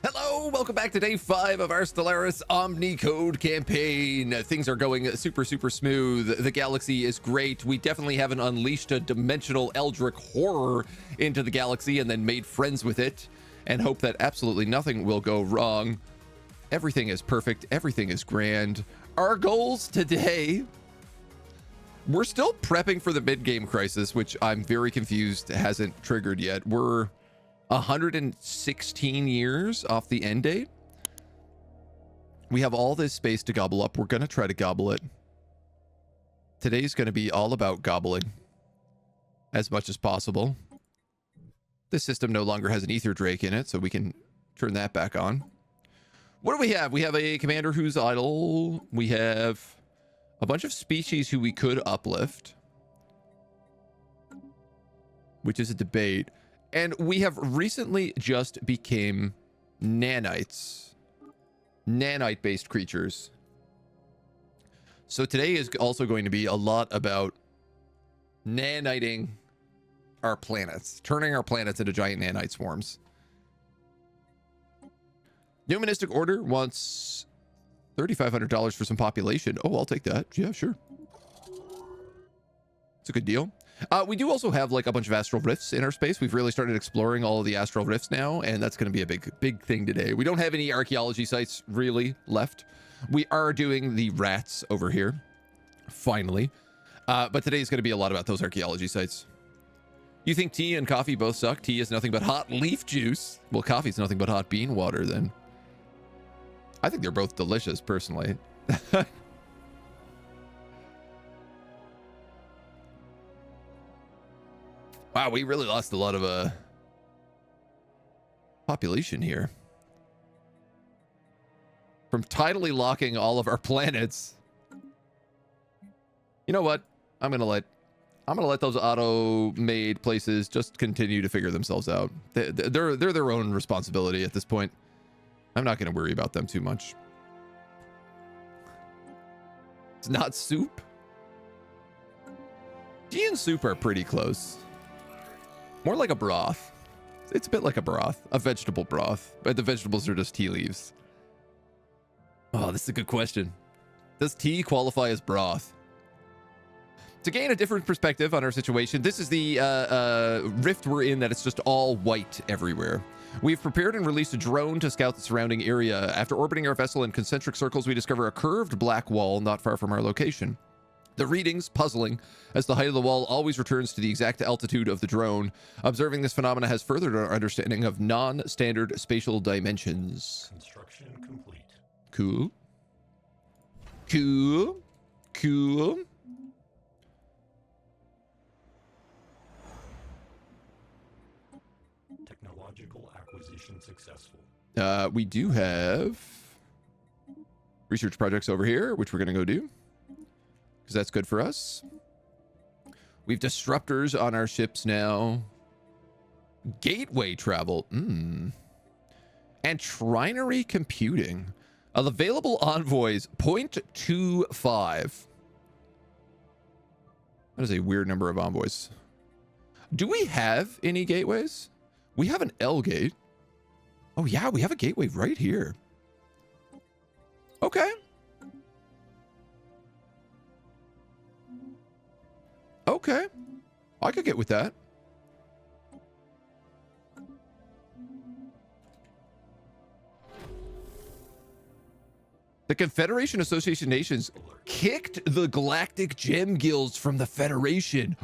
Hello, welcome back to day 5 of our Stellaris Omnicode campaign. Things are going super smooth. The galaxy is great. We definitely haven't unleashed a dimensional eldritch horror into the galaxy and then made friends with it and hope that absolutely nothing will go wrong. Everything is perfect. Everything is grand. Our goals today, we're still prepping for the mid-game crisis, which I'm very confused hasn't triggered yet. We're 116 years off the end date. We have all this space to gobble up. We're going to try to gobble it. Today's going to be all about gobbling as much as possible. This system no longer has an ether drake in it, so we can turn that back on. What do we have? We have a commander who's idle. We have a bunch of species who we could uplift, which is a debate. And we have recently just became nanites, nanite-based creatures. So today is also going to be a lot about naniting our planets, turning our planets into giant nanite swarms. Numismatic Order wants $3,500 for some population. Oh, I'll take that. Yeah, sure. It's a good deal. We do also have like a bunch of astral rifts in our space. We've really started exploring all of the astral rifts now, and that's going to be a big thing today. We don't have any archaeology sites really left. We are doing the rats over here, finally. But today is going to be a lot about those archaeology sites. You think tea and coffee both suck? Tea is nothing but hot leaf juice. Well, coffee's nothing but hot bean water then. I think they're both delicious, personally. Wow, we really lost a lot of population here. From tidally locking all of our planets. You know what? I'm gonna let those auto-made places just continue to figure themselves out. They're their own responsibility at this point. I'm not gonna worry about them too much. It's not soup. Tea and soup are pretty close. More like a broth. It's a bit like a broth, a vegetable broth, but the vegetables are just tea leaves. Oh, this is a good question. Does tea qualify as broth? To gain a different perspective on our situation, this is the rift we're in, that it's just all white everywhere. We've prepared and released a drone to scout the surrounding area. After orbiting our vessel in concentric circles, we discover a curved black wall not far from our location. The readings puzzling, as the height of the wall always returns to the exact altitude of the drone. Observing this phenomena has furthered our understanding of non-standard spatial dimensions. Construction complete. Cool. Cool. Cool. Technological acquisition successful. We do have research projects over here, which we're going to go do, because that's good for us. We've disruptors on our ships now. Gateway travel. And trinary computing. Available envoys, 0.25. That is a weird number of envoys. Do we have any gateways? We have an L gate. Oh yeah, we have a gateway right here. Okay. Okay, I could get with that. The Confederation Association Nations kicked the Galactic Gem Guilds from the Federation.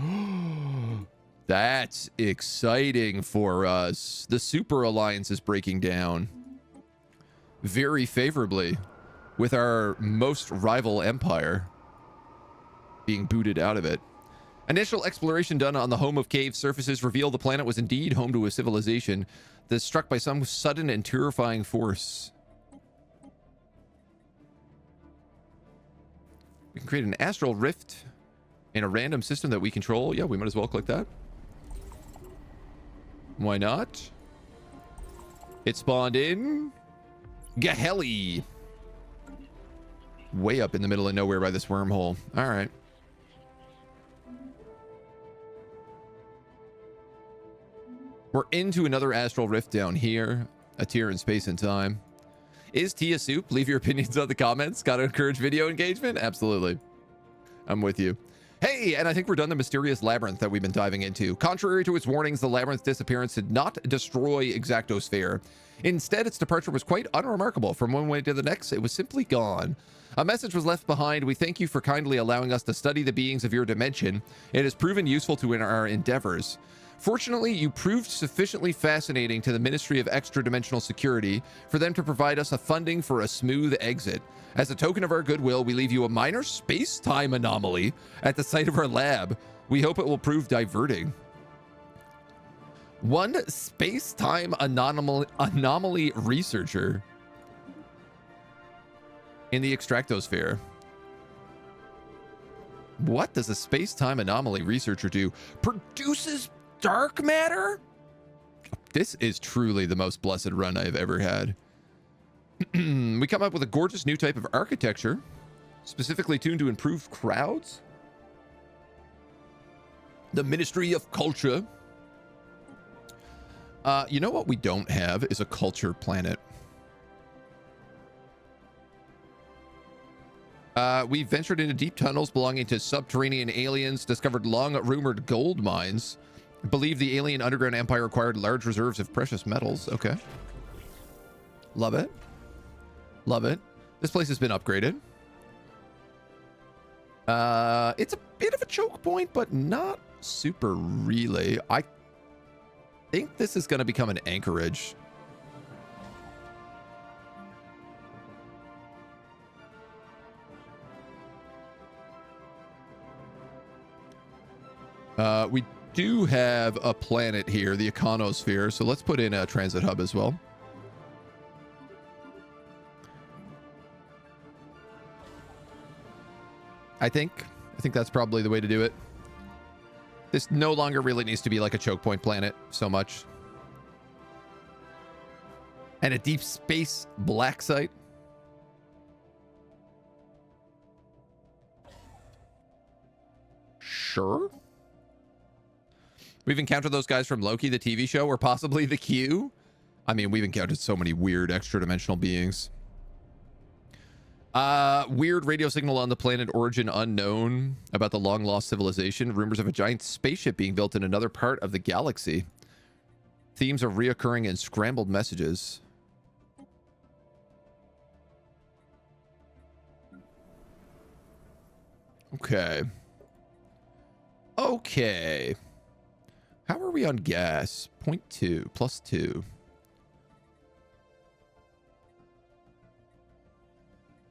That's exciting for us. The Super Alliance is breaking down very favorably, with our most rival empire being booted out of it. Initial exploration done on the home of cave surfaces revealed the planet was indeed home to a civilization that is struck by some sudden and terrifying force. We can create an astral rift in a random system that we control. Yeah, we might as well click that. Why not? It spawned in Gaheli. Way up in the middle of nowhere by this wormhole. All right. We're into another astral rift down here. A tear in space and time. Is tea a soup? Leave your opinions on the comments. Gotta encourage video engagement? Absolutely. I'm with you. Hey, and I think we're done the mysterious labyrinth that we've been diving into. Contrary to its warnings, the labyrinth's disappearance did not destroy Exactosphere. Instead, its departure was quite unremarkable. From one way to the next, it was simply gone. A message was left behind. We thank you for kindly allowing us to study the beings of your dimension. It has proven useful to our endeavors. Fortunately, you proved sufficiently fascinating to the Ministry of Extra-Dimensional Security for them to provide us a funding for a smooth exit. As a token of our goodwill, we leave you a minor space-time anomaly at the site of our lab. We hope it will prove diverting. One space-time anomaly researcher in the Extractosphere. What does a space-time anomaly researcher do? Produces dark matter? This is truly the most blessed run I've ever had. We come up with a gorgeous new type of architecture, specifically tuned to improve crowds. The Ministry of Culture. You know what we don't have is a culture planet. We ventured into deep tunnels belonging to subterranean aliens, discovered long-rumored gold mines, believe the alien underground empire acquired large reserves of precious metals. Okay. Love it. Love it. This place has been upgraded. It's a bit of a choke point, but not super really. I think this is going to become an anchorage. We do have a planet here, the Econosphere, so let's put in a transit hub as well. I think that's probably the way to do it. This no longer really needs to be like a choke point planet so much. And a deep space black site. Sure. We've encountered those guys from Loki, the TV show, or possibly the Q. I mean, we've encountered so many weird extra-dimensional beings. Weird radio signal on the planet origin unknown about the long-lost civilization. Rumors of a giant spaceship being built in another part of the galaxy. Themes are reoccurring in scrambled messages. Okay. Okay. How are we on gas? 0.2 plus 2.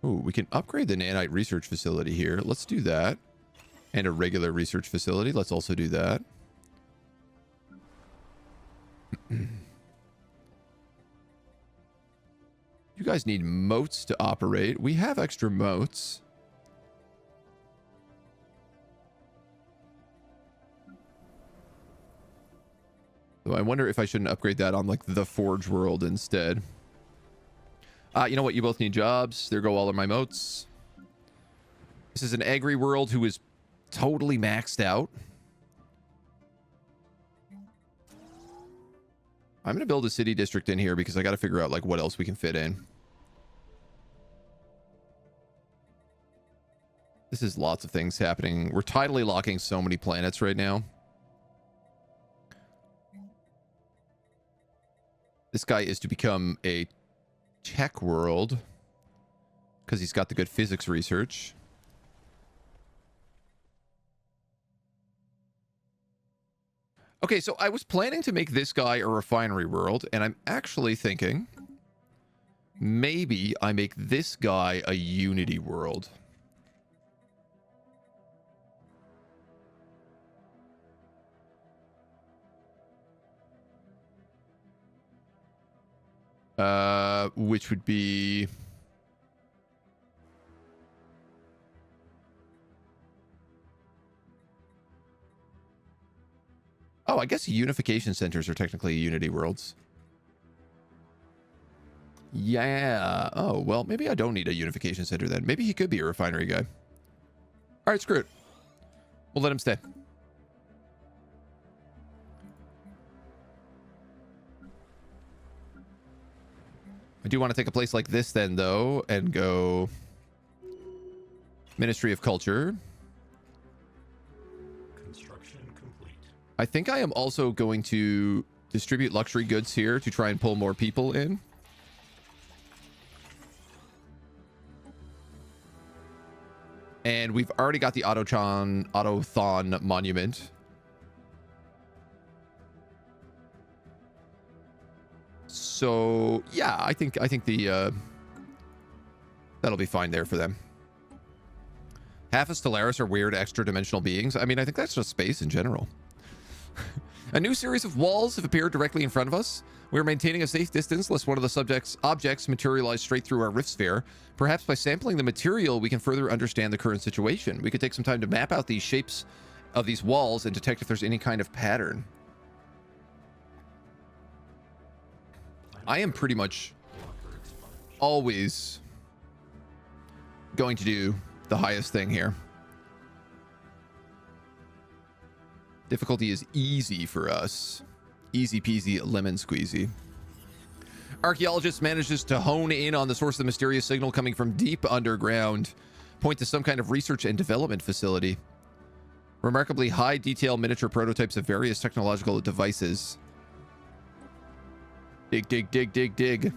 Ooh, we can upgrade the Nanite research facility here. Let's do that. And a regular research facility. Let's also do that. You guys need moats to operate. We have extra moats. So I wonder if I shouldn't upgrade that on like the Forge world instead. You know what? You both need jobs. There go all of my moats. This is an agri world who is totally maxed out. I'm going to build a city district in here because I got to figure out like what else we can fit in. This is lots of things happening. We're tidally locking so many planets right now. This guy is to become a tech world because he's got the good physics research. Okay, so I was planning to make this guy a refinery world, and I'm actually thinking maybe I make this guy a Unity world. Which would be... Oh, I guess unification centers are technically Unity worlds. Yeah. Oh, well, maybe I don't need a unification center then. Maybe he could be a refinery guy. All right, screw it. We'll let him stay. I do want to take a place like this then, though, and go Ministry of Culture. Construction complete. I think I am also going to distribute luxury goods here to try and pull more people in. And we've already got the Autothon monument. So yeah, I think the that'll be fine there for them. Half of Stellaris are weird extra dimensional beings. I mean, I think that's just space in general. A new series of walls have appeared directly in front of us. We are maintaining a safe distance lest one of the objects materialize straight through our rift sphere. Perhaps by sampling the material, we can further understand the current situation. We could take some time to map out these shapes of these walls and detect if there's any kind of pattern. I am pretty much always going to do the highest thing here. Difficulty is easy for us. Easy peasy lemon squeezy. Archaeologist manages to hone in on the source of the mysterious signal coming from deep underground. Point to some kind of research and development facility. Remarkably high detail miniature prototypes of various technological devices. Dig, dig, dig, dig, dig.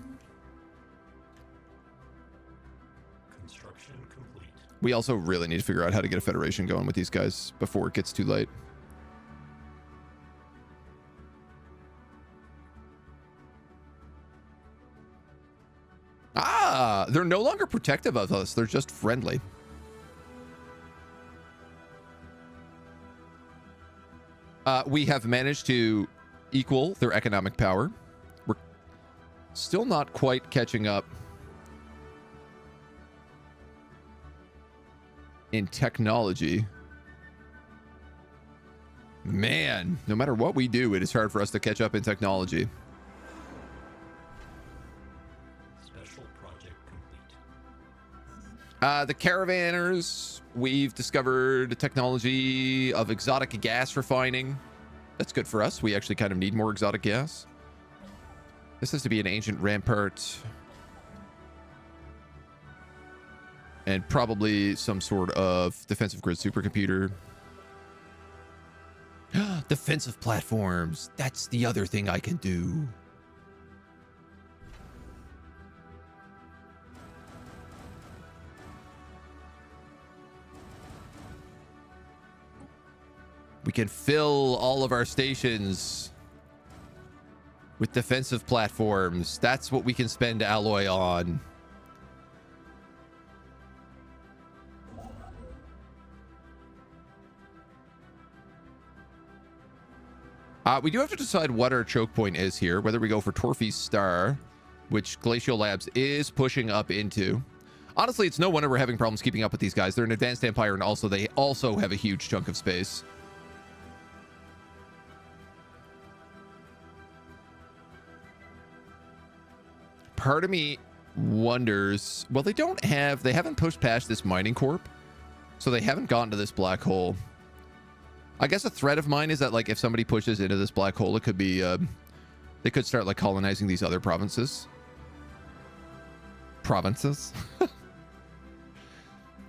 Construction complete. We also really need to figure out how to get a federation going with these guys before it gets too late. Ah, they're no longer protective of us. They're just friendly. We have managed to equal their economic power. We're still not quite catching up in technology. Man, no matter what we do, it is hard for us to catch up in technology. The caravanners, we've discovered technology of exotic gas refining. That's good for us. We actually kind of need more exotic gas. This has to be an ancient rampart. And probably some sort of defensive grid supercomputer. Defensive platforms. That's the other thing I can do. We can fill all of our stations with defensive platforms. That's what we can spend alloy on. We do have to decide what our choke point is here, whether we go for Torfi's Star, which Glacial Labs is pushing up into. Honestly, it's no wonder we're having problems keeping up with these guys. They're an advanced empire, and also they also have a huge chunk of space. Part of me wonders, well, they haven't pushed past this mining corp, so they haven't gotten to this black hole. I guess a threat of mine is that, like, if somebody pushes into this black hole, it could be, they could start, like, colonizing these other provinces.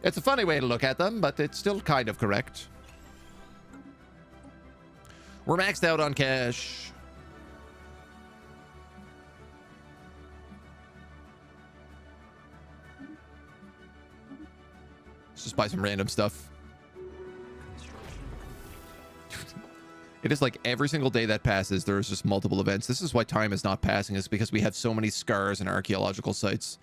It's a funny way to look at them, but it's still kind of correct. We're maxed out on cash. Let's just buy some random stuff. It is like every single day that passes, there's just multiple events. This is why time is not passing, is because we have so many scars and archaeological sites.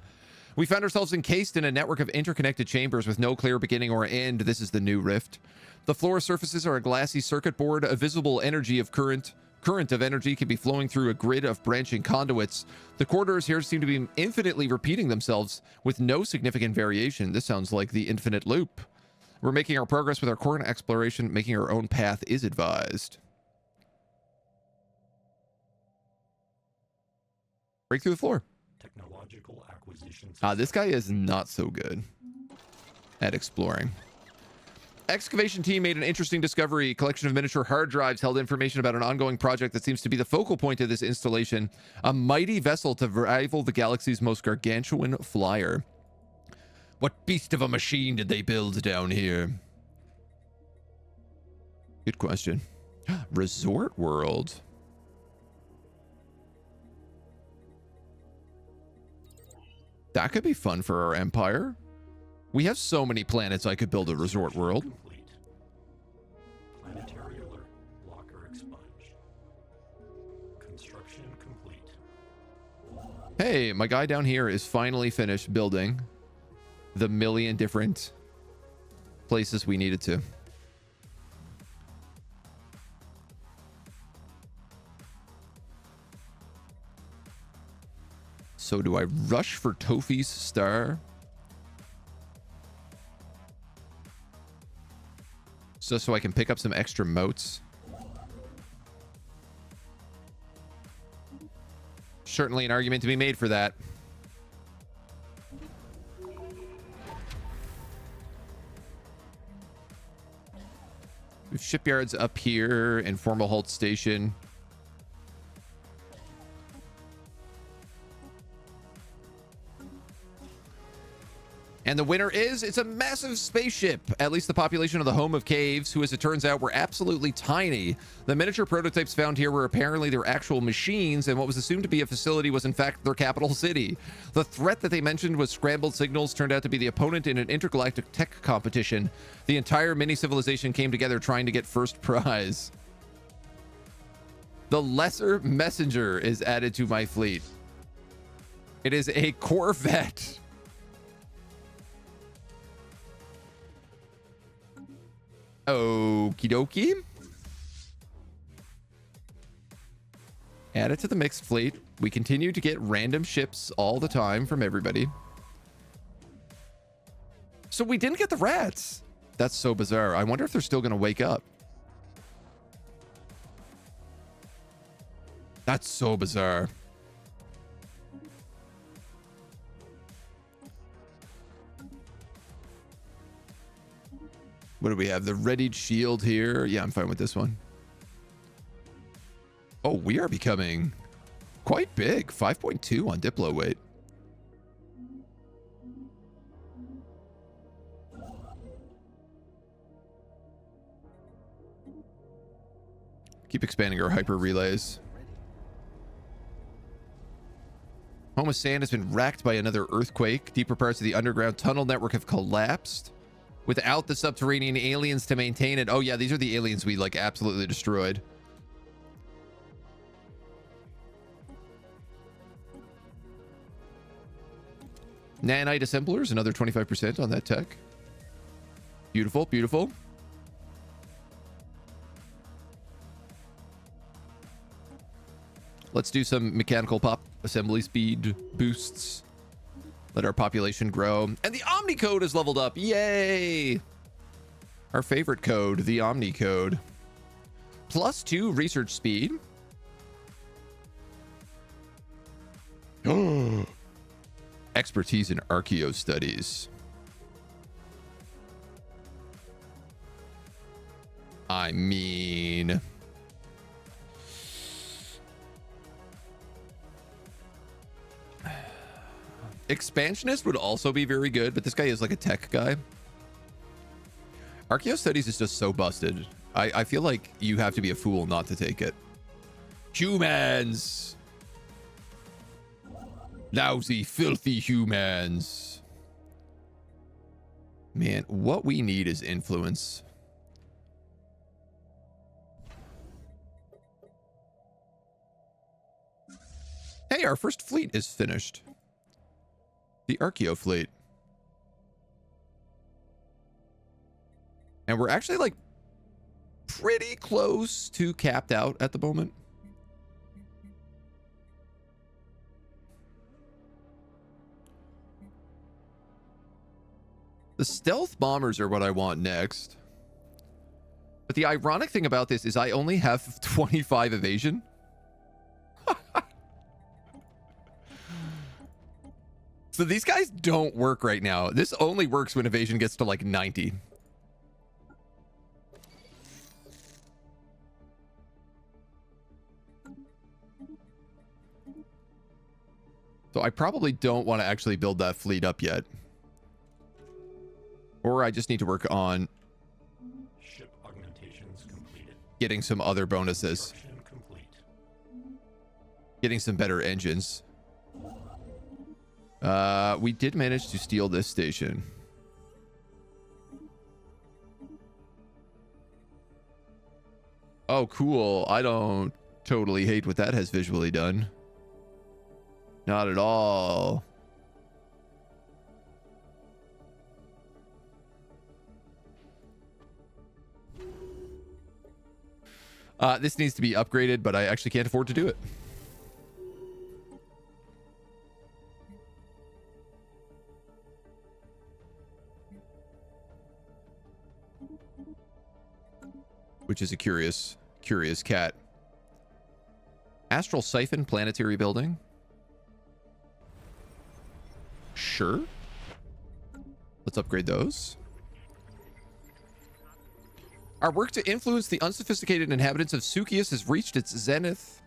We found ourselves encased in a network of interconnected chambers with no clear beginning or end. This is the new rift. The floor surfaces are a glassy circuit board. A visible energy of current of energy can be flowing through a grid of branching conduits. The corridors here seem to be infinitely repeating themselves with no significant variation. This sounds like the infinite loop. We're making our progress with our current exploration. Making our own path is advised. Break through the floor. Technological acquisitions. This guy is not so good at exploring. Excavation team made an interesting discovery. A collection of miniature hard drives held information about an ongoing project that seems to be the focal point of this installation. A mighty vessel to rival the galaxy's most gargantuan flyer. What beast of a machine did they build down here? Good question. Resort World. That could be fun for our empire. We have so many planets I could build a resort world. Complete. Planetary alert. Locker expunged. Construction complete. Hey, my guy down here is finally finished building the million different places we needed to. So do I rush for Tofi's star? So I can pick up some extra motes. Certainly an argument to be made for that. We have shipyards up here, informal halt station. And the winner is, it's a massive spaceship. At least the population of the home of caves, who as it turns out were absolutely tiny. The miniature prototypes found here were apparently their actual machines, and what was assumed to be a facility was in fact their capital city. The threat that they mentioned was scrambled signals turned out to be the opponent in an intergalactic tech competition. The entire mini civilization came together trying to get first prize. The lesser messenger is added to my fleet. It is a Corvette. Okie dokie. Add it to the mixed fleet. We continue to get random ships all the time from everybody. So we didn't get the rats. That's so bizarre. I wonder if they're still going to wake up. That's so bizarre. What do we have? The readied shield here. Yeah, I'm fine with this one. Oh, we are becoming quite big. 5.2 on Diplo weight. Keep expanding our hyper relays. Home of Sand has been racked by another earthquake. Deeper parts of the underground tunnel network have collapsed. Without the subterranean aliens to maintain it. Oh yeah, these are the aliens we like absolutely destroyed. Nanite assemblers, another 25% on that tech. Beautiful, beautiful. Let's do some mechanical pop assembly speed boosts. Let our population grow. And the Omni code is leveled up. Yay! Our favorite code, the Omni code. +2 research speed. Expertise in archaeo studies. I mean... Expansionist would also be very good, but this guy is like a tech guy. Archaeo studies is just so busted. I feel like you have to be a fool not to take it. Humans! Lousy, filthy humans. Man, what we need is influence. Hey, our first fleet is finished. The Archaeo fleet. And we're actually like pretty close to capped out at the moment. The stealth bombers are what I want next. But the ironic thing about this is I only have 25 evasion. So these guys don't work right now. This only works when evasion gets to like 90. I probably don't want to actually build that fleet up yet. Or I just need to work on Ship augmentations completed. getting some other bonuses. Construction complete. Getting some better engines. We did manage to steal this station. Oh, cool. I don't totally hate what that has visually done. Not at all. This needs to be upgraded, but I actually can't afford to do it. Which is a curious cat. Astral Siphon Planetary Building. Sure. Let's upgrade those. Our work to influence the unsophisticated inhabitants of Sukius has reached its zenith.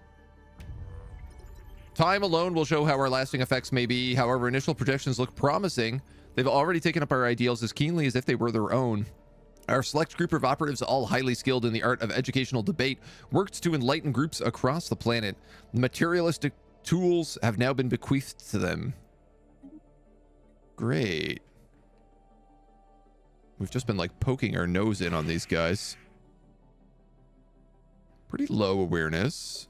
Time alone will show how our lasting effects may be. However, initial projections look promising. They've already taken up our ideals as keenly as if they were their own. Our select group of operatives, all highly skilled in the art of educational debate, worked to enlighten groups across the planet. The materialistic tools have now been bequeathed to them. Great. We've just been like poking our nose in on these guys. Pretty low awareness.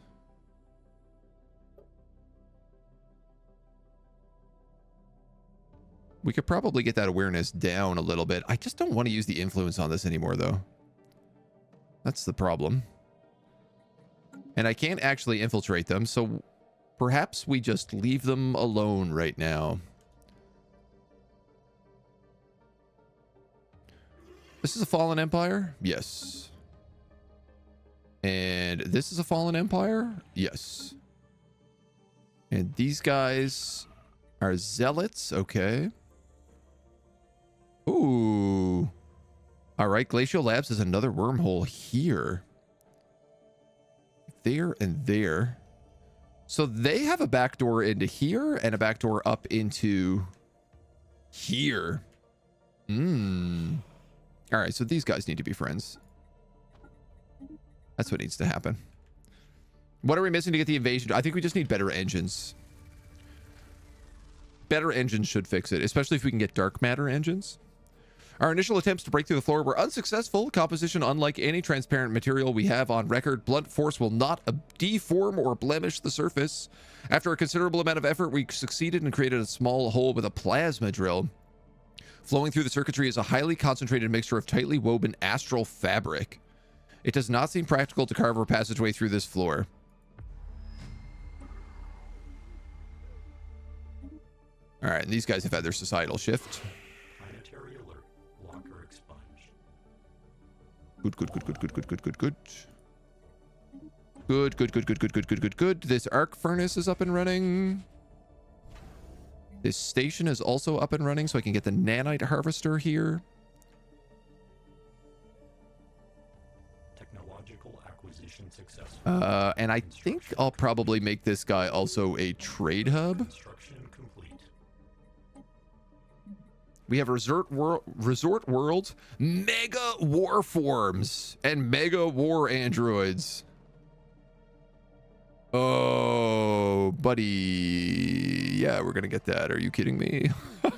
We could probably get that awareness down a little bit. I just don't want to use the influence on this anymore, though. That's the problem. And I can't actually infiltrate them, so perhaps we just leave them alone right now. This is a fallen empire? Yes. And this is a fallen empire? Yes. And these guys are zealots. Okay. Ooh. All right. Glacial Labs is another wormhole here. There and there. So they have a backdoor into here and a backdoor up into here. All right, so these guys need to be friends. That's what needs to happen. What are we missing to get the invasion? I think we just need better engines. Better engines should fix it, especially if we can get dark matter engines. Our initial attempts to break through the floor were unsuccessful. Composition unlike any transparent material we have on record. Blunt force will not deform or blemish the surface. After a considerable amount of effort, we succeeded and created a small hole with a plasma drill. Flowing through the circuitry is a highly concentrated mixture of tightly woven astral fabric. It does not seem practical to carve a passageway through this floor. All right, and these guys have had their societal shift. Planetary alert. Locker expunged. Good. This arc furnace is up and running. This station is also up and running, so I can get the nanite harvester here. Technological acquisition successful. And I think I'll probably make this guy also a trade hub. Construction complete. We have Resort World, Mega War Forms, and Mega War Androids. Oh, buddy. Yeah, we're going to get that. Are you kidding me? All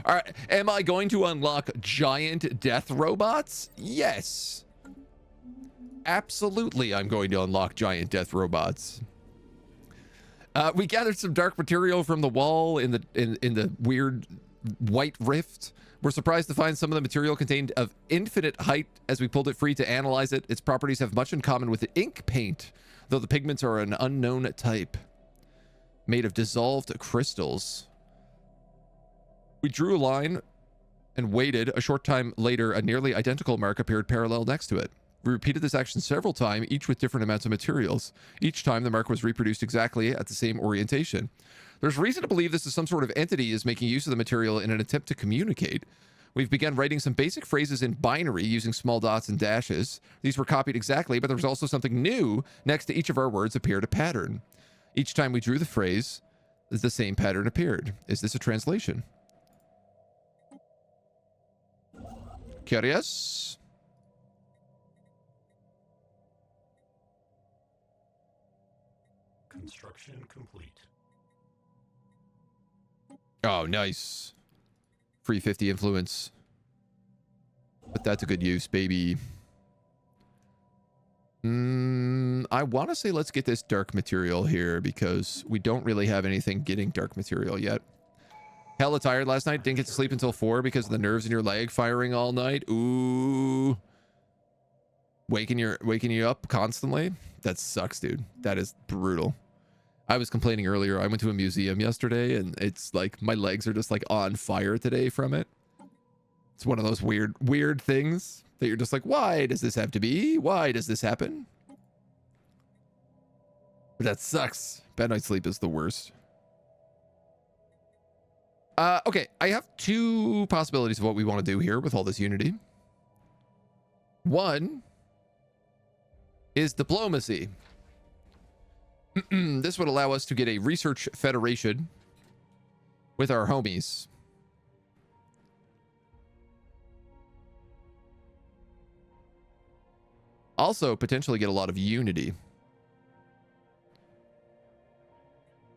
right. Am I going to unlock giant death robots? Yes. Absolutely, I'm going to unlock giant death robots. We gathered some dark material from the wall in the weird white rift. We're surprised to find some of the material contained of infinite height as we pulled it free to analyze it. Its properties have much in common with the ink paint, though the pigments are an unknown type, made of dissolved crystals. We drew a line and waited. A short time later, a nearly identical mark appeared parallel next to it. We repeated this action several times, each with different amounts of materials. Each time, the mark was reproduced exactly at the same orientation. There's reason to believe this is some sort of entity is making use of the material in an attempt to communicate. We've begun writing some basic phrases in binary using small dots and dashes. These were copied exactly, but there was also something new. Next to each of our words appeared a pattern. Each time we drew the phrase, the same pattern appeared. Is this a translation? Curious? Construction complete. Oh, nice. Free 50 influence. But that's a good use, baby. I want to say let's get this dark material here because we don't really have anything getting dark material yet. Hella tired last night. Didn't get to sleep until 4 because of the nerves in your leg firing all night. Ooh. Waking you up constantly? That sucks, dude. That is brutal. I was complaining earlier. I went to a museum yesterday and it's like my legs are just like on fire today from it. It's one of those weird things that you're just like, why does this have to be? Why does this happen? But that sucks. Bad night's sleep is the worst. Okay, I have 2 possibilities of what we want to do here with all this unity. One is diplomacy. This would allow us to get a research federation with our homies. Also, potentially get a lot of unity.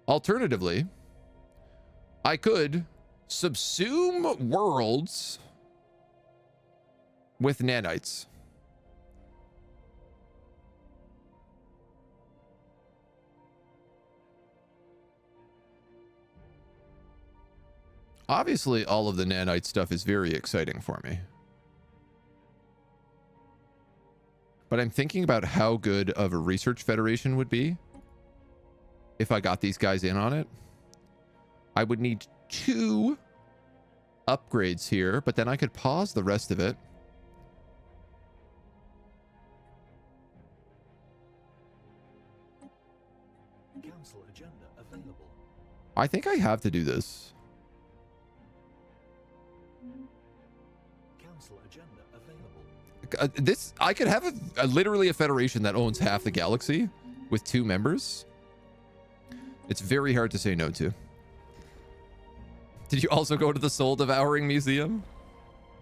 Alternatively, I could subsume worlds with nanites. Obviously, all of the nanite stuff is very exciting for me. But I'm thinking about how good of a research federation would be if I got these guys in on it. I would need 2 upgrades here, but then I could pause the rest of it. Council agenda available. I think I have to do this. Council agenda available. I could have literally a federation that owns half the galaxy with 2 members. It's very hard to say no to. Did you also go to the Soul Devouring Museum?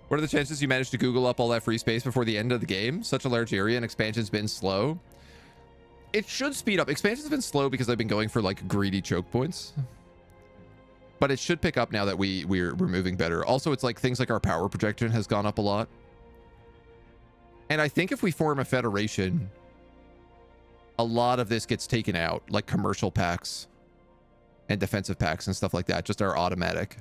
What are the chances you managed to Google up all that free space before the end of the game? Such a large area and expansion's been slow. It should speed up. Expansion's been slow because I've been going for like greedy choke points. But it should pick up now that we're moving better. Also, it's like things like our power projection has gone up a lot. And I think if we form a federation, a lot of this gets taken out, like commercial packs and defensive packs and stuff like that, just are automatic.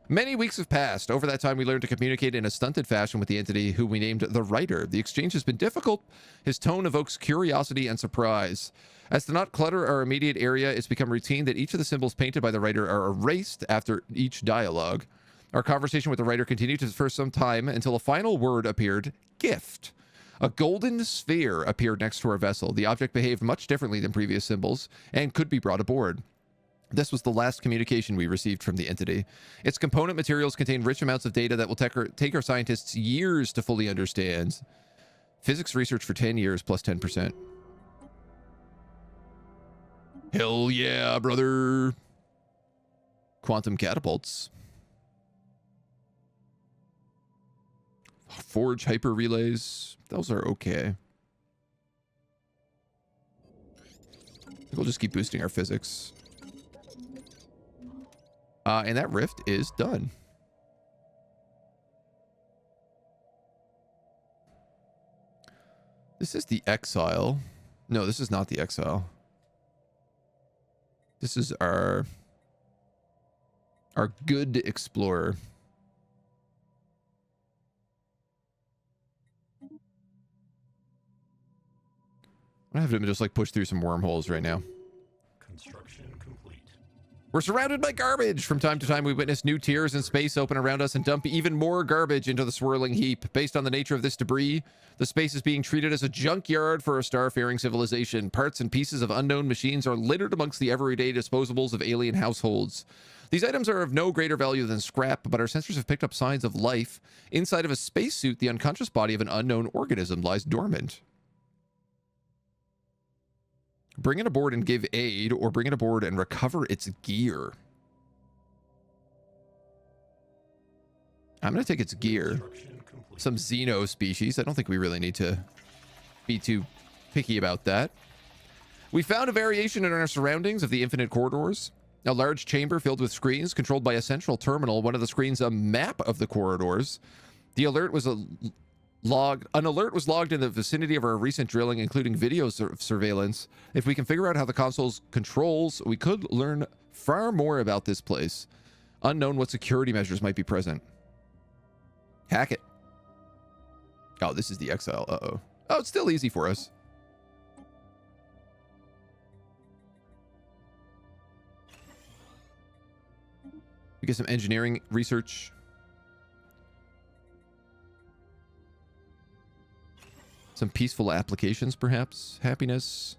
Many weeks have passed. Over that time, we learned to communicate in a stunted fashion with the entity who we named the Writer. The exchange has been difficult. His tone evokes curiosity and surprise. As to not clutter our immediate area, it's become routine that each of the symbols painted by the Writer are erased after each dialogue. Our conversation with the Writer continued for some time until a final word appeared, gift. A golden sphere appeared next to our vessel. The object behaved much differently than previous symbols and could be brought aboard. This was the last communication we received from the entity. Its component materials contain rich amounts of data that will take our scientists years to fully understand. Physics research for 10 years plus 10%. Hell yeah, brother. Quantum catapults. Forge hyper relays. Those are okay. We'll just keep boosting our physics. And that rift is done. This is the exile. No, this is not the exile. This is our good explorer. I have to just like push through some wormholes right now. Construction complete. We're surrounded by garbage. From time to time, we witness new tiers in space open around us and dump even more garbage into the swirling heap. Based on the nature of this debris, the space is being treated as a junkyard for a starfaring civilization. Parts and pieces of unknown machines are littered amongst the everyday disposables of alien households. These items are of no greater value than scrap, but our sensors have picked up signs of life. Inside of a spacesuit, the unconscious body of an unknown organism lies dormant. Bring it aboard and give aid, or bring it aboard and recover its gear. I'm going to take its gear. Construction complete. Some Xeno species. I don't think we really need to be too picky about that. We found a variation in our surroundings of the infinite corridors. A large chamber filled with screens controlled by a central terminal. One of the screens, a map of the corridors. The alert was an alert was logged in the vicinity of our recent drilling, including video surveillance. If we can figure out how the console's controls, we could learn far more about this place. Unknown what security measures might be present. Hack it. Oh, this is the exile. Uh-oh. Oh, it's still easy for us. We get some engineering research. Some peaceful applications, perhaps. Happiness.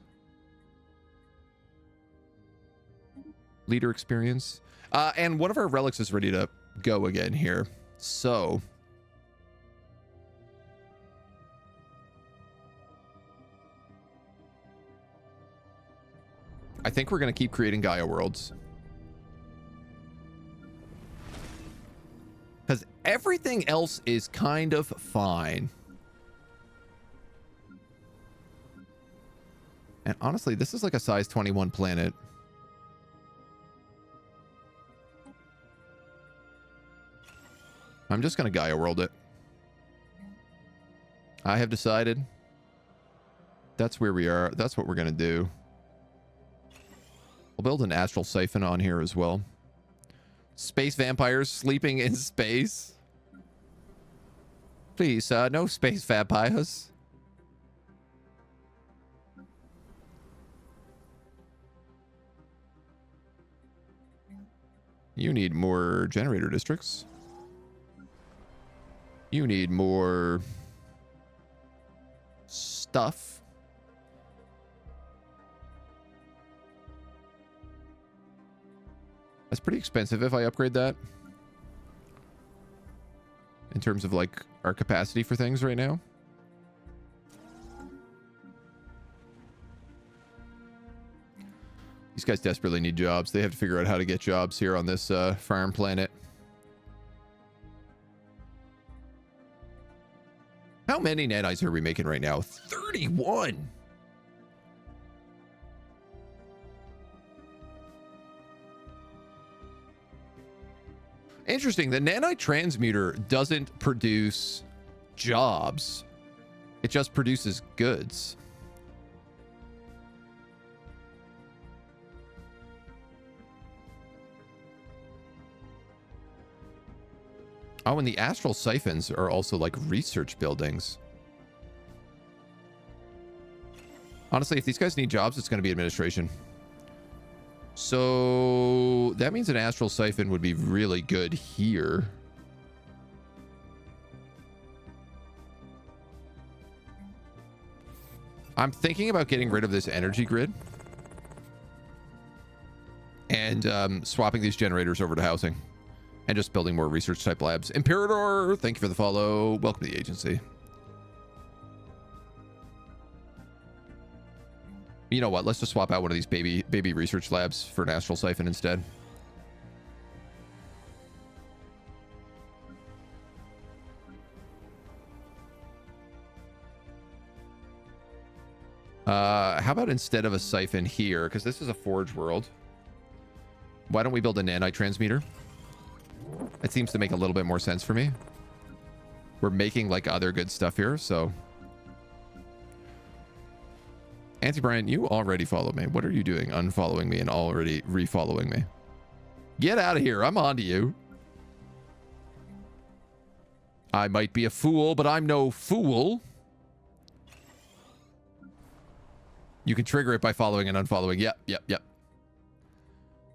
Leader experience. And one of our relics is ready to go again here. So... I think we're going to keep creating Gaia worlds. Because everything else is kind of fine. And honestly, this is like a size 21 planet. I'm just going to Gaia world it. I have decided that's where we are. That's what we're going to do. We'll build an astral siphon on here as well. Space vampires sleeping in space. Please, no space vampires. You need more generator districts. You need more stuff. That's pretty expensive if I upgrade that. In terms of like our capacity for things right now. These guys desperately need jobs. They have to figure out how to get jobs here on this farm planet. How many nanites are we making right now? 31! Interesting. The nanite transmuter doesn't produce jobs. It just produces goods. Oh, and the astral siphons are also like research buildings. Honestly, if these guys need jobs, it's going to be administration. So that means an astral siphon would be really good here. I'm thinking about getting rid of this energy grid and swapping these generators over to housing and just building more research type labs. Imperator, thank you for the follow. Welcome to the agency. You know what? Let's just swap out one of these baby research labs for an astral siphon instead. How about instead of a siphon here, because this is a forge world, why don't we build a nanite transmitter? It seems to make a little bit more sense for me. We're making like other good stuff here, so... Auntie Brian, you already follow me. What are you doing unfollowing me and already refollowing me? Get out of here. I'm on to you. I might be a fool, but I'm no fool. You can trigger it by following and unfollowing. Yep.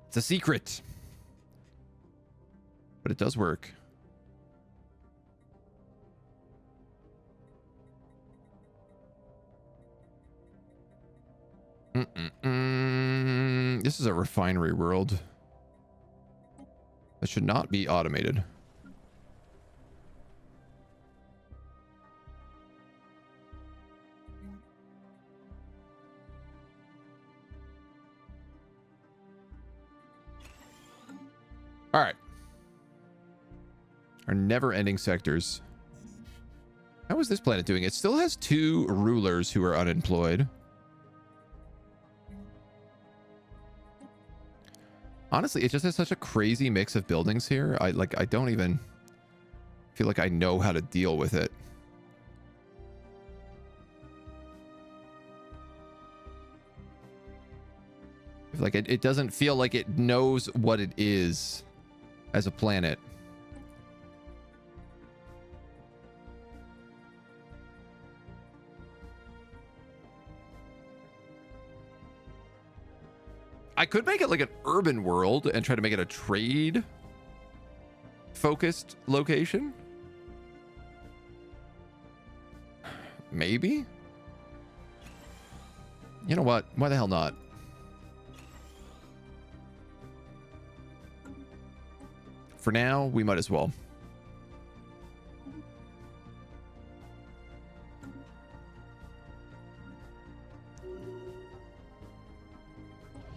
It's a secret. But it does work. This is a refinery world. That should not be automated. All right. Our never-ending sectors. How is this planet doing? It still has 2 rulers who are unemployed. Honestly, it just has such a crazy mix of buildings here. I don't even feel like I know how to deal with it. Like it doesn't feel like it knows what it is as a planet. I could make it like an urban world and try to make it a trade focused location. Maybe. You know what? Why the hell not? For now, we might as well.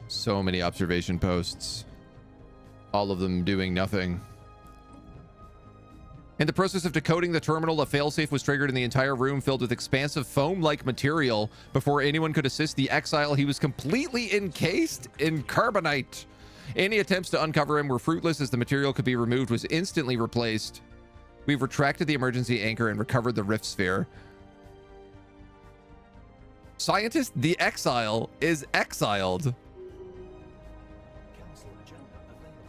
So many observation posts. All of them doing nothing. In the process of decoding the terminal, a failsafe was triggered and the entire room filled with expansive foam-like material. Before anyone could assist the exile, he was completely encased in carbonite. Any attempts to uncover him were fruitless as the material could be removed was instantly replaced. We've retracted the emergency anchor and recovered the rift sphere. Scientist, the exile is exiled. Council agenda available.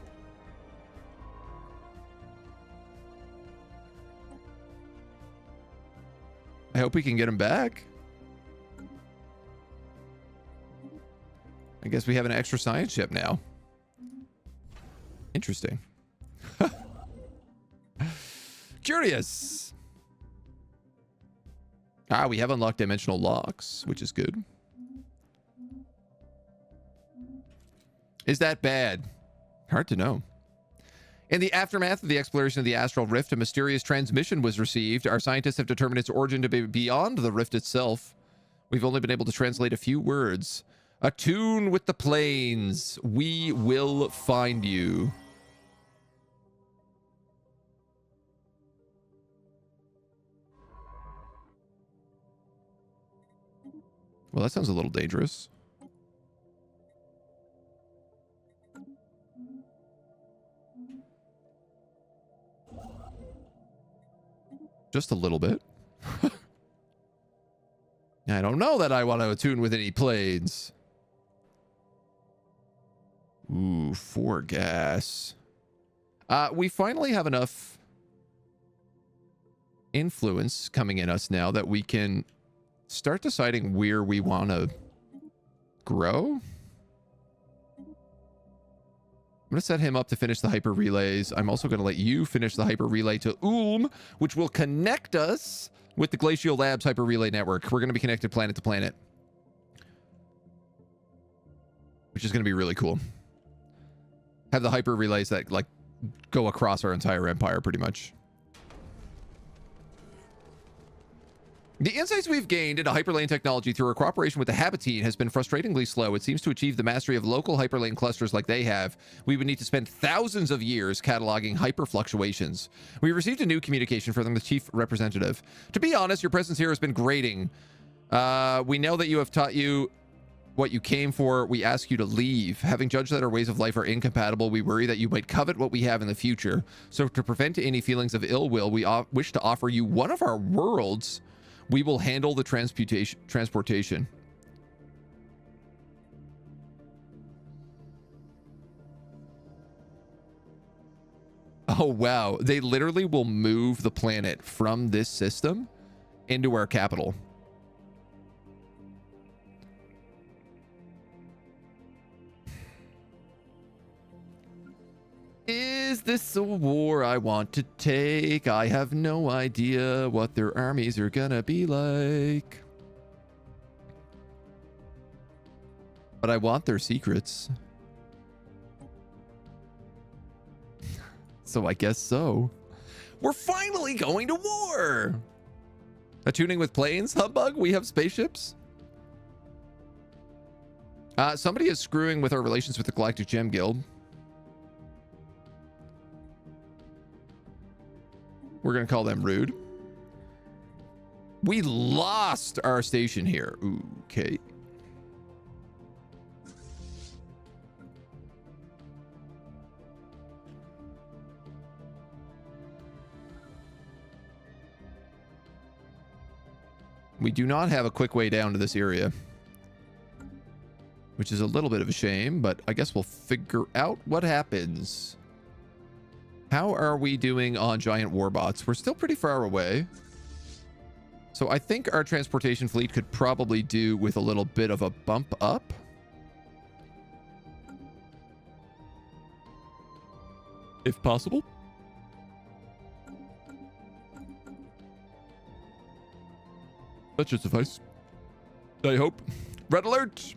I hope we can get him back. I guess we have an extra science ship now. Interesting. Curious. We have unlocked dimensional locks, which is good. Is that bad? Hard to know. In the aftermath of the exploration of the astral rift, a mysterious transmission was received. Our scientists have determined its origin to be beyond the rift itself. We've only been able to translate a few words. Attune with the planes. We will find you. Well, that sounds a little dangerous. Just a little bit. I don't know that I want to attune with any planes. Ooh, 4 gas. We finally have enough influence coming in us now that we can start deciding where we want to grow. I'm going to set him up to finish the hyper relays. I'm also going to let you finish the hyper relay to Ulm, which will connect us with the Glacial Labs hyper relay network. We're going to be connected planet to planet, which is going to be really cool. Have the hyper relays that like go across our entire empire pretty much. The insights we've gained into hyperlane technology through our cooperation with the Habitine has been frustratingly slow. It seems to achieve the mastery of local hyperlane clusters like they have. We would need to spend thousands of years cataloging hyperfluctuations. We received a new communication from the chief representative. To be honest, your presence here has been grating. We know that you have taught you what you came for. We ask you to leave. Having judged that our ways of life are incompatible, we worry that you might covet what we have in the future. So to prevent any feelings of ill will, we wish to offer you one of our worlds. We will handle the transportation. Oh, wow. They literally will move the planet from this system into our capital. Is this a war I want to take? I have no idea what their armies are gonna be like. But I want their secrets. So I guess so. We're finally going to war! Attuning with planes? Humbug? We have spaceships? Somebody is screwing with our relations with the Galactic Gem Guild. We're going to call them rude. We lost our station here. Okay. We do not have a quick way down to this area, which is a little bit of a shame, but I guess we'll figure out what happens. How are we doing on giant warbots? We're still pretty far away. So I think our transportation fleet could probably do with a little bit of a bump up. If possible. That should suffice. I hope. Red alert!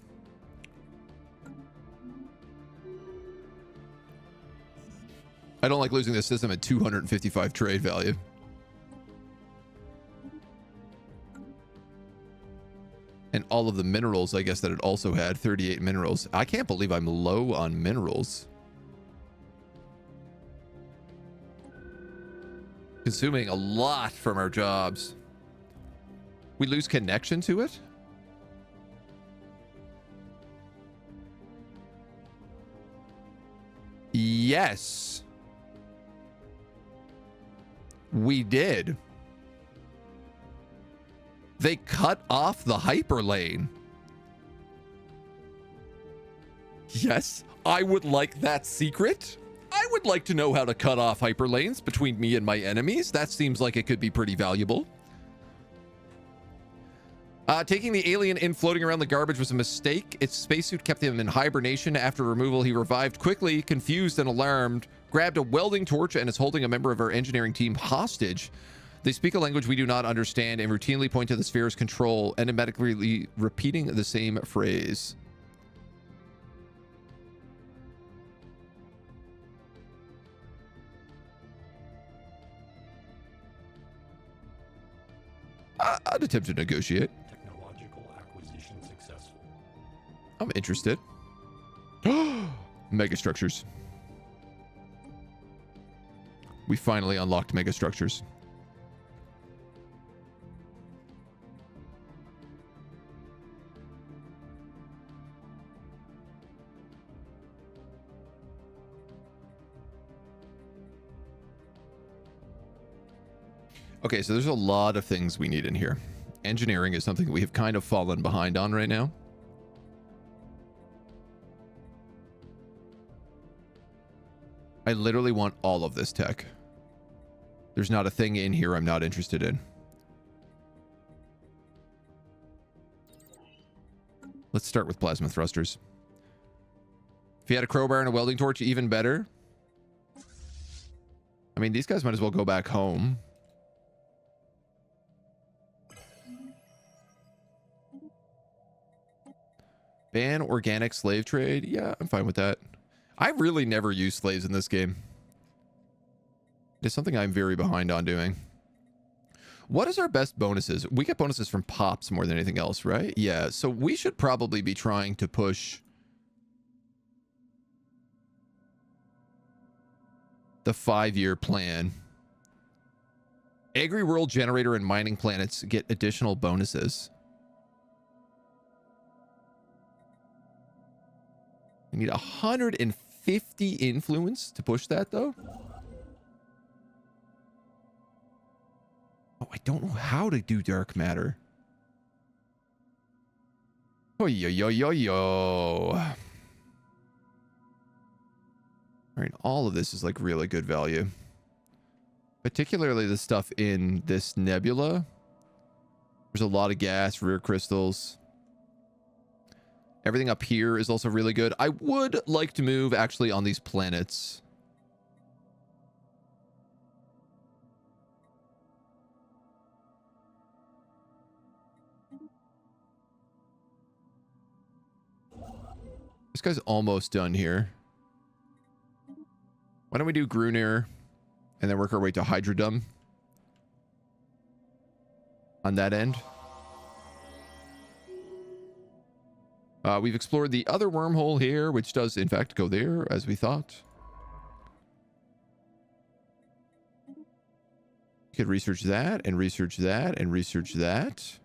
I don't like losing this system at 255 trade value. And all of the minerals, I guess, that it also had. 38 minerals. I can't believe I'm low on minerals. Consuming a lot from our jobs. We lose connection to it? Yes. We did. They cut off the hyperlane. Yes, I would like that secret. I would like to know how to cut off hyperlanes between me and my enemies. That seems like it could be pretty valuable. Taking the alien in floating around the garbage was a mistake. Its spacesuit kept him in hibernation. After removal, he revived quickly, confused and alarmed, grabbed a welding torch, and is holding a member of our engineering team hostage. They speak a language we do not understand and routinely point to the sphere's control, enigmatically repeating the same phrase. I'd attempt to negotiate. Technological acquisition successful. I'm interested. Megastructures. We finally unlocked megastructures. Okay, so there's a lot of things we need in here. Engineering is something we have kind of fallen behind on right now. I literally want all of this tech. There's not a thing in here I'm not interested in. Let's start with plasma thrusters. If you had a crowbar and a welding torch, even better. I mean, these guys might as well go back home. Ban organic slave trade. Yeah, I'm fine with that. I really never use slaves in this game. It's something I'm very behind on doing. What is our best bonuses? We get bonuses from pops more than anything else, right? Yeah, so we should probably be trying to push the 5-year plan. Agri-world generator and mining planets get additional bonuses. We need 150 influence to push that, though. Oh, I don't know how to do dark matter. Oh, yo, yo, yo, yo. All right, all of this is like really good value. Particularly the stuff in this nebula. There's a lot of gas, rare crystals. Everything up here is also really good. I would like to move actually on these planets. This guy's almost done here. Why don't we do Grunir and then work our way to Hydrodum on that end? We've explored the other wormhole here, which does, in fact, go there, as we thought. We could research that and research that and research that.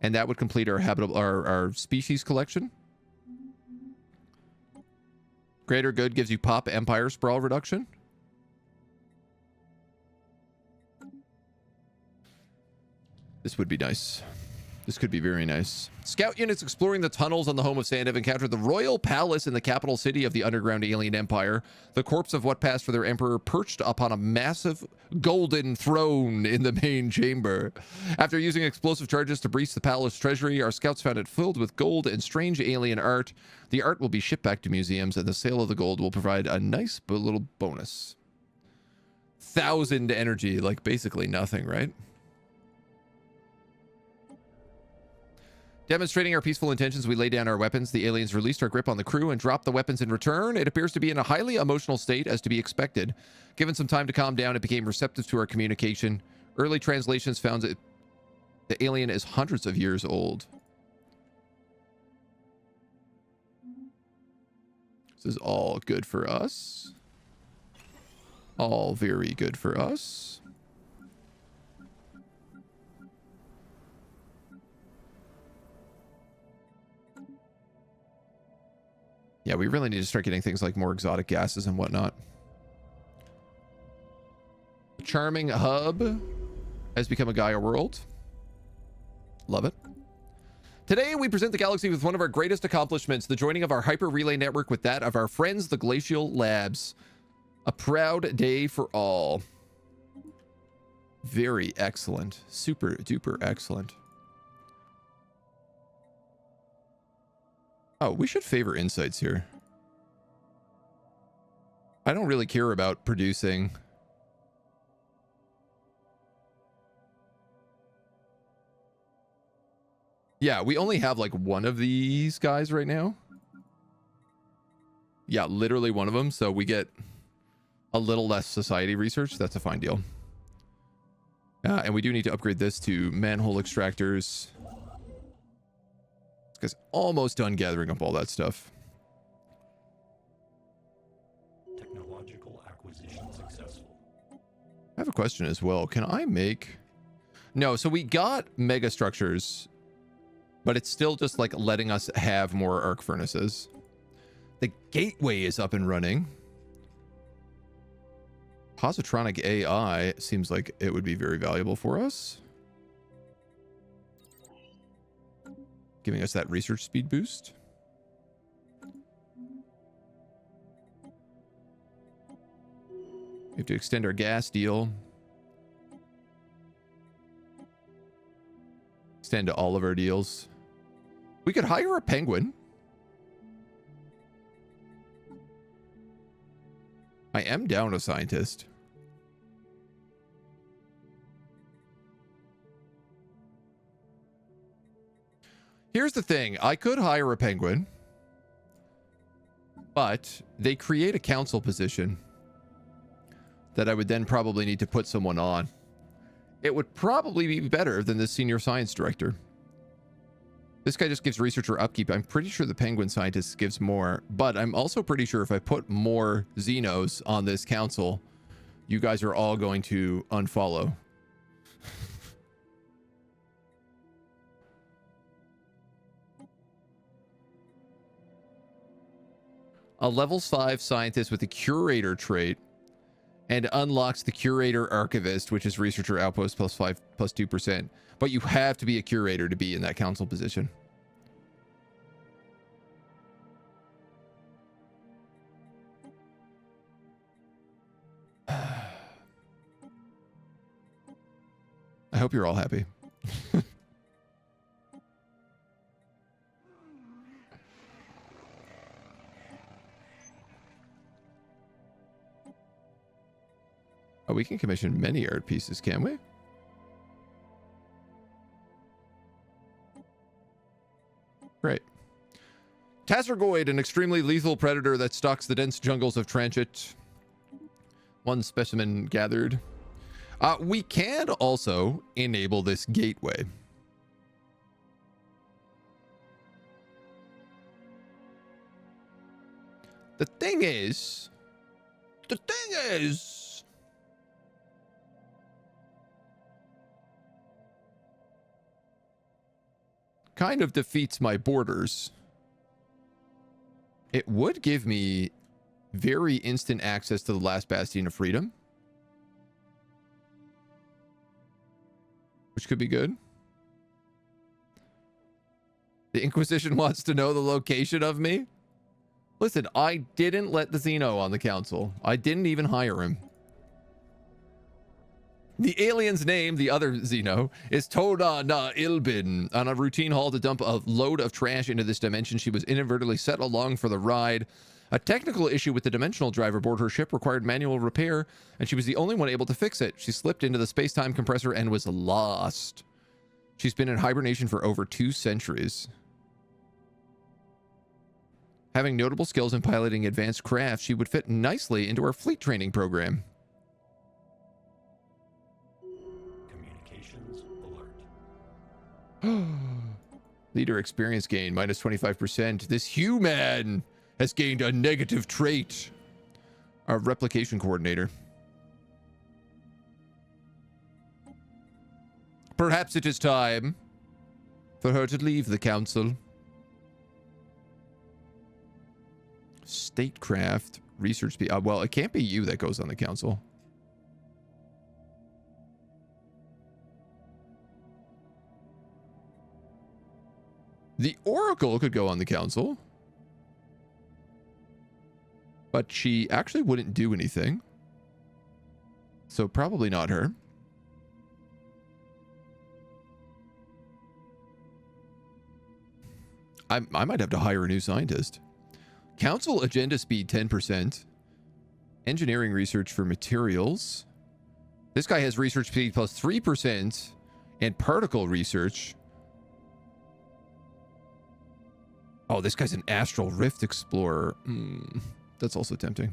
And that would complete our habitable, our species collection. Greater good gives you pop empire sprawl reduction. This would be nice. This could be very nice. Scout units exploring the tunnels on the home of Sand have encountered the royal palace in the capital city of the underground alien empire. The corpse of what passed for their emperor perched upon a massive golden throne in the main chamber. After using explosive charges to breach the palace treasury, our scouts found it filled with gold and strange alien art. The art will be shipped back to museums, and the sale of the gold will provide a nice little bonus. 1,000 energy, like basically nothing, right? Demonstrating our peaceful intentions, we lay down our weapons. The aliens released our grip on the crew and dropped the weapons in return. It appears to be in a highly emotional state, as to be expected. Given some time to calm down, it became receptive to our communication. Early translations found that the alien is hundreds of years old. This is all good for us. All very good for us. Yeah, we really need to start getting things like more exotic gases and whatnot. Charming hub has become a Gaia world. Love it. Today, we present the galaxy with one of our greatest accomplishments, the joining of our hyper relay network with that of our friends, the Glacial Labs. A proud day for all. Very excellent. Super duper excellent. Oh, we should favor insights here. I don't really care about producing. Yeah, we only have like one of these guys right now. Yeah, literally one of them. So we get a little less society research. That's a fine deal. And we do need to upgrade this to manhole extractors. This guy's almost done gathering up all that stuff. Technological acquisition successful. I have a question as well. Can I make... No, so we got mega structures, but it's still just like letting us have more arc furnaces. The gateway is up and running. Positronic AI seems like it would be very valuable for us. Giving us that research speed boost. We have to extend our gas deal. Extend to all of our deals. We could hire a penguin. I am down a scientist. Here's the thing. I could hire a penguin, but they create a council position that I would then probably need to put someone on. It would probably be better than the senior science director. This guy just gives researcher upkeep. I'm pretty sure the penguin scientist gives more, but I'm also pretty sure if I put more Xenos on this council, you guys are all going to unfollow. A level 5 scientist with a curator trait and unlocks the curator archivist, which is researcher outpost plus 5 plus 2%. But you have to be a curator to be in that council position. I hope you're all happy. Oh, we can commission many art pieces, can we? Great. Tassergoid, an extremely lethal predator that stalks the dense jungles of Transit. One specimen gathered. We can also enable this gateway. The thing is, kind of defeats my borders. It would give me very instant access to the last bastion of freedom, which could be good. The Inquisition wants to know the location of me. Listen, I didn't let the Xeno on the council. I didn't even hire him. The alien's name, the other Xeno, is Toda Na Ilbin. On a routine haul to dump a load of trash into this dimension, she was inadvertently set along for the ride. A technical issue with the dimensional drive aboard her ship required manual repair, and she was the only one able to fix it. She slipped into the space-time compressor and was lost. She's been in hibernation for over 2 centuries. Having notable skills in piloting advanced craft, she would fit nicely into our fleet training program. Communications alert. Leader experience gain, minus 25%. This human has gained a negative trait. Our replication coordinator. Perhaps it is time for her to leave the council. Statecraft, research speed. Well, it can't be you that goes on the council. The Oracle could go on the council, but she actually wouldn't do anything. So probably not her. I might have to hire a new scientist. Council agenda speed 10%. Engineering research for materials. This guy has research speed plus 3% and particle research. Oh, this guy's an astral rift explorer. That's also tempting.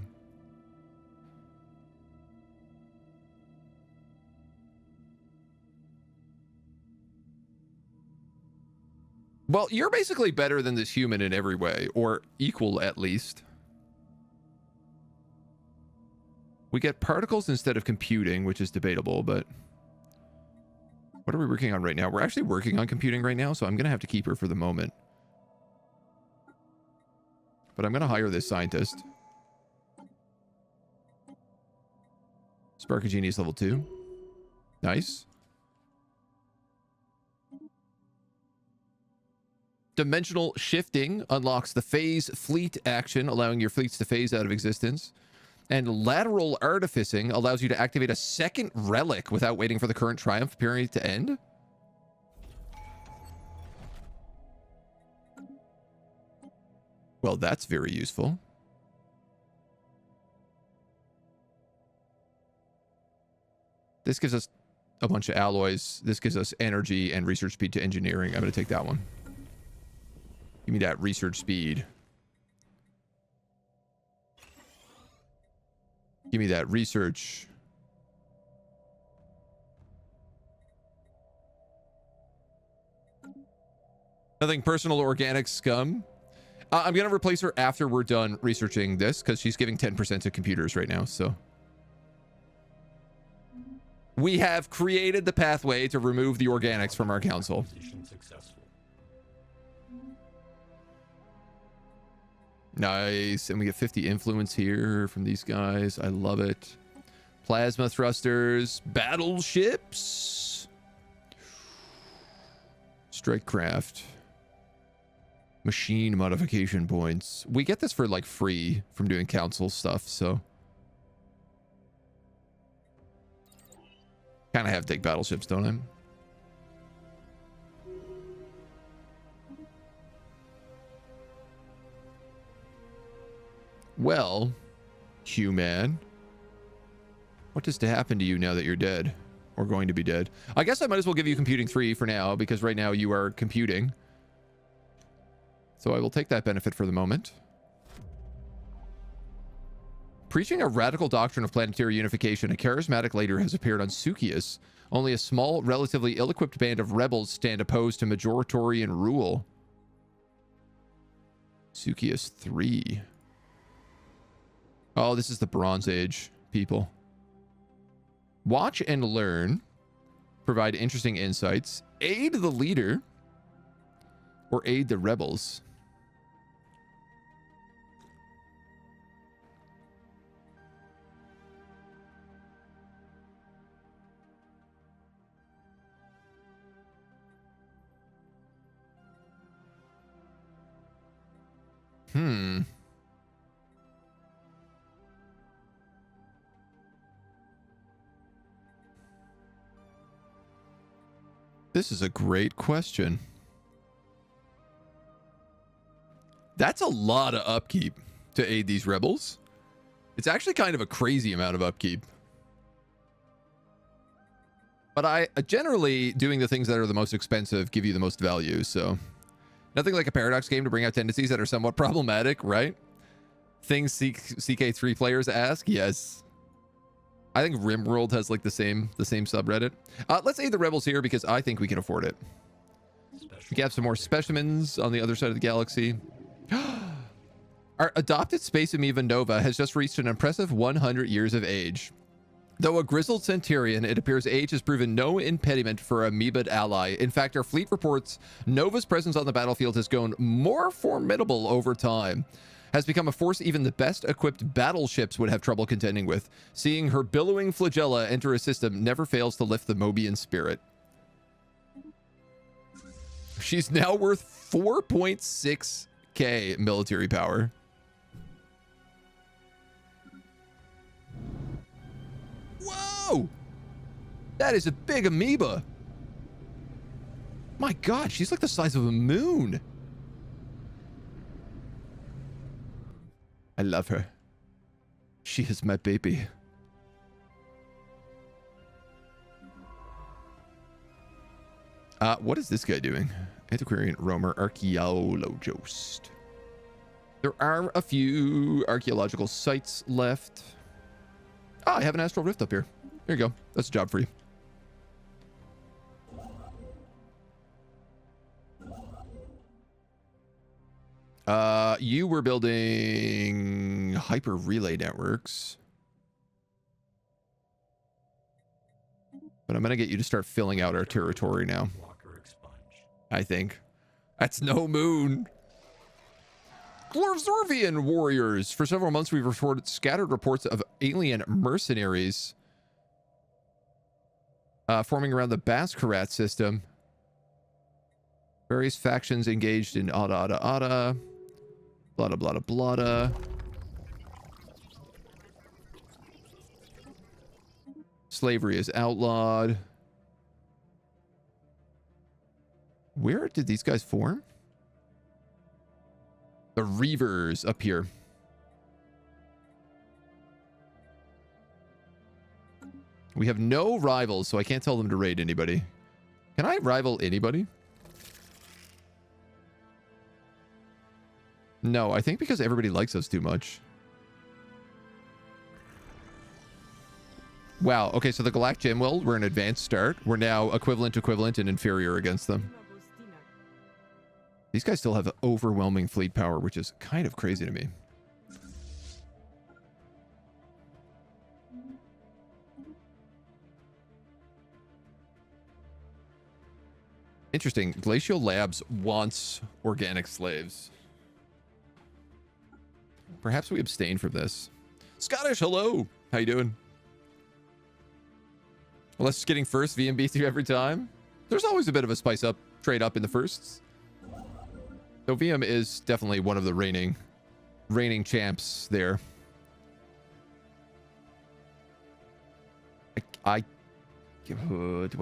Well, you're basically better than this human in every way, or equal at least. We get particles instead of computing, which is debatable, but what are we working on right now? We're actually working on computing right now, so I'm going to have to keep her for the moment. But I'm going to hire this scientist. Spark of Genius level 2. Nice. Dimensional shifting unlocks the phase fleet action, allowing your fleets to phase out of existence. And lateral artificing allows you to activate a second relic without waiting for the current triumph period to end. Well, that's very useful. This gives us a bunch of alloys. This gives us energy and research speed to engineering. I'm going to take that one. Give me that research speed. Give me that research. Nothing personal, organic scum. I'm going to replace her after we're done researching this because she's giving 10% to computers right now. So we have created the pathway to remove the organics from our council. Nice. And we get 50 influence here from these guys. I love it. Plasma thrusters, battleships, strike craft, machine modification points. We get this for like free from doing council stuff, so kind of have to take battleships, don't I? Well, human, what is to happen to you now that you're dead or going to be dead? I guess I might as well give you computing 3 for now because right now you are computing. So I will take that benefit for the moment. Preaching a radical doctrine of planetary unification, a charismatic leader has appeared on Sukius. Only a small, relatively ill-equipped band of rebels stand opposed to majoritarian rule. Sukius 3. Oh, this is the Bronze Age people. Watch and learn. Provide interesting insights. Aid the leader. or aid the rebels? This is a great question. That's a lot of upkeep to aid these rebels. It's actually kind of a crazy amount of upkeep. But I generally doing the things that are the most expensive give you the most value, so nothing like a Paradox game to bring out tendencies that are somewhat problematic, right? Things CK3 players ask, yes. I think RimWorld has like the same subreddit. Let's aid the rebels here because I think we can afford it. We have some more specimens on the other side of the galaxy. Our adopted space amoeba Nova has just reached an impressive 100 years of age. Though a grizzled centurion, it appears age has proven no impediment for a amoebid ally. In fact, our fleet reports Nova's presence on the battlefield has grown more formidable over time. Has become a force even the best equipped battleships would have trouble contending with. Seeing her billowing flagella enter a system never fails to lift the Mobian spirit. She's now worth 4.6k military power. Whoa! That is a big amoeba. My God, she's like the size of a moon. I love her. She is my baby. What is this guy doing? Antiquarian Roamer Archaeologist. There are a few archaeological sites left. I have an astral rift up here. There you go. That's a job for you. You were building hyper relay networks. But I'm going to get you to start filling out our territory now. I think. That's no moon. Glorvzorvian warriors. For several months, we've reported scattered reports of alien mercenaries forming around the Bascarat system. Various factions engaged in Ada. Blada blada blada. Slavery is outlawed. Where did these guys form? The Reavers up here. We have no rivals, so I can't tell them to raid anybody. Can I rival anybody? No, I think because everybody likes us too much. Wow. Okay, so the Galactic Gemwell, we're an advanced start. We're now equivalent, and inferior against them. These guys still have overwhelming fleet power, which is kind of crazy to me. Interesting. Glacial Labs wants organic slaves. Perhaps we abstain from this. Scottish, hello. How you doing? Unless it's getting first VMB through every time. There's always a bit of a spice up, trade up in the firsts. So VM is definitely one of the reigning champs there. Do I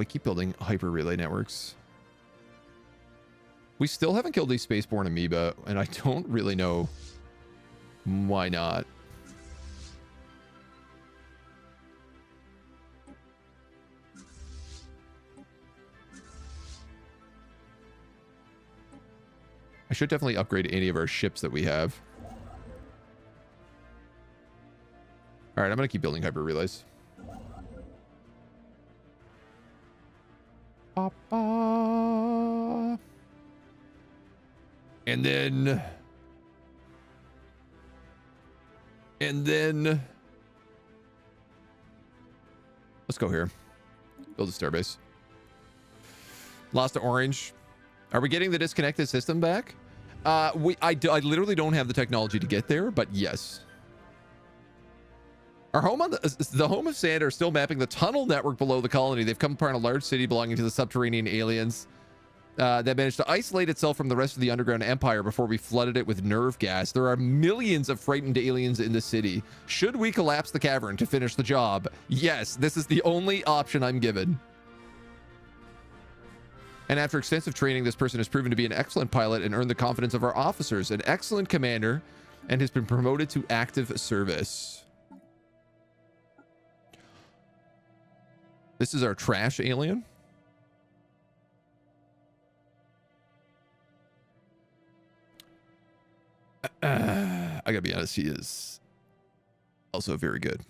keep building hyper relay networks? We still haven't killed these spaceborne amoeba, and I don't really know why not. I should definitely upgrade any of our ships that we have. All right, I'm going to keep building hyper relays. And then let's go here. Build a starbase. Lost to orange. Are we getting the disconnected system back? I literally don't have the technology to get there, but yes. Our home on the home of Sand are still mapping the tunnel network below the colony. They've come upon a large city belonging to the subterranean aliens that managed to isolate itself from the rest of the underground empire before we flooded it with nerve gas. There are millions of frightened aliens in the city. Should we collapse the cavern to finish the job? Yes, this is the only option I'm given. And after extensive training, this person has proven to be an excellent pilot and earned the confidence of our officers, an excellent commander, and has been promoted to active service. This is our trash alien. I gotta be honest, he is also very good.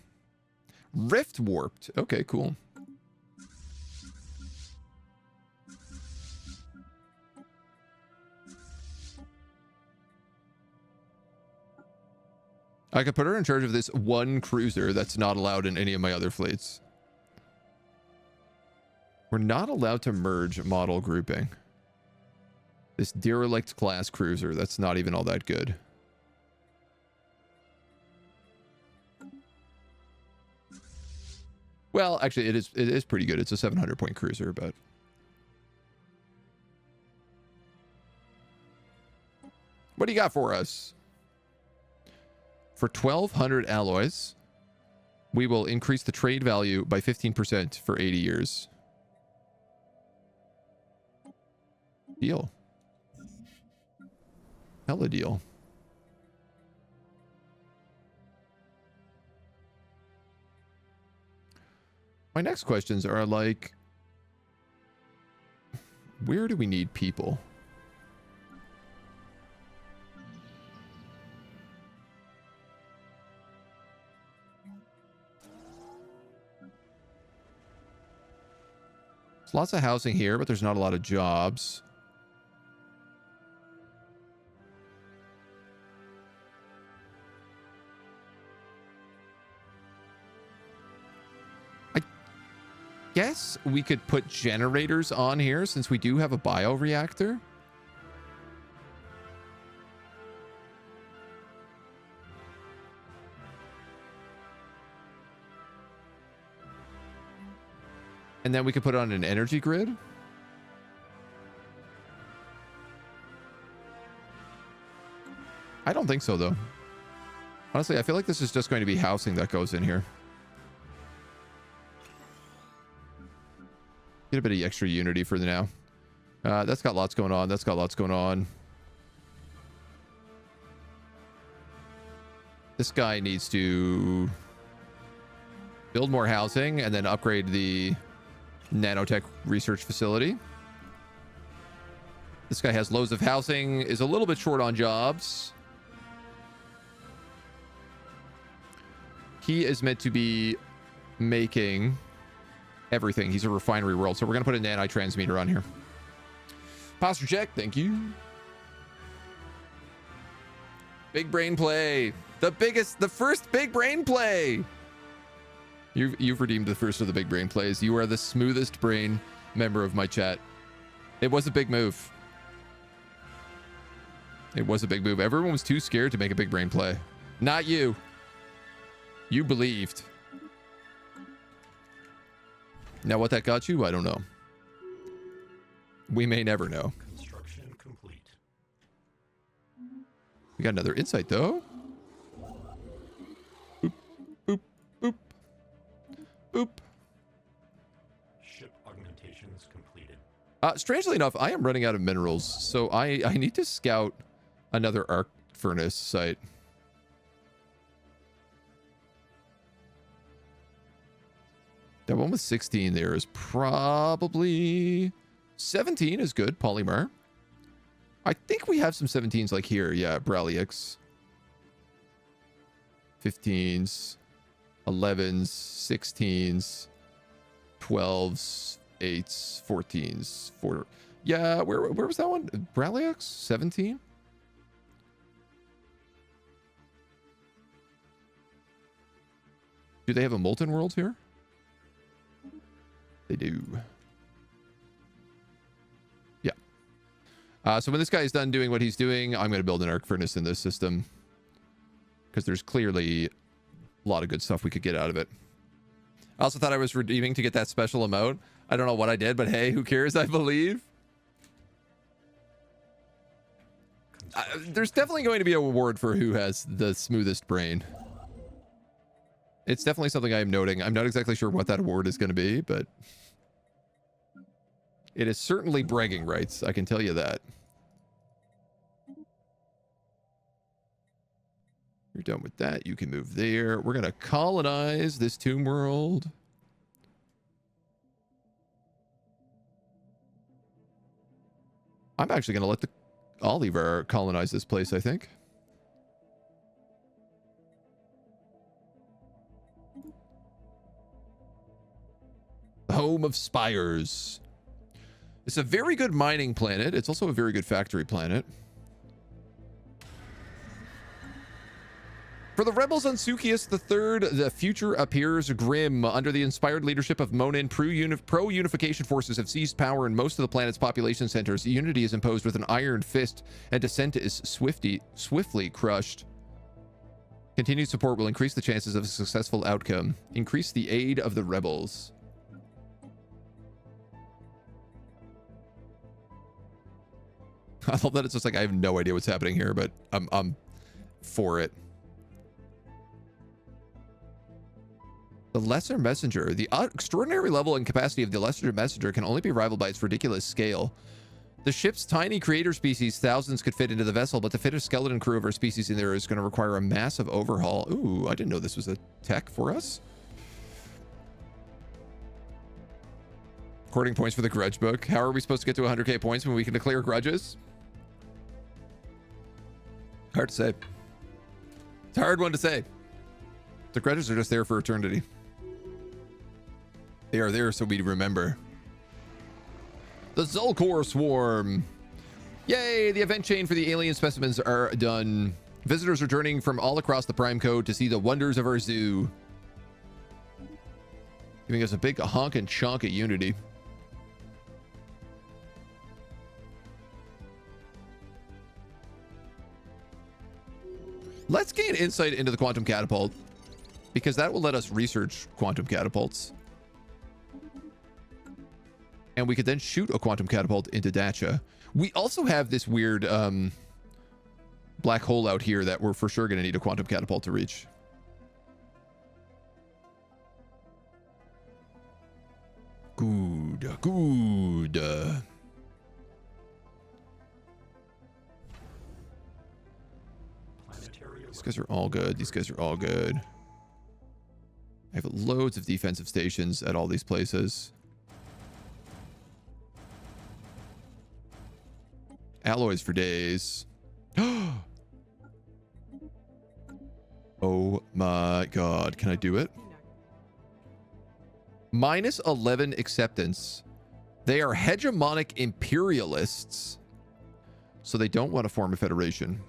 Rift warped. Okay, cool. I could put her in charge of this one cruiser that's not allowed in any of my other fleets. We're not allowed to merge model grouping. This derelict class cruiser, that's not even all that good. Well, actually, it is pretty good. It's a 700-point cruiser, but... What do you got for us? For 1,200 alloys, we will increase the trade value by 15% for 80 years. Deal. Hella deal. My next questions are like, where do we need people? There's lots of housing here, but there's not a lot of jobs. Guess we could put generators on here since we do have a bioreactor. And then we could put it on an energy grid. I don't think so, though. Honestly, I feel like this is just going to be housing that goes in here. Get a bit of extra unity for the now. That's got lots going on. That's got lots going on. This guy needs to build more housing and then upgrade the nanotech research facility. This guy has loads of housing, is a little bit short on jobs. He is meant to be making everything. He's a refinery world, so we're gonna put a nanite transmitter on here. Posture check, thank you. Big brain play. The first big brain play. You've redeemed the first of the big brain plays. You are the smoothest brain member of my chat. It was a big move. It was a big move. Everyone was too scared to make a big brain play. Not you. You believed. Now what that got you, I don't know. We may never know. Construction complete. We got another insight though. Boop, boop, boop. Boop. Ship augmentations completed. Strangely enough, I am running out of minerals, so I need to scout another arc furnace site. That one with 16 there is probably... 17 is good, Polymer. I think we have some 17s like here. Yeah, Braliix. 15s. 11s. 16s. 12s. 8s. 14s. 4... Yeah, where was that one? Braliix? 17? Do they have a Molten World here? They do. Yeah. So when this guy is done doing what he's doing, I'm going to build an arc furnace in this system. Because there's clearly a lot of good stuff we could get out of it. I also thought I was redeeming to get that special emote. I don't know what I did, but hey, who cares, I believe. There's definitely going to be a reward for who has the smoothest brain. It's definitely something I am noting. I'm not exactly sure what that award is going to be, but it is certainly bragging rights. I can tell you that. You're done with that. You can move there. We're going to colonize this tomb world. I'm actually going to let the Oliver colonize this place, I think. Home of Spires. It's a very good mining planet. It's also a very good factory planet. For the rebels on Sukius III, the future appears grim. Under the inspired leadership of Monin, pro-unification forces have seized power in most of the planet's population centers. Unity is imposed with an iron fist, and dissent is swiftly crushed. Continued support will increase the chances of a successful outcome. Increase the aid of the rebels. I love that it's just like, I have no idea what's happening here, but I'm for it. The Lesser Messenger. The extraordinary level and capacity of the Lesser Messenger can only be rivaled by its ridiculous scale. The ship's tiny creator species, thousands could fit into the vessel, but the fittest skeleton crew of our species in there is going to require a massive overhaul. Ooh, I didn't know this was a tech for us. Recording points for the grudge book. How are we supposed to get to 100k points when we can declare grudges? Hard to say. It's a hard one to say. The grudges are just there for eternity. They are there so we remember. The Zulkor Swarm. Yay, the event chain for the alien specimens are done. Visitors are journeying from all across the Prime Code to see the wonders of our zoo. Giving us a big honk and chunk at Unity. Let's gain insight into the quantum catapult, because that will let us research quantum catapults. And we could then shoot a quantum catapult into Dacha. We also have this weird black hole out here that we're for sure going to need a quantum catapult to reach. Good, good. These guys are all good. These guys are all good. I have loads of defensive stations at all these places. Alloys for days. Oh my god. Can I do it? Minus 11 acceptance. They are hegemonic imperialists. So they don't want to form a federation.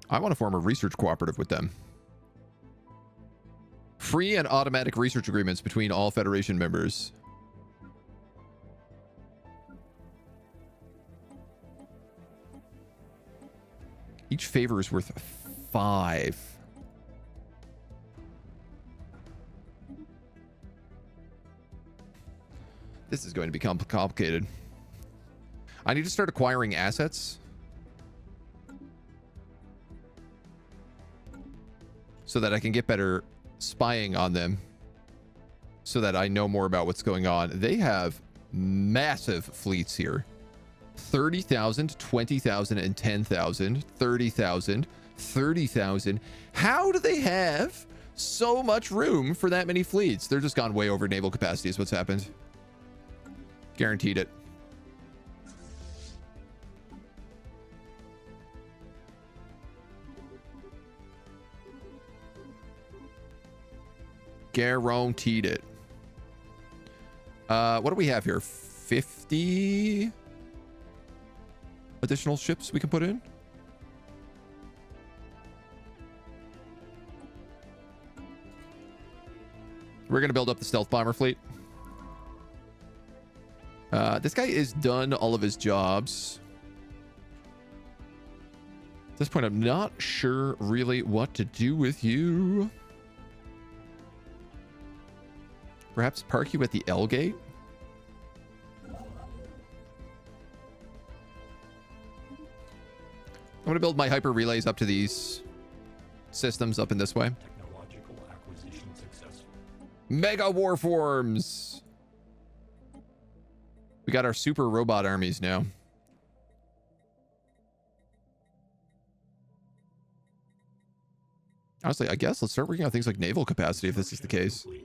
I want to form a research cooperative with them. Free and automatic research agreements between all Federation members. Each favor is worth 5. This is going to become complicated. I need to start acquiring assets. So that I can get better spying on them, so that I know more about what's going on. They have massive fleets here. 30,000, 20,000, and 10,000. 30,000, 30,000. How do they have so much room for that many fleets? They're just gone way over naval capacity is what's happened. Guaranteed it. Guaranteed it. What do we have here? 50 additional ships we can put in? We're going to build up the stealth bomber fleet. This guy is done all of his jobs. At this point, I'm not sure really what to do with you. Perhaps park you at the L gate? I'm going to build my hyper relays up to these systems up in this way. Technological acquisition successful. Mega warforms. We got our super robot armies now. Honestly, I guess let's start working on things like naval capacity if this is the case. Complete.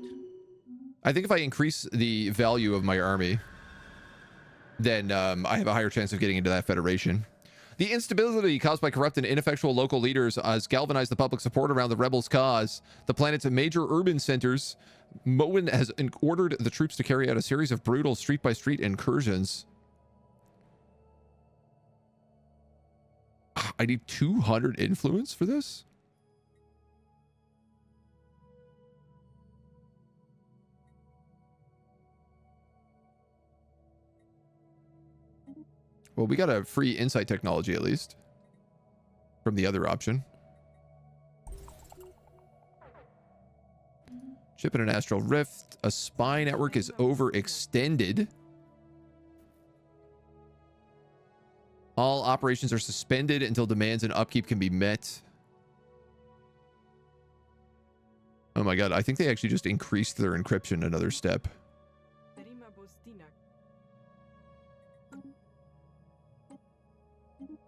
I think if I increase the value of my army, then I have a higher chance of getting into that federation. The instability caused by corrupt and ineffectual local leaders has galvanized the public support around the rebels' cause. The planet's major urban centers, Moen has ordered the troops to carry out a series of brutal street-by-street incursions. I need 200 influence for this? Well, we got a free insight technology, at least, from the other option. Ship in an astral rift. A spy network is overextended. All operations are suspended until demands and upkeep can be met. Oh my god, I think they actually just increased their encryption another step.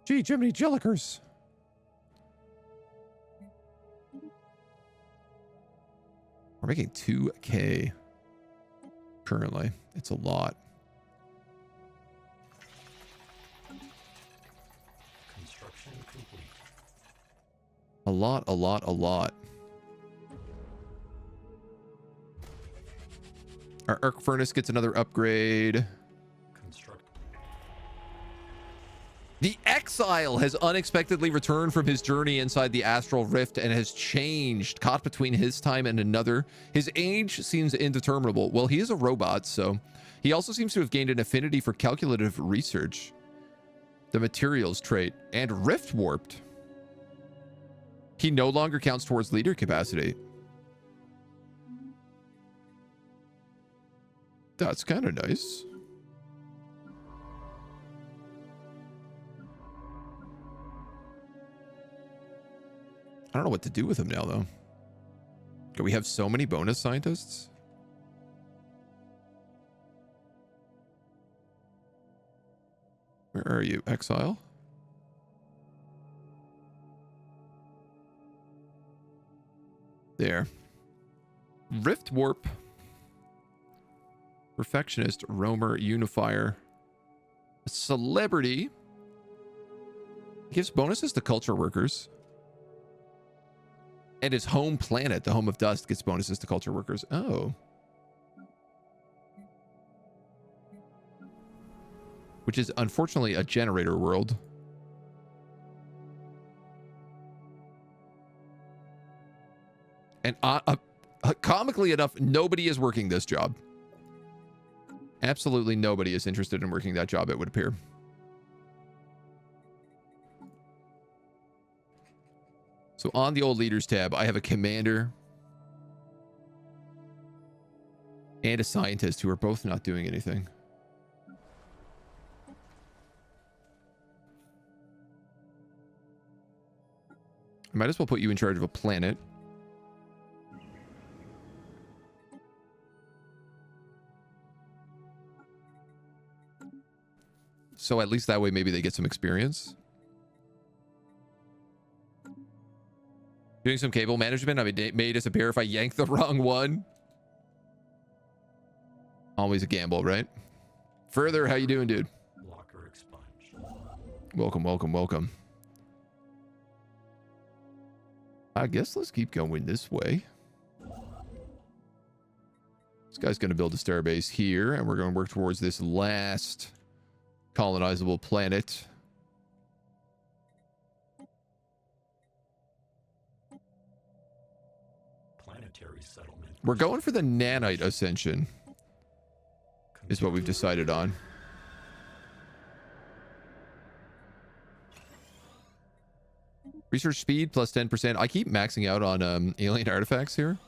Gee, Jiminy Jellikers. We're making 2K currently. It's a lot. Construction complete. A lot, a lot, a lot. Our arc furnace gets another upgrade. The Exile has unexpectedly returned from his journey inside the Astral Rift and has changed, caught between his time and another. His age seems indeterminable. Well, he is a robot, so he also seems to have gained an affinity for calculative research. The materials trait and rift warped. He no longer counts towards leader capacity. That's kind of nice. I don't know what to do with him now, though. Do we have so many bonus scientists? Where are you, Exile? There. Rift Warp. Perfectionist, Roamer, Unifier. Celebrity. Gives bonuses to culture workers. And his home planet, the home of dust, gets bonuses to culture workers. Oh. Which is unfortunately a generator world. And comically enough, nobody is working this job. Absolutely nobody is interested in working that job, it would appear. So on the old leaders tab, I have a commander and a scientist who are both not doing anything. I might as well put you in charge of a planet. So at least that way maybe they get some experience. Doing some cable management. I mean, may disappear if I yank the wrong one. Always a gamble, right? Further, how you doing, dude? Locker expunged. Welcome, welcome, welcome. I guess let's keep going this way. This guy's going to build a starbase here, and we're going to work towards this last colonizable planet. Planet planetary settlement. We're going for the Nanite ascension, is what we've decided on. Research speed plus 10%. I keep maxing out on alien artifacts here.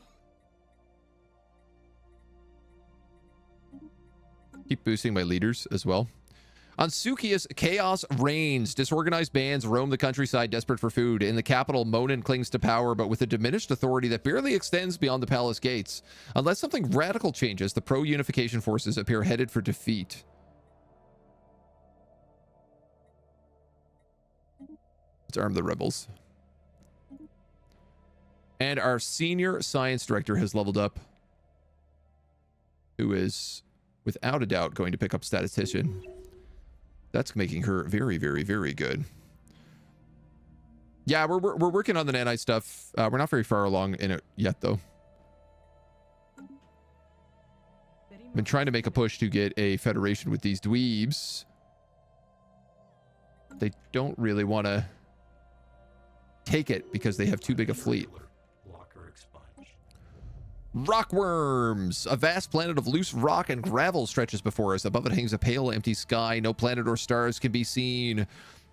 Keep boosting my leaders as well. On Sukius, chaos reigns. Disorganized bands roam the countryside desperate for food. In the capital, Monin clings to power, but with a diminished authority that barely extends beyond the palace gates. Unless something radical changes, the pro-unification forces appear headed for defeat. Let's arm the rebels. And our senior science director has leveled up, who is, without a doubt, going to pick up statistician. That's making her very, very, very good. Yeah, we're working on the Nanite stuff. We're not very far along in it yet, though. Been trying to make a push to get a federation with these dweebs. They don't really want to take it because they have too big a fleet. Rockworms! A vast planet of loose rock and gravel stretches before us. Above it hangs a pale, empty sky. No planet or stars can be seen.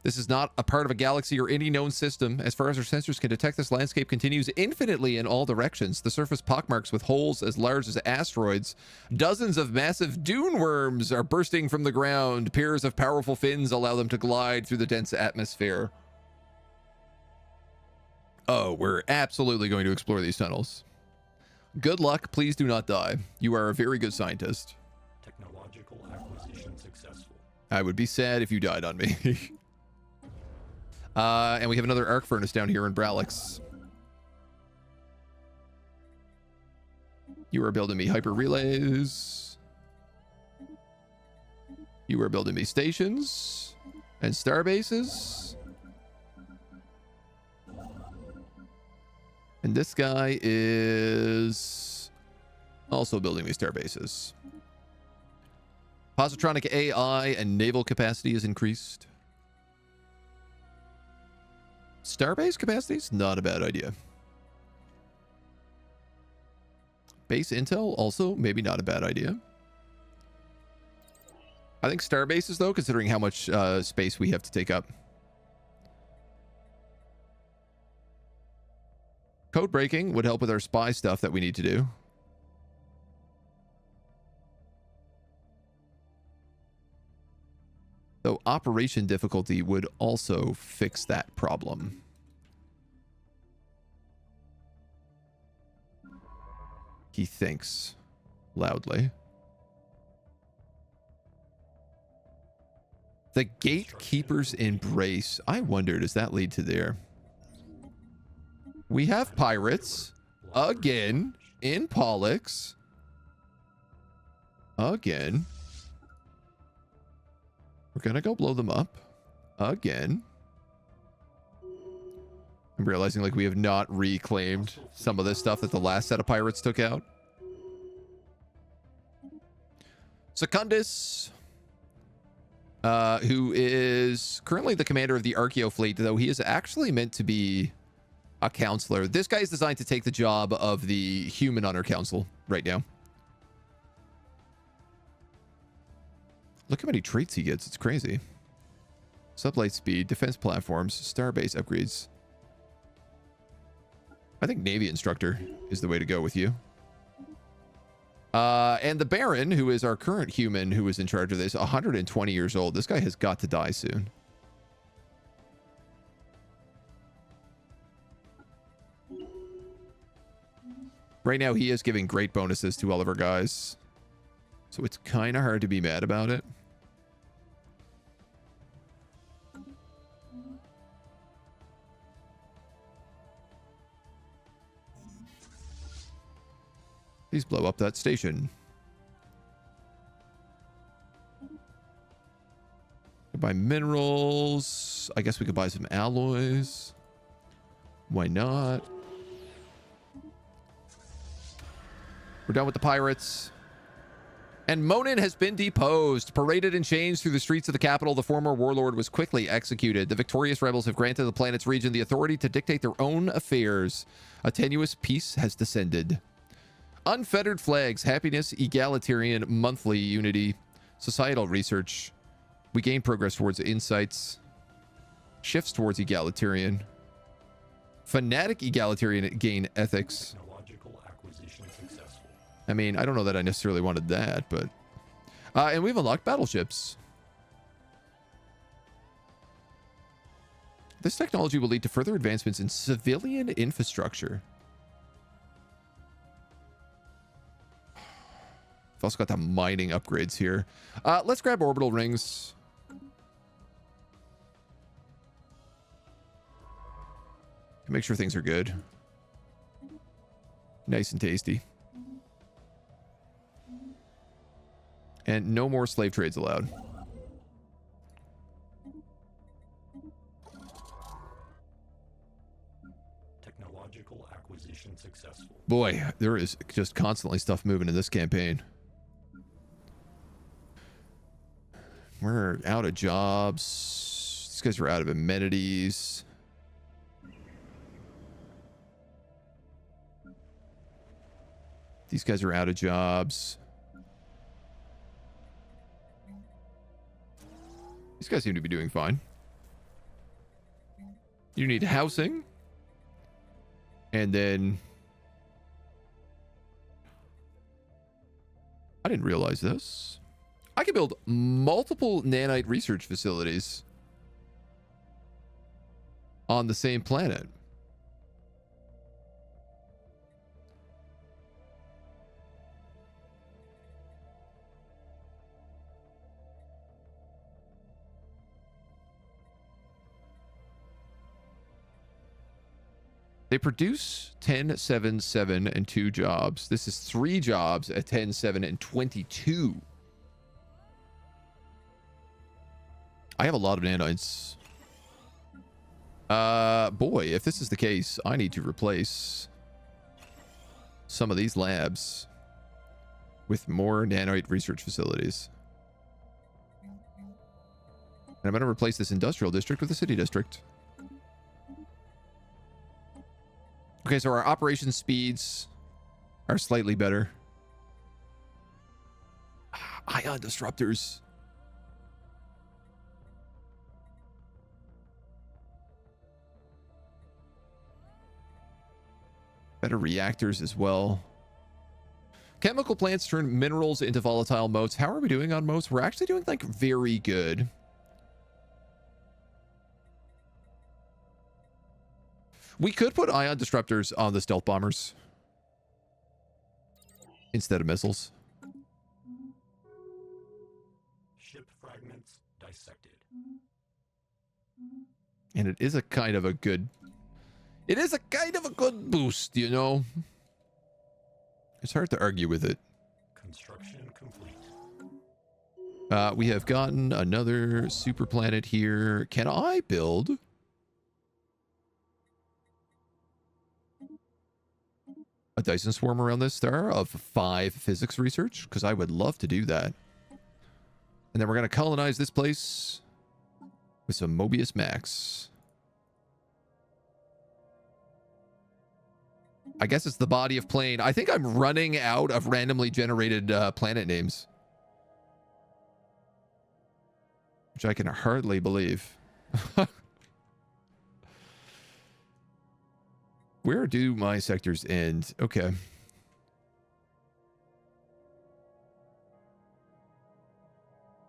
This is not a part of a galaxy or any known system. As far as our sensors can detect, this landscape continues infinitely in all directions. The surface pockmarks with holes as large as asteroids. Dozens of massive dune worms are bursting from the ground. Pairs of powerful fins allow them to glide through the dense atmosphere. Oh, we're absolutely going to explore these tunnels. Good luck. Please do not die. You are a very good scientist. Technological acquisition successful. I would be sad if you died on me. And we have another arc furnace down here in Bralix. You are building me hyper relays. You are building me stations and star bases. And this guy is also building me star bases. Positronic AI and naval capacity is increased. Starbase capacity is not a bad idea. Base intel also maybe not a bad idea. I think star bases though, considering how much space we have to take up. Code breaking would help with our spy stuff that we need to do. Though operation difficulty would also fix that problem. He thinks loudly. The Gatekeeper's Embrace. I wonder, does that lead to there? We have pirates again in Pollux. Again. We're gonna go blow them up again. I'm realizing like we have not reclaimed some of this stuff that the last set of pirates took out. Secundus, who is currently the commander of the Archeo fleet, though he is actually meant to be a counselor. This guy is designed to take the job of the human on our council right now. Look how many traits he gets. It's crazy. Sublight speed, defense platforms, starbase upgrades. I think Navy instructor is the way to go with you. And the Baron, who is our current human who is in charge of this, 120 years old. This guy has got to die soon. Right now, he is giving great bonuses to all of our guys. So it's kind of hard to be mad about it. Please blow up that station. Could buy minerals. I guess we could buy some alloys. Why not? We're done with the pirates. And Monin has been deposed. Paraded in chains through the streets of the capital, the former warlord was quickly executed. The victorious rebels have granted the planet's region the authority to dictate their own affairs. A tenuous peace has descended. Unfettered flags, happiness, egalitarian, monthly unity, societal research. We gain progress towards insights. Shifts towards egalitarian. Fanatic egalitarian gain ethics. Technological acquisition successful. I mean, I don't know that I necessarily wanted that, but... and we've unlocked battleships. This technology will lead to further advancements in civilian infrastructure. I've also got the mining upgrades here. Let's grab orbital rings. Make sure things are good. Nice and tasty. And no more slave trades allowed. Technological acquisition successful. Boy, there is just constantly stuff moving in this campaign. We're out of jobs. These guys are out of amenities. These guys are out of jobs. These guys seem to be doing fine. You need housing. And then... I didn't realize this. I can build multiple nanite research facilities on the same planet. They produce 10, 7, 7, and 2 jobs. This is 3 jobs at 10, 7, and 22. I have a lot of nanites. Boy, if this is the case, I need to replace some of these labs with more nanite research facilities. And I'm going to replace this industrial district with a city district. Okay, so our operation speeds are slightly better. Ion disruptors. Better reactors as well. Chemical plants turn minerals into volatile motes. How are we doing on motes? We're actually doing like very good. We could put ion disruptors on the stealth bombers instead of missiles. Ship fragments dissected. And it is a kind of a good... It is a kind of a good boost, you know? It's hard to argue with it. Construction complete. We have gotten another super planet here. Can I build... a Dyson swarm around this star of 5 physics research? Because I would love to do that. And then we're going to colonize this place with some Mobius Max. I guess it's the body of plane. I think I'm running out of randomly generated planet names. Which I can hardly believe. Where do my sectors end? Okay.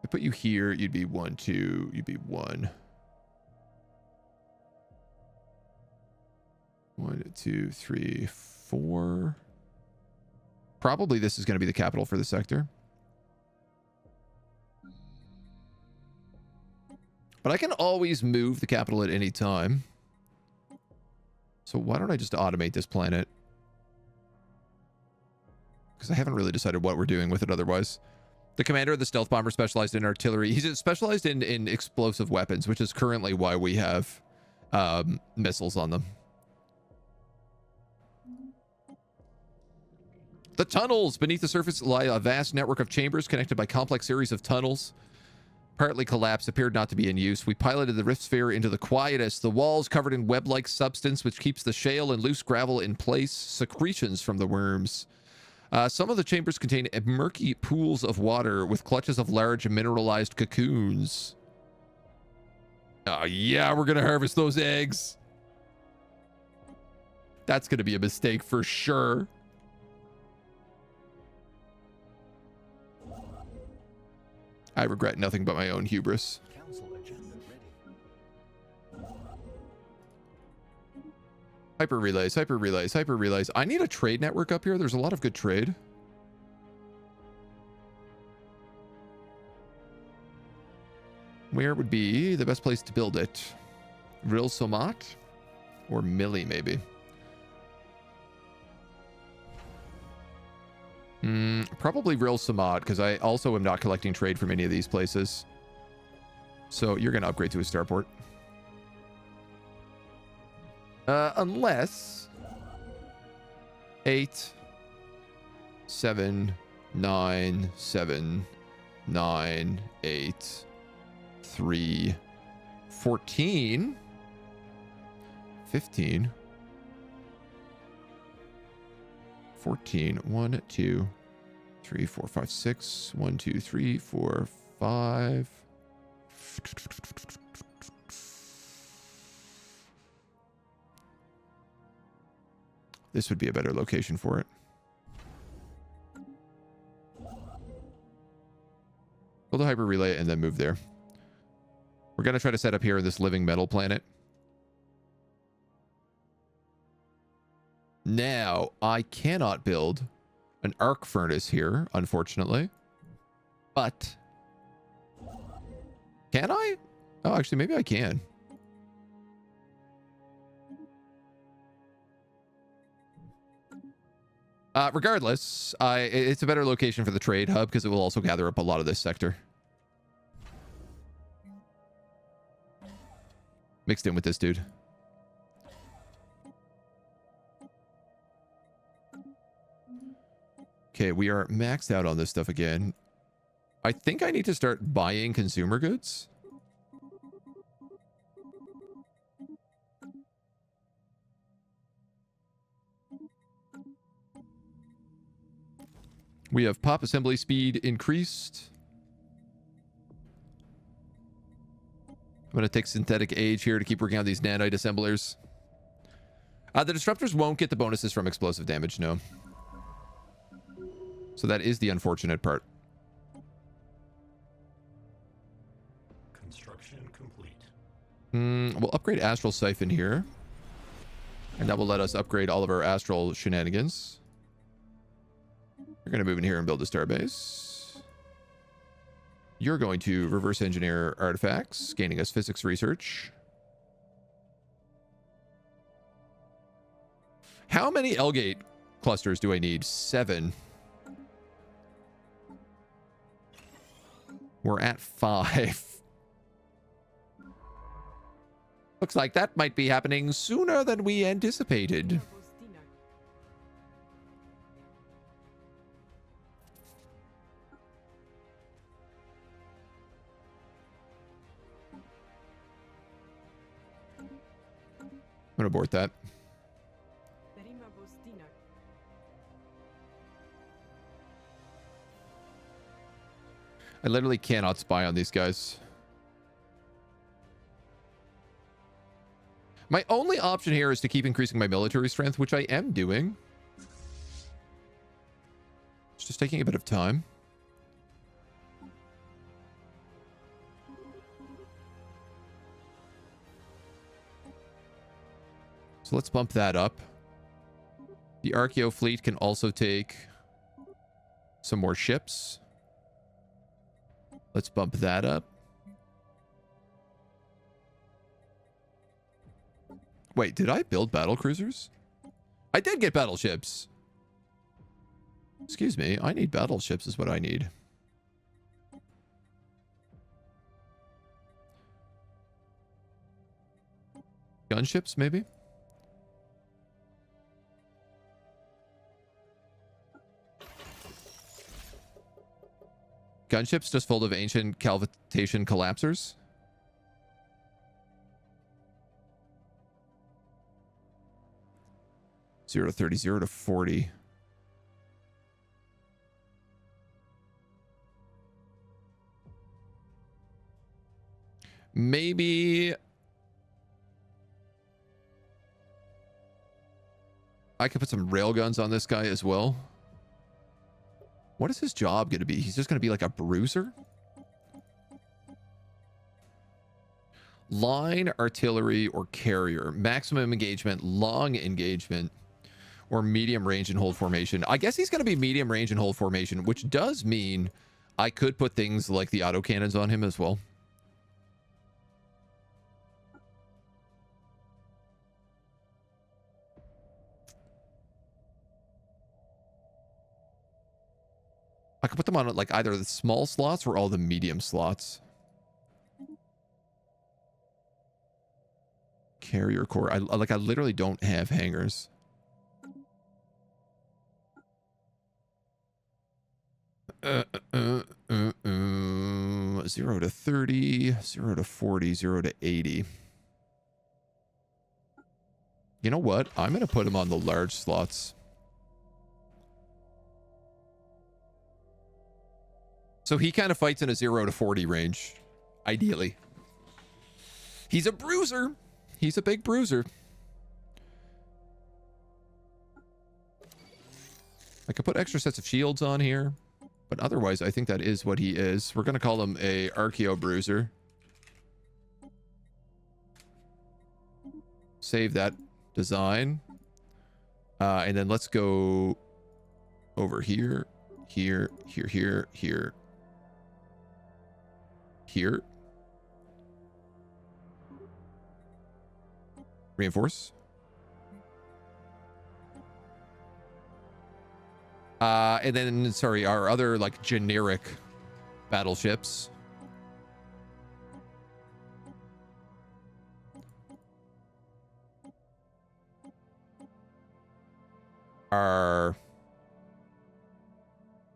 I put you here, you'd be 1, 2, you'd be 1. 1, 2, 3, 4. Probably this is going to be the capital for the sector. But I can always move the capital at any time. So why don't I just automate this planet? Because I haven't really decided what we're doing with it otherwise. The commander of the stealth bomber specialized in artillery. He's specialized in explosive weapons, which is currently why we have missiles on them. The tunnels! Beneath the surface lie a vast network of chambers connected by complex series of tunnels. Partly collapsed, appeared not to be in use. We piloted the rift sphere into the quietest. The walls covered in web-like substance which keeps the shale and loose gravel in place. Secretions from the worms. Some of the chambers contain murky pools of water with clutches of large mineralized cocoons. Oh yeah, we're gonna harvest those eggs. That's gonna be a mistake for sure. I regret nothing but my own hubris. Council agenda ready. Hyper relays, hyper relays, hyper relays. I need a trade network up here. There's a lot of good trade. Where would be the best place to build it? Ril Somat? Or Millie, maybe? Probably Ril Somat, because I also am not collecting trade from any of these places. So you're going to upgrade to a starport. Unless 8, 7, 9, 7, 9, 8, 3, 14, 15, 14, 1, 2, 3, 4, 5, 6, 1, 2, 3, 4, 5. This would be a better location for it. Build a hyper relay and then move there. We're going to try to set up here in this living metal planet. Now, I cannot build an arc furnace here, unfortunately. But can I? Oh, actually, maybe I can. Regardless, it's a better location for the trade hub because it will also gather up a lot of this sector. Mixed in with this dude. Okay, we are maxed out on this stuff again. I think I need to start buying consumer goods. We have pop assembly speed increased. I'm going to take synthetic age here to keep working on these nanite assemblers. The disruptors won't get the bonuses from explosive damage, no. So that is the unfortunate part. Construction complete. We'll upgrade Astral Siphon here. And that will let us upgrade all of our Astral shenanigans. You're going to move in here and build a starbase. You're going to reverse engineer artifacts, gaining us physics research. How many L-gate clusters do I need? 7. We're at 5. Looks like that might be happening sooner than we anticipated. I'm going to abort that. I literally cannot spy on these guys. My only option here is to keep increasing my military strength, which I am doing. It's just taking a bit of time. So let's bump that up. The Archeo fleet can also take some more ships. Let's bump that up. Wait, did I build battle cruisers? I did get battleships. Excuse me, I need battleships is what I need. Gunships, maybe? Gunships just full of ancient cavitation collapsers. Zero to 30, 0 to 40. Maybe I could put some railguns on this guy as well. What is his job going to be? He's just going to be like a bruiser? Line, artillery, or carrier. Maximum engagement, long engagement, or medium range and hold formation. I guess he's going to be medium range and hold formation, which does mean I could put things like the autocannons on him as well. I could put them on like either the small slots or all the medium slots. Carrier core. I literally don't have hangars. Zero to 30, 0 to 40, 0 to 80. You know what? I'm going to put him on the large slots. So he kind of fights in a 0 to 40 range, ideally. He's a bruiser. He's a big bruiser. I could put extra sets of shields on here, but otherwise I think that is what he is. We're going to call him a Archeo Bruiser. Save that design. And then let's go over here, here, here, here, here. Here. Reinforce. And then, sorry, our other, like, generic battleships. Are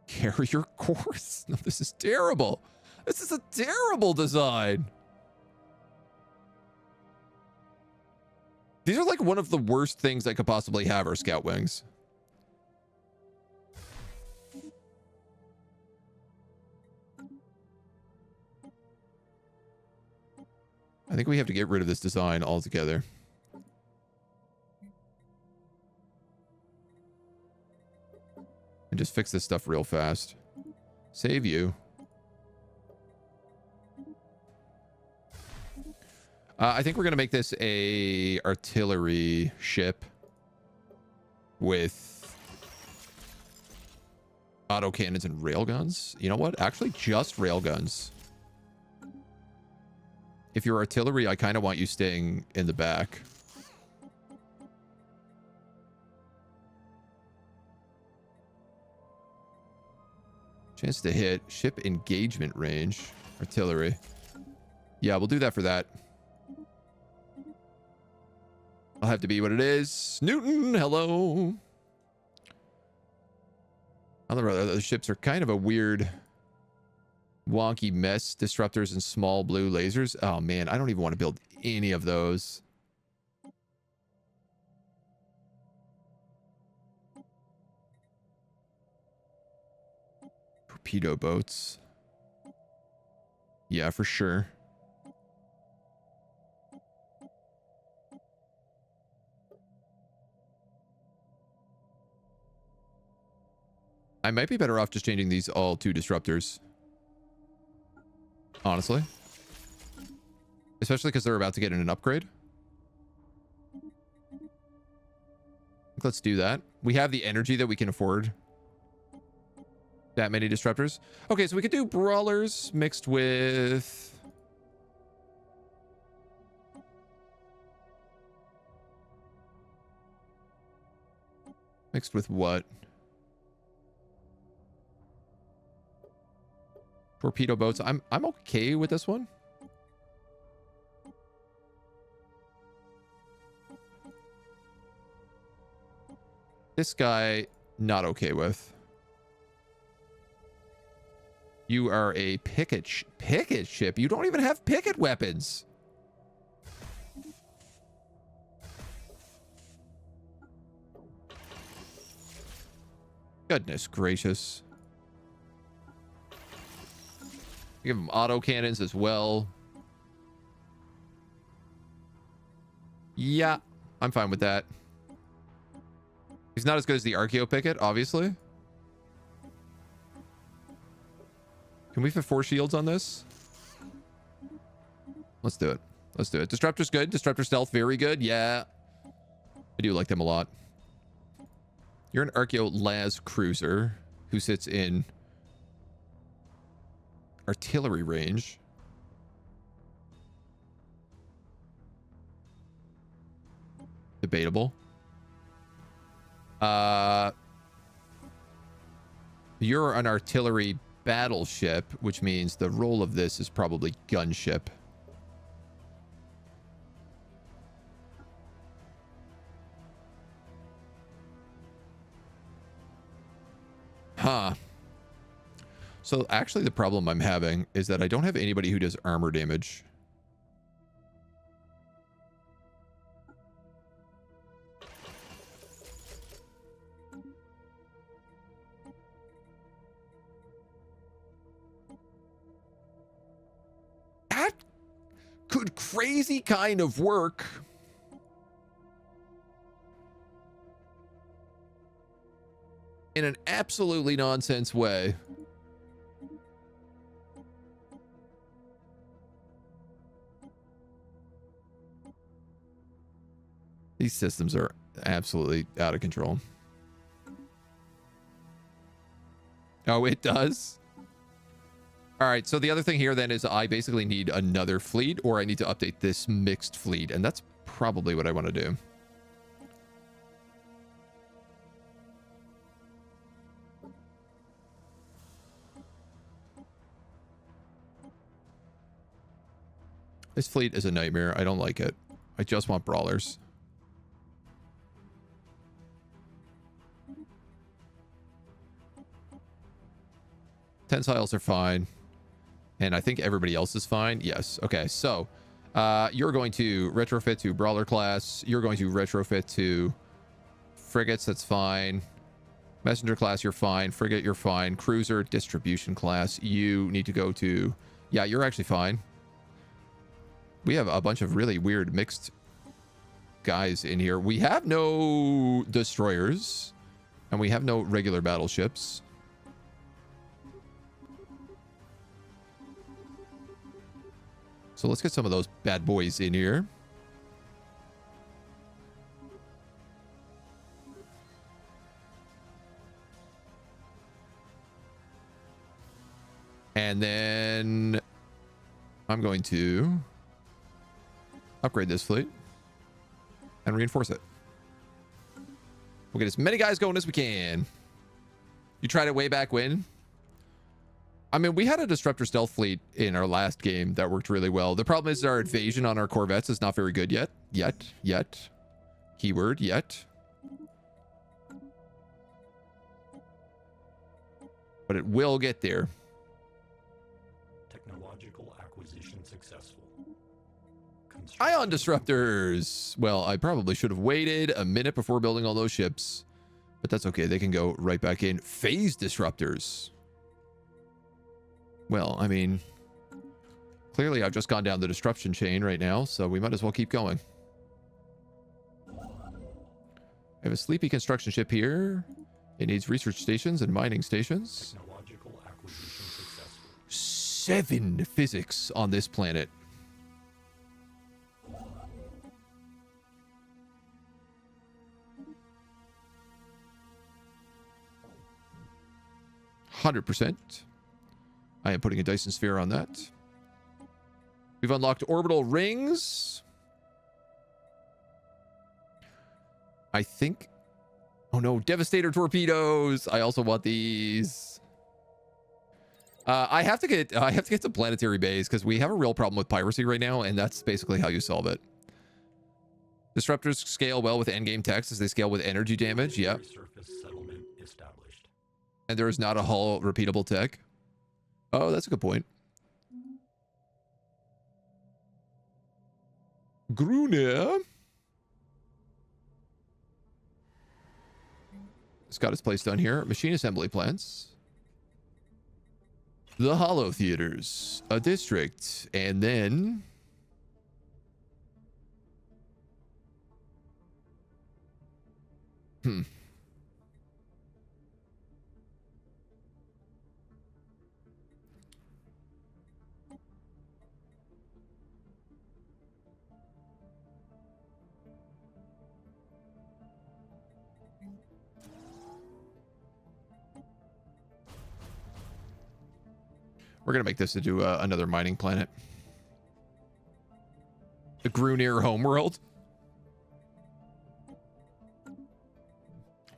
carrier cores? No, this is terrible. This is a terrible design. These are like one of the worst things I could possibly have are scout wings. I think we have to get rid of this design altogether. And just fix this stuff real fast. Save you. I think we're going to make this a artillery ship with autocannons and railguns. You know what? Actually, just railguns. If you're artillery, I kind of want you staying in the back. Chance to hit. Ship engagement range. Artillery. Yeah, we'll do that for that. I'll have to be what it is. Newton, hello. Other ships are kind of a weird, wonky mess. Disruptors and small blue lasers. Oh, man, I don't even want to build any of those. Torpedo boats. Yeah, for sure. I might be better off just changing these all to disruptors. Honestly. Especially because they're about to get in an upgrade. Let's do that. We have the energy that we can afford that many disruptors. Okay, so we could do brawlers mixed with... Mixed with what? Torpedo boats. I'm okay with this one. This guy, not okay with. You are a picket ship. You don't even have picket weapons. Goodness gracious. Give him auto cannons as well. Yeah, I'm fine with that. He's not as good as the Archeo picket, obviously. Can we fit 4 shields on this? Let's do it. Let's do it. Disruptor's good. Disruptor stealth, very good. Yeah. I do like them a lot. You're an Archeo Las cruiser who sits in artillery range. Debatable. You're an artillery battleship, which means the role of this is probably gunship. Huh. So actually the problem I'm having is that I don't have anybody who does armor damage. That could crazy kind of work. In an absolutely nonsense way. These systems are absolutely out of control. Oh, it does? All right, so the other thing here then is I basically need another fleet, or I need to update this mixed fleet, and that's probably what I want to do. This fleet is a nightmare. I don't like it. I just want brawlers. Tensiles are fine. And I think everybody else is fine. Yes. Okay, so you're going to retrofit to brawler class. You're going to retrofit to frigates. That's fine. Messenger class, you're fine. Frigate, you're fine. Cruiser, distribution class. You need to go to... Yeah, you're actually fine. We have a bunch of really weird mixed guys in here. We have no destroyers. And we have no regular battleships. So let's get some of those bad boys in here. And then I'm going to upgrade this fleet and reinforce it. We'll get as many guys going as we can. You tried it way back when? I mean, we had a disruptor stealth fleet in our last game that worked really well. The problem is our evasion on our corvettes is not very good yet. Yet. Keyword, yet. But it will get there. Technological acquisition successful. Ion disruptors. Well, I probably should have waited a minute before building all those ships. But that's okay. They can go right back in. Phase disruptors. Well, I mean, clearly I've just gone down the disruption chain right now, so we might as well keep going. I have a sleepy construction ship here. It needs research stations and mining stations. Technological acquisition successful. 7 physics on this planet. %. I am putting a Dyson sphere on that. We've unlocked orbital rings. I think... Oh no, Devastator torpedoes. I also want these. I have to get to planetary base because we have a real problem with piracy right now, and that's basically how you solve it. Disruptors scale well with endgame techs as they scale with energy damage. Yep. Surface settlement established. And there is not a hull repeatable tech. Oh, that's a good point. Gruner. It's got its place down here. Machine assembly plants. The Hollow Theaters. A district. And then... We're going to make this into another mining planet. The Grunir homeworld.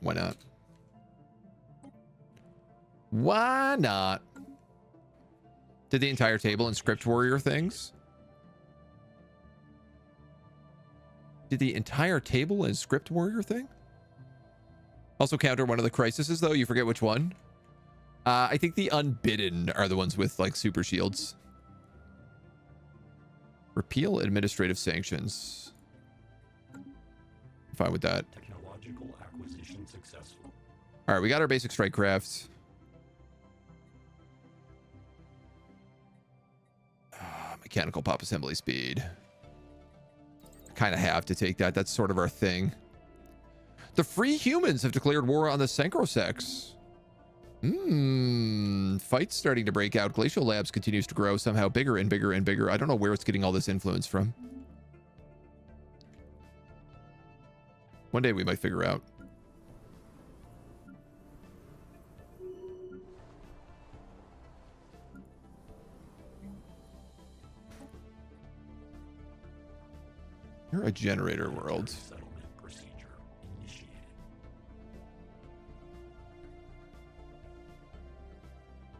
Why not? Why not? Did the entire table in Script Warrior things? Did the entire table in Script Warrior thing? Also counter one of the crises, though. You forget which one. I think the Unbidden are the ones with, like, super shields. Repeal administrative sanctions. I'm fine with that. Technological acquisition successful. All right, we got our basic strike craft. Mechanical pop assembly speed. Kind of have to take that. That's sort of our thing. The free humans have declared war on the Synchrosex. Fights starting to break out. Glacial Labs continues to grow somehow bigger and bigger and bigger. I don't know where it's getting all this influence from. One day we might figure out. You're a generator world. Settlement procedure initiated.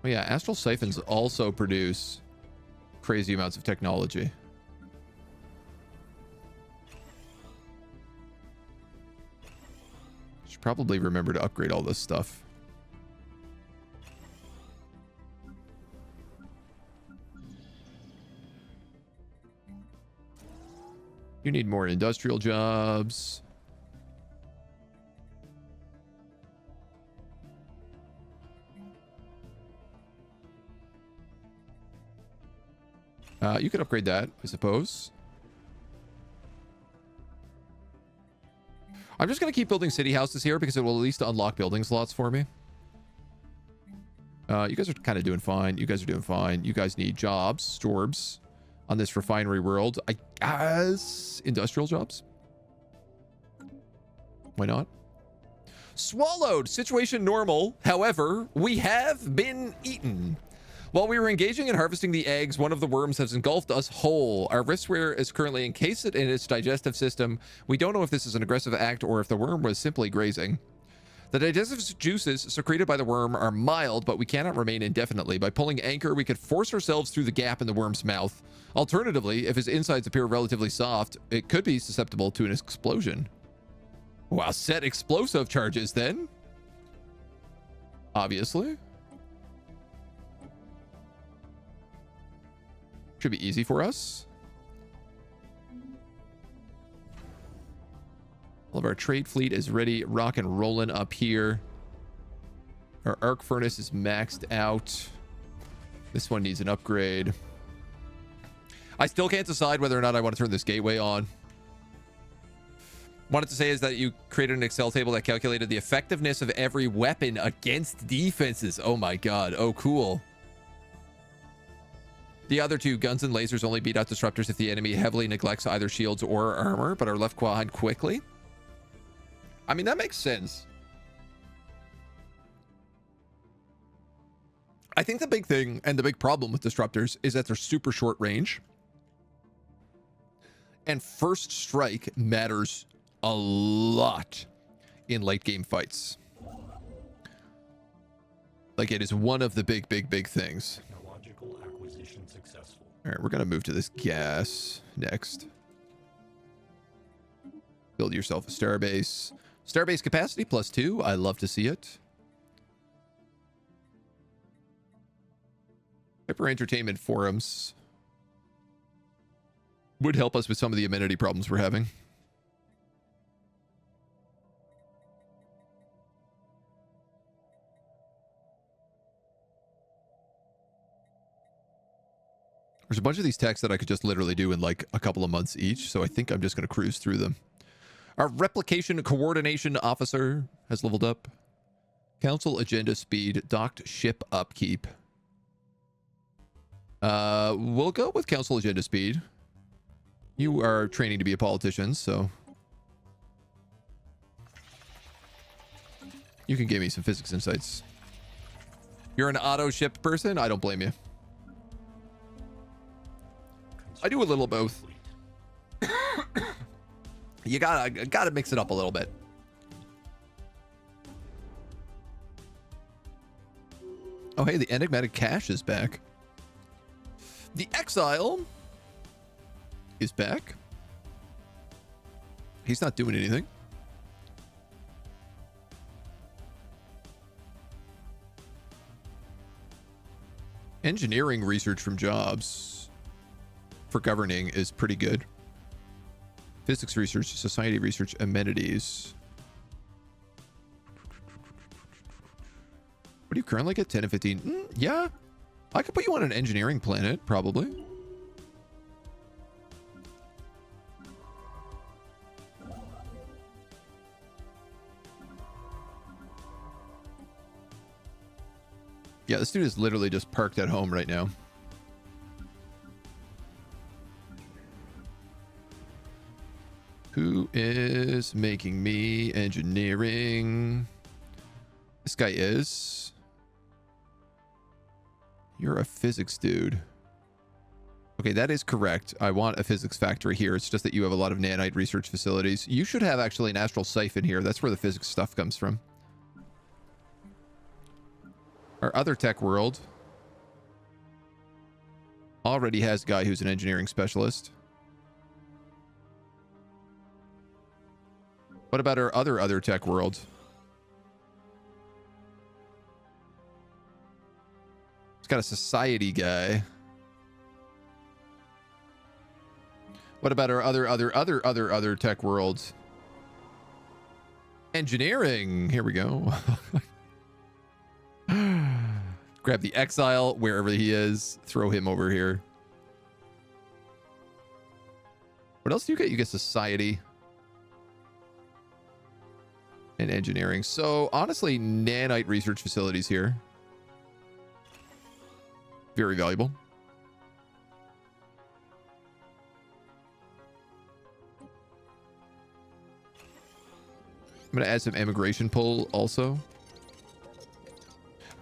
Oh yeah, astral siphons also produce crazy amounts of technology. Should probably remember to upgrade all this stuff. You need more industrial jobs. You could upgrade that, I suppose. I'm just going to keep building city houses here because it will at least unlock building slots for me. You guys are kind of doing fine. You guys are doing fine. You guys need jobs, storbs on this refinery world. I guess industrial jobs. Why not? Swallowed. Situation normal. However, we have been eaten. While we were engaging in harvesting the eggs, one of the worms has engulfed us whole. Our wristwear is currently encased in its digestive system. We don't know if this is an aggressive act or if the worm was simply grazing. The digestive juices secreted by the worm are mild, but we cannot remain indefinitely. By pulling anchor, we could force ourselves through the gap in the worm's mouth. Alternatively, if his insides appear relatively soft, it could be susceptible to an explosion. Wow, set explosive charges then. Obviously. Should be easy for us. All of our trade fleet is ready, rock and rolling up here. Our arc furnace is maxed out. This one needs an upgrade. I still can't decide whether or not I want to turn this gateway on. Wanted to say is that you created an Excel table that calculated the effectiveness of every weapon against defenses. Oh my god. Oh, cool. The other two, guns and lasers, only beat out disruptors if the enemy heavily neglects either shields or armor, but are left behind quickly. I mean, that makes sense. I think the big thing and the big problem with disruptors is that they're super short range. And first strike matters a lot in late game fights. Like, it is one of the big things. Technological acquisition successful. All right, we're going to move to this gas next. Build yourself a starbase. Starbase capacity +2. I love to see it. Hyper entertainment forums would help us with some of the amenity problems we're having. There's a bunch of these techs that I could just literally do in like a couple of months each, so I think I'm just going to cruise through them. Our replication coordination officer has leveled up. Council agenda speed, docked ship upkeep. We'll go with council agenda speed. You are training to be a politician, so you can give me some physics insights. You're an auto ship person? I don't blame you. I do a little both. You gotta mix it up a little bit. Oh, hey, the enigmatic cache is back. The exile is back. He's not doing anything. Engineering research from jobs for governing is pretty good. Physics research, society research, amenities. What do you currently get? 10 and 15? Yeah. I could put you on an engineering planet, probably. Yeah, this dude is literally just parked at home right now. Who is making me engineering? This guy is. You're a physics dude. Okay, that is correct. I want a physics factory here. It's just that you have a lot of nanite research facilities. You should have actually an astral siphon here. That's where the physics stuff comes from. Our other tech world already has a guy who's an engineering specialist. What about our other tech world? It's got a society guy. What about our other tech worlds? Engineering. Here we go. Grab the exile wherever he is. Throw him over here. What else do you get? You get society and engineering. So honestly, nanite research facilities here. Very valuable. I'm going to add some immigration pull also.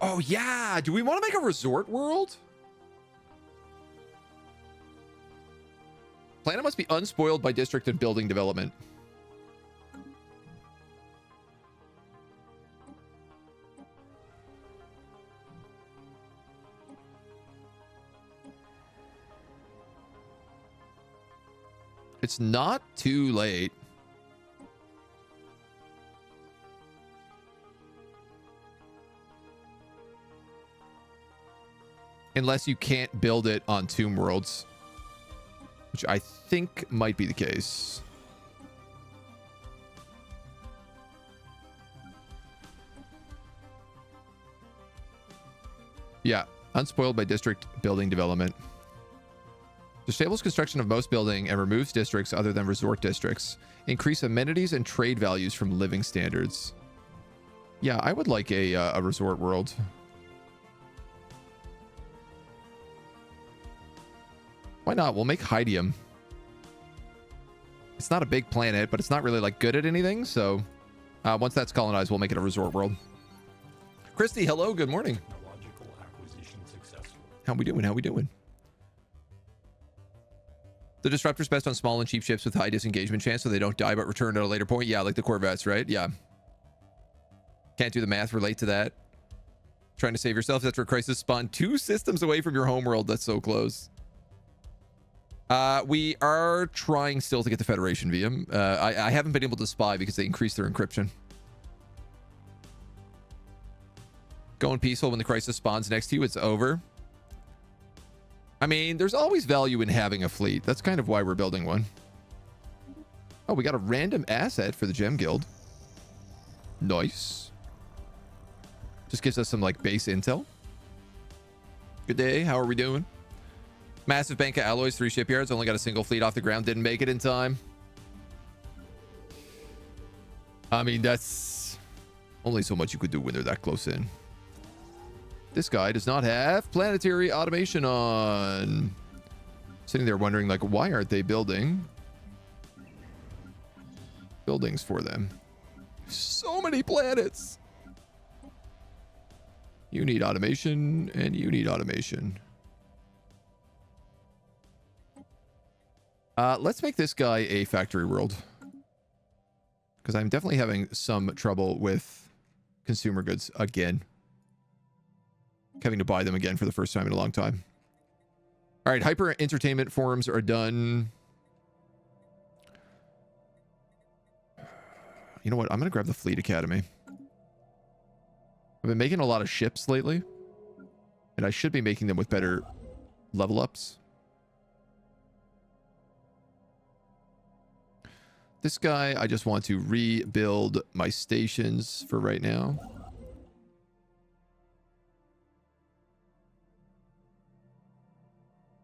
Oh, yeah. Do we want to make a resort world? Planet must be unspoiled by district and building development. It's not too late. Unless you can't build it on Tomb Worlds, which I think might be the case. Yeah, unspoiled by district building development. Disables construction of most building and removes districts other than resort districts. Increase amenities and trade values from living standards. Yeah, I would like a resort world. Why not? We'll make Hydium. It's not a big planet, but it's not really like good at anything. So once that's colonized, we'll make it a resort world. Christy, hello. Good morning. Technological acquisition successful. How we doing? How we doing? The disruptor's best on small and cheap ships with high disengagement chance so they don't die but return at a later point. Yeah, like the Corvettes, right? Yeah. Can't do the math. Relate to that. Trying to save yourself. That's where Crisis spawned 2 systems away from your homeworld. That's so close. We are trying still to get the Federation VM. I haven't been able to spy because they increased their encryption. Going peaceful when the crisis spawns next to you. It's over. I mean, there's always value in having a fleet. That's kind of why we're building one. Oh, we got a random asset for the Gem Guild. Nice. Just gives us some like base intel. Good day. How are we doing? Massive bank of alloys, 3 shipyards. Only got a single fleet off the ground. Didn't make it in time. I mean, that's only so much you could do when they're that close in. This guy does not have planetary automation on. Sitting there wondering, like, why aren't they building buildings for them? So many planets. You need automation, and you need automation. Let's make this guy a factory world. Because I'm definitely having some trouble with consumer goods again. Having to buy them again for the first time in a long time. All right, hyper entertainment forums are done. You know what? I'm going to grab the Fleet Academy. I've been making a lot of ships lately. And I should be making them with better level ups. This guy, I just want to rebuild my stations for right now.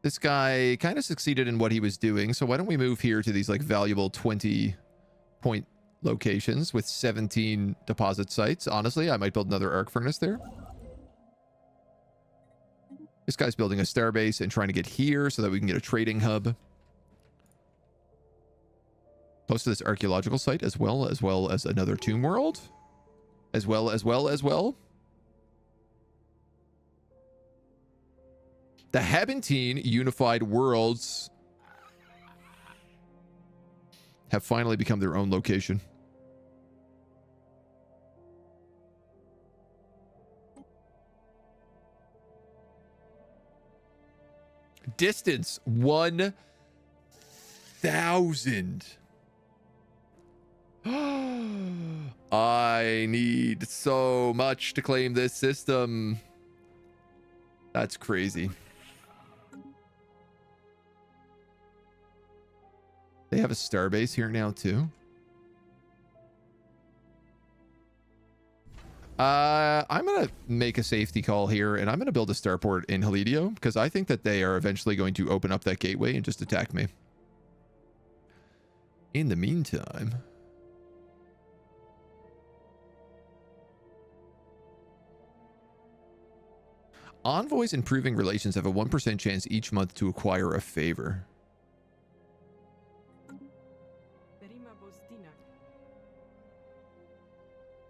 This guy kind of succeeded in what he was doing, so why don't we move here to these like valuable 20-point locations with 17 deposit sites. Honestly, I might build another arc furnace there. This guy's building a starbase and trying to get here so that we can get a trading hub. Close to this archaeological site as well as another tomb world. As well. The Habentine Unified Worlds have finally become their own location. Distance 1,000. I need so much to claim this system. That's crazy. They have a starbase here now too. I'm gonna make a safety call here, and I'm gonna build a starport in Helidio because I think that they are eventually going to open up that gateway and just attack me. In the meantime, envoys improving relations have a 1% chance each month to acquire a favor.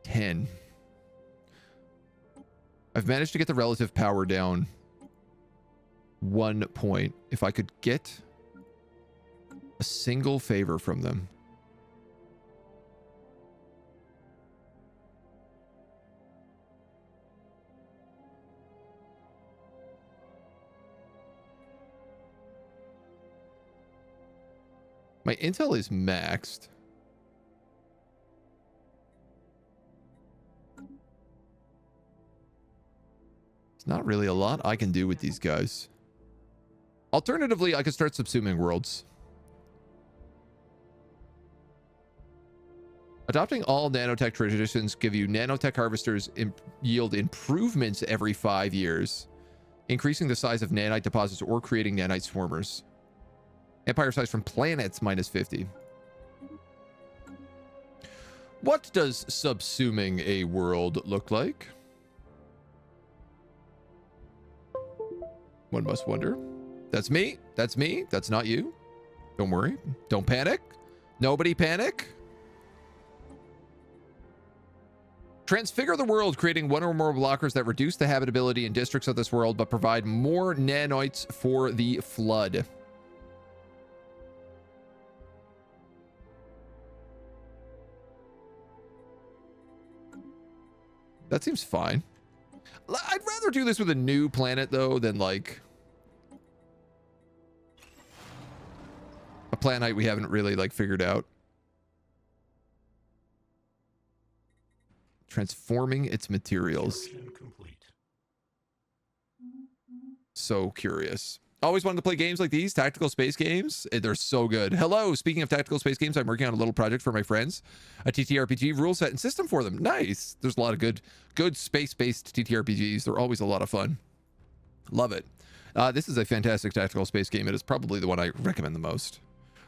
10. I've managed to get the relative power down 1 point. If I could get a single favor from them. My intel is maxed. Not really a lot I can do with these guys. Alternatively, I could start subsuming worlds. Adopting all nanotech traditions give you nanotech harvesters yield improvements every 5 years, increasing the size of nanite deposits or creating nanite swarmers. Empire size from planets -50. What does subsuming a world look like? One must wonder. That's me. That's me. That's not you. Don't worry. Don't panic. Nobody panic. Transfigure the world, creating one or more blockers that reduce the habitability in districts of this world, but provide more nanoites for the flood. That seems fine. I'd rather do this with a new planet, though, than, like, a planet we haven't really, like, figured out. Transforming its materials. So curious. Always wanted to play games like these, tactical space games. They're so good. Hello, speaking of tactical space games, I'm working on a little project for my friends, a TTRPG rule set and system for them. Nice. There's a lot of good space-based TTRPGs. They're always a lot of fun. Love it. This is a fantastic tactical space game. It is probably the one I recommend the most.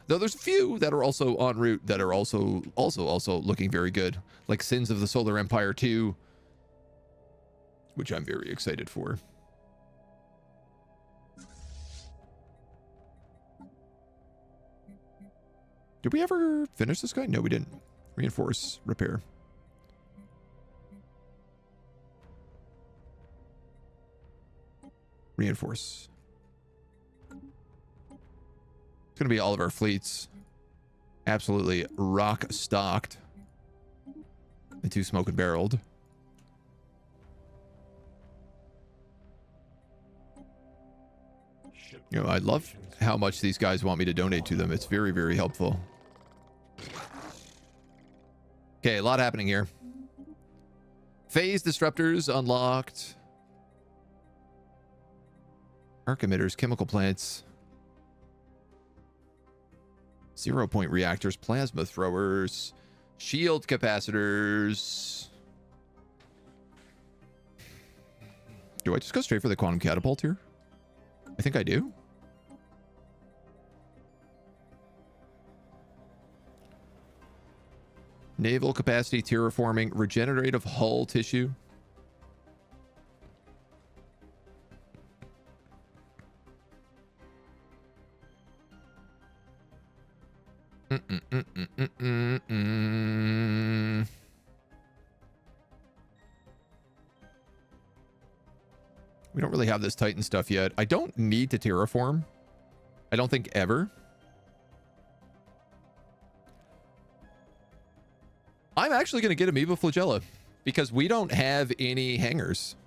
Though there's a few that are also en route that are also looking very good, like Sins of the Solar Empire 2, which I'm very excited for. Did we ever finish this guy? No, we didn't. Reinforce, repair. Reinforce. It's going to be all of our fleets. Absolutely rock stocked. And 2 smoke and barreled. You know, I love how much these guys want me to donate to them. It's very, very helpful. Okay, a lot happening here. Phase disruptors unlocked. Arc emitters, chemical plants. 0-point reactors, plasma throwers, shield capacitors. Do I just go straight for the quantum catapult here? I think I do. Naval capacity, terraforming, regenerative hull tissue. We don't really have this Titan stuff yet. I don't need to terraform. I don't think ever. I'm actually going to get Amoeba Flagella because we don't have any hangars.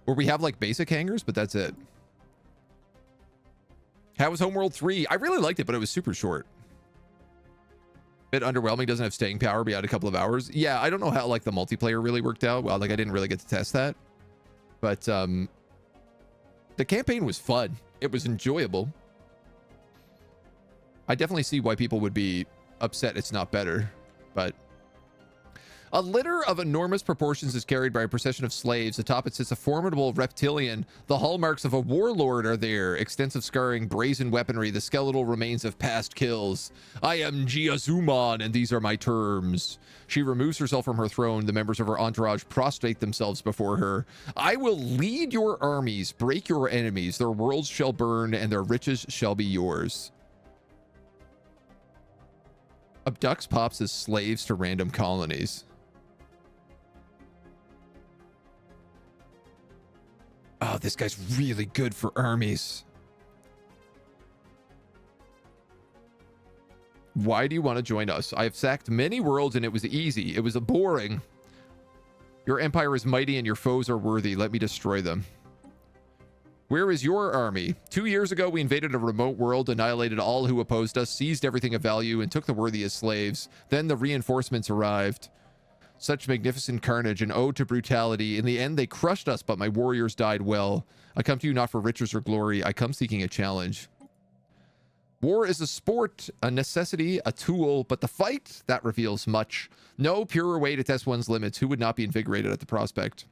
Or we have like basic hangars, but that's it. How was Homeworld 3? I really liked it, but it was super short. Bit underwhelming, doesn't have staying power beyond a couple of hours. Yeah, I don't know how like the multiplayer really worked out. Well, like I didn't really get to test that. But the campaign was fun. It was enjoyable. I definitely see why people would be upset it's not better, but a litter of enormous proportions is carried by a procession of slaves. Atop it sits a formidable reptilian. The hallmarks of a warlord are there. Extensive scarring, brazen weaponry, the skeletal remains of past kills. I am Giazuman, and these are my terms. She removes herself from her throne. The members of her entourage prostrate themselves before her. I will lead your armies, break your enemies. Their worlds shall burn, and their riches shall be yours. Abducts pops as slaves to random colonies. Oh, this guy's really good for armies. Why do you want to join us? I have sacked many worlds and it was easy. It was a boring. Your empire is mighty and your foes are worthy. Let me destroy them. Where is your army? 2 years ago, we invaded a remote world, annihilated all who opposed us, seized everything of value, and took the worthy as slaves. Then the reinforcements arrived. Such magnificent carnage, an ode to brutality. In the end, they crushed us, but my warriors died well. I come to you not for riches or glory. I come seeking a challenge. War is a sport, a necessity, a tool, but the fight, that reveals much. No purer way to test one's limits. Who would not be invigorated at the prospect?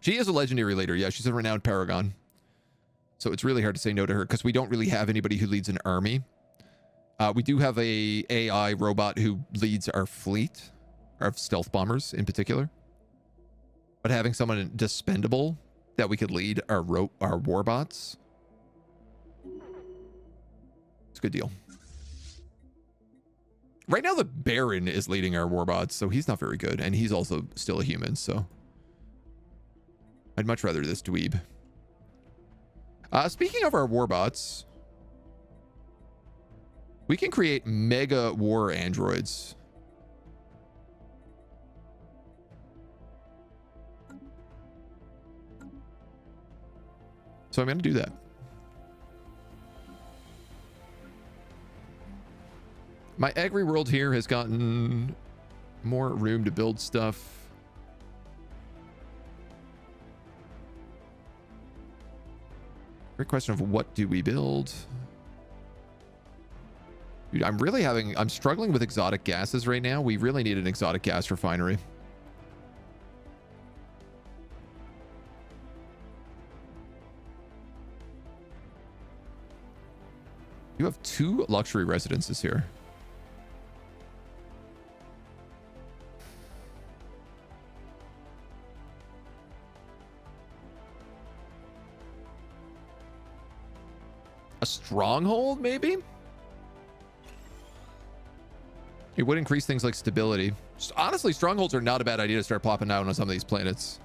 She is a legendary leader. Yeah, she's a renowned paragon. So it's really hard to say no to her because we don't really have anybody who leads an army. We do have a AI robot who leads our fleet. Our stealth bombers in particular, but having someone dispendable that we could lead our warbots, it's a good deal. Right now, the Baron is leading our warbots, so he's not very good, and he's also still a human. So I'd much rather this dweeb. Speaking of our warbots, we can create mega war androids. So I'm going to do that. My agri world here has gotten more room to build stuff. Great question of what do we build? Dude, I'm struggling with exotic gases right now. We really need an exotic gas refinery. You have 2 luxury residences here. A stronghold, maybe? It would increase things like stability. Honestly, strongholds are not a bad idea to start popping down on some of these planets.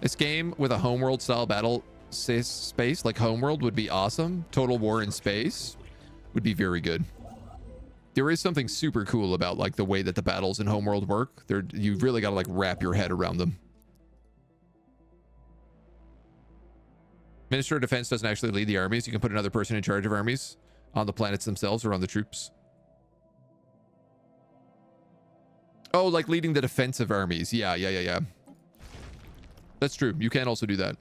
This game with a homeworld style battle space like homeworld would be awesome. Total war in space would be very good. There is something super cool about like the way that the battles in homeworld work. You really got to like wrap your head around them. Minister of Defense doesn't actually lead the armies. You can put another person in charge of armies on the planets themselves or on the troops. Oh, like leading the defensive armies. Yeah. That's true. You can also do that.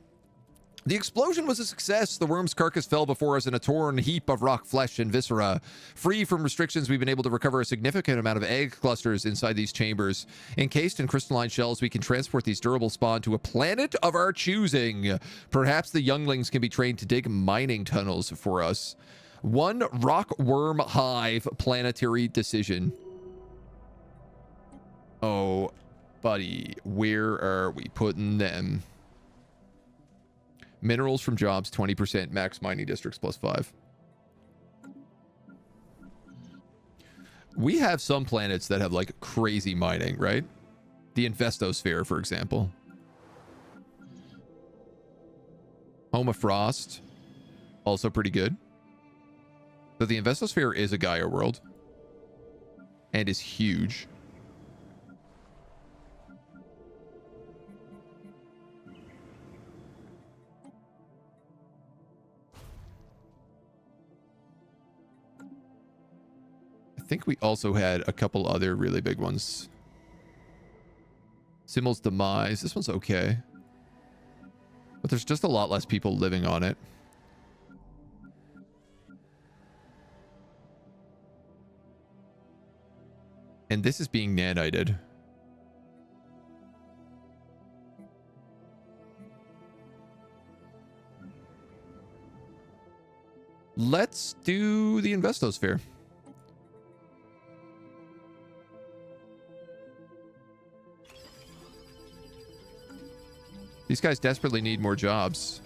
The explosion was a success. The worm's carcass fell before us in a torn heap of rock, flesh, and viscera. Free from restrictions, we've been able to recover a significant amount of egg clusters inside these chambers. Encased in crystalline shells, we can transport these durable spawn to a planet of our choosing. Perhaps the younglings can be trained to dig mining tunnels for us. One rock worm hive planetary decision. Oh, buddy, where are we putting them? Minerals from jobs, 20%. Max mining districts, +5. We have some planets that have, like, crazy mining, right? The Investosphere, for example. Home of Frost, also pretty good. So the Investosphere is a Gaia world. And is huge. I think we also had a couple other really big ones. Simmel's Demise. This one's okay. But there's just a lot less people living on it. And this is being nanited. Let's do the Investosphere. These guys desperately need more jobs.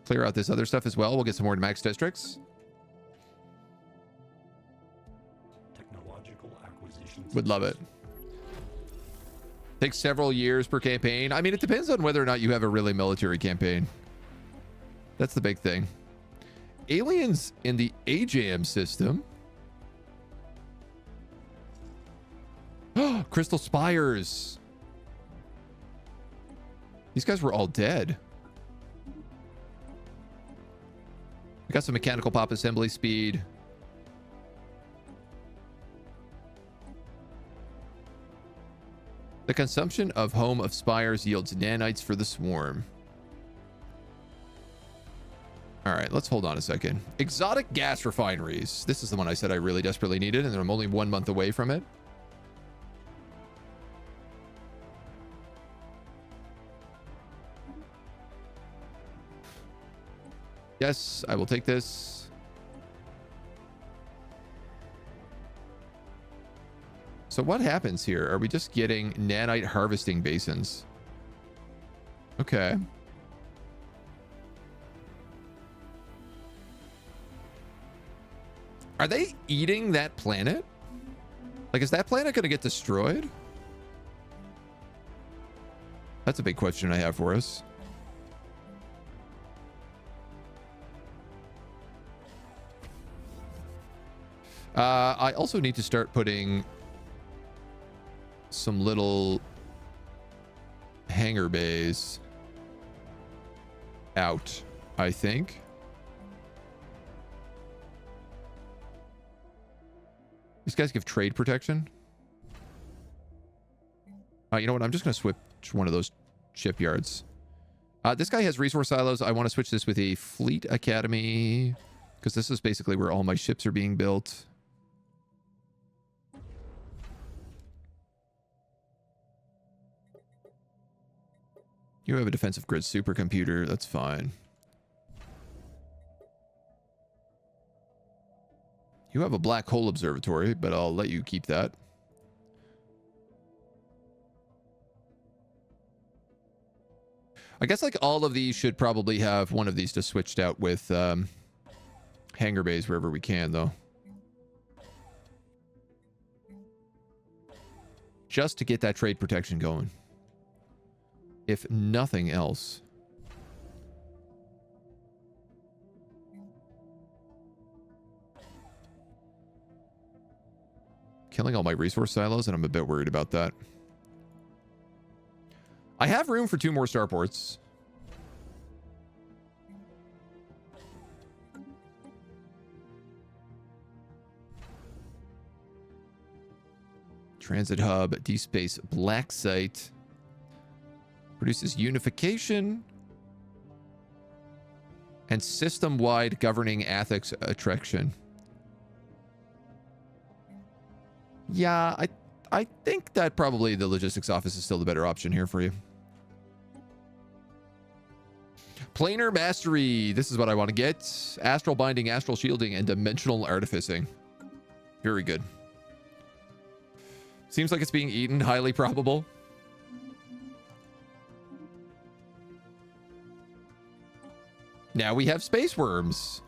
Clear out this other stuff as well. We'll get some more max districts. Technological acquisitions. Would love it. Takes several years per campaign. I mean, it depends on whether or not you have a really military campaign. That's the big thing. Aliens in the AJM system. Crystal Spires. These guys were all dead. We got some mechanical pop assembly speed. The consumption of Home of Spires yields nanites for the swarm. All right, let's hold on a second. Exotic gas refineries. This is the one I said I really desperately needed, and I'm only 1 month away from it. Yes, I will take this. So what happens here? Are we just getting nanite harvesting basins? Okay. Are they eating that planet? Like, is that planet going to get destroyed? That's a big question I have for us. I also need to start putting some little hangar bays out, I think. These guys give trade protection. You know what? I'm just going to switch one of those shipyards. This guy has resource silos. I want to switch this with a fleet academy because this is basically where all my ships are being built. You have a defensive grid supercomputer. That's fine. You have a black hole observatory, but I'll let you keep that. I guess like all of these should probably have one of these just switched out with hangar bays wherever we can, though. Just to get that trade protection going. If nothing else. Killing all my resource silos, and I'm a bit worried about that. I have room for 2 more starports. Transit hub, D-Space Black Site. Produces unification and system-wide governing ethics attraction. Yeah, I think that probably the logistics office is still the better option here for you. Planar mastery. This is what I want to get. Astral binding, astral shielding, and dimensional artificing. Very good. Seems like it's being eaten. Highly probable. Now we have space worms.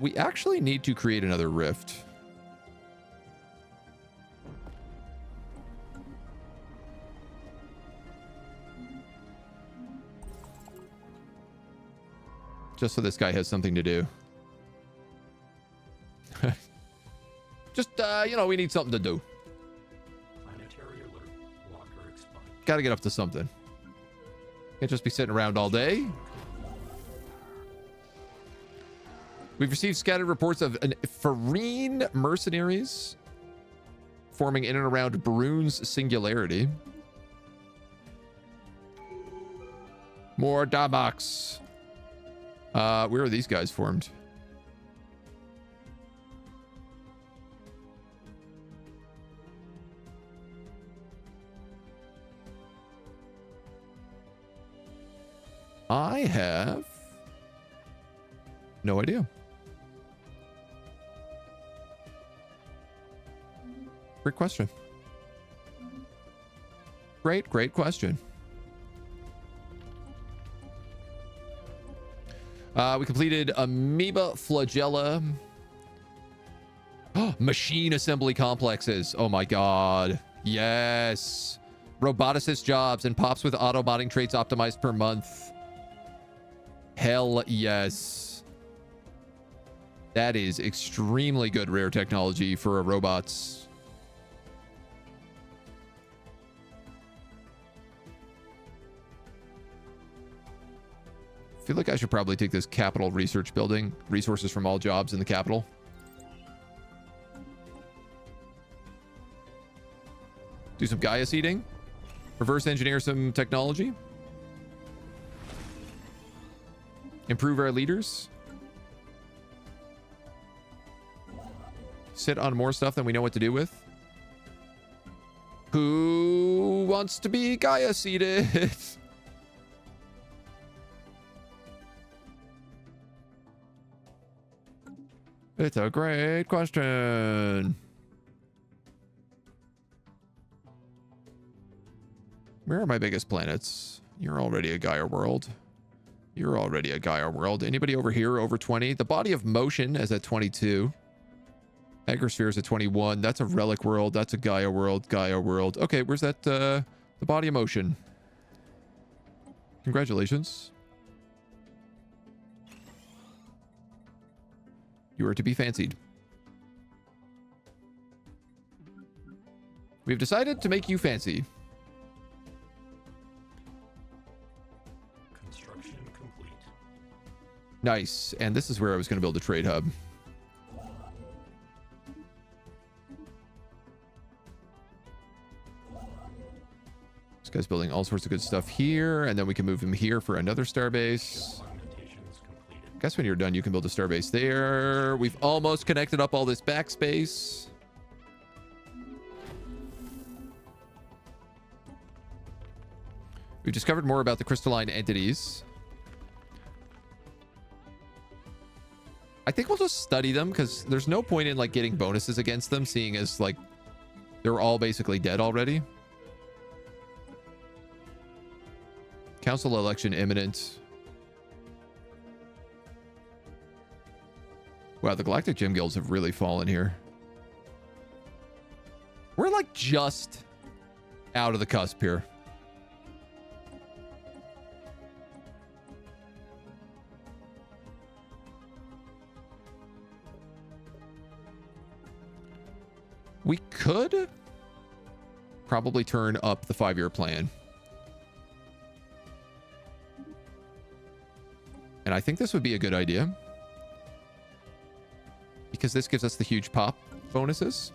We actually need to create another rift. Just so this guy has something to do. Just, you know, we need something to do. Planetary alert. Locker expired. Gotta get up to something. Can't just be sitting around all day. We've received scattered reports of Farine mercenaries forming in and around Baroon's singularity. More Dabox. Where are these guys formed? I have no idea. Great question. Great question. We completed Amoeba Flagella. Machine assembly complexes. Oh my god. Yes. Roboticist jobs and pops with auto modding traits optimized per month. Hell yes. That is extremely good rare technology for a robots. I feel like I should probably take this capital research building. Resources from all jobs in the capital. Do some Gaia seeding. Reverse engineer some technology. Improve our leaders. Sit on more stuff than we know what to do with. Who wants to be Gaia seeded? It's a great question. Where are my biggest planets? You're already a Gaia world. You're already a Gaia world. Anybody over here over 20? The body of motion is at 22. Agrosphere is at 21. That's a relic world. That's a Gaia world. Gaia world. Okay, where's that? The body of motion. Congratulations. You are to be fancied. We've decided to make you fancy. Construction complete. Nice. And this is where I was going to build a trade hub. This guy's building all sorts of good stuff here, and then we can move him here for another starbase. Guess when you're done, you can build a starbase there. We've almost connected up all this backspace. We've discovered more about the crystalline entities. I think we'll just study them because there's no point in like getting bonuses against them, seeing as like they're all basically dead already. Council election imminent. Wow, the galactic gem guilds have really fallen here. We're like just out of the cusp here. We could probably turn up the 5-year plan. And I think this would be a good idea. Because this gives us the huge pop bonuses.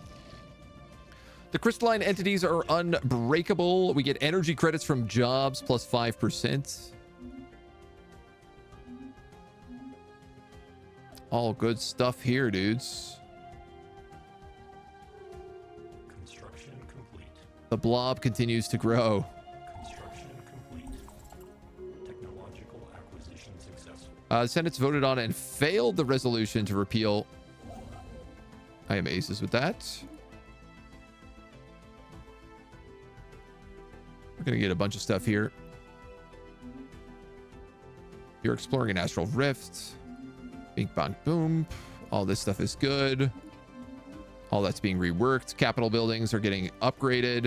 The crystalline entities are unbreakable. We get energy credits from jobs plus 5%. All good stuff here, dudes. Construction complete. The blob continues to grow. Construction complete. Technological acquisition successful. The Senate's voted on and failed the resolution to repeal. I am aces with that. We're going to get a bunch of stuff here. You're exploring an astral rift. Bink, bonk, boom. All this stuff is good. All that's being reworked. Capital buildings are getting upgraded.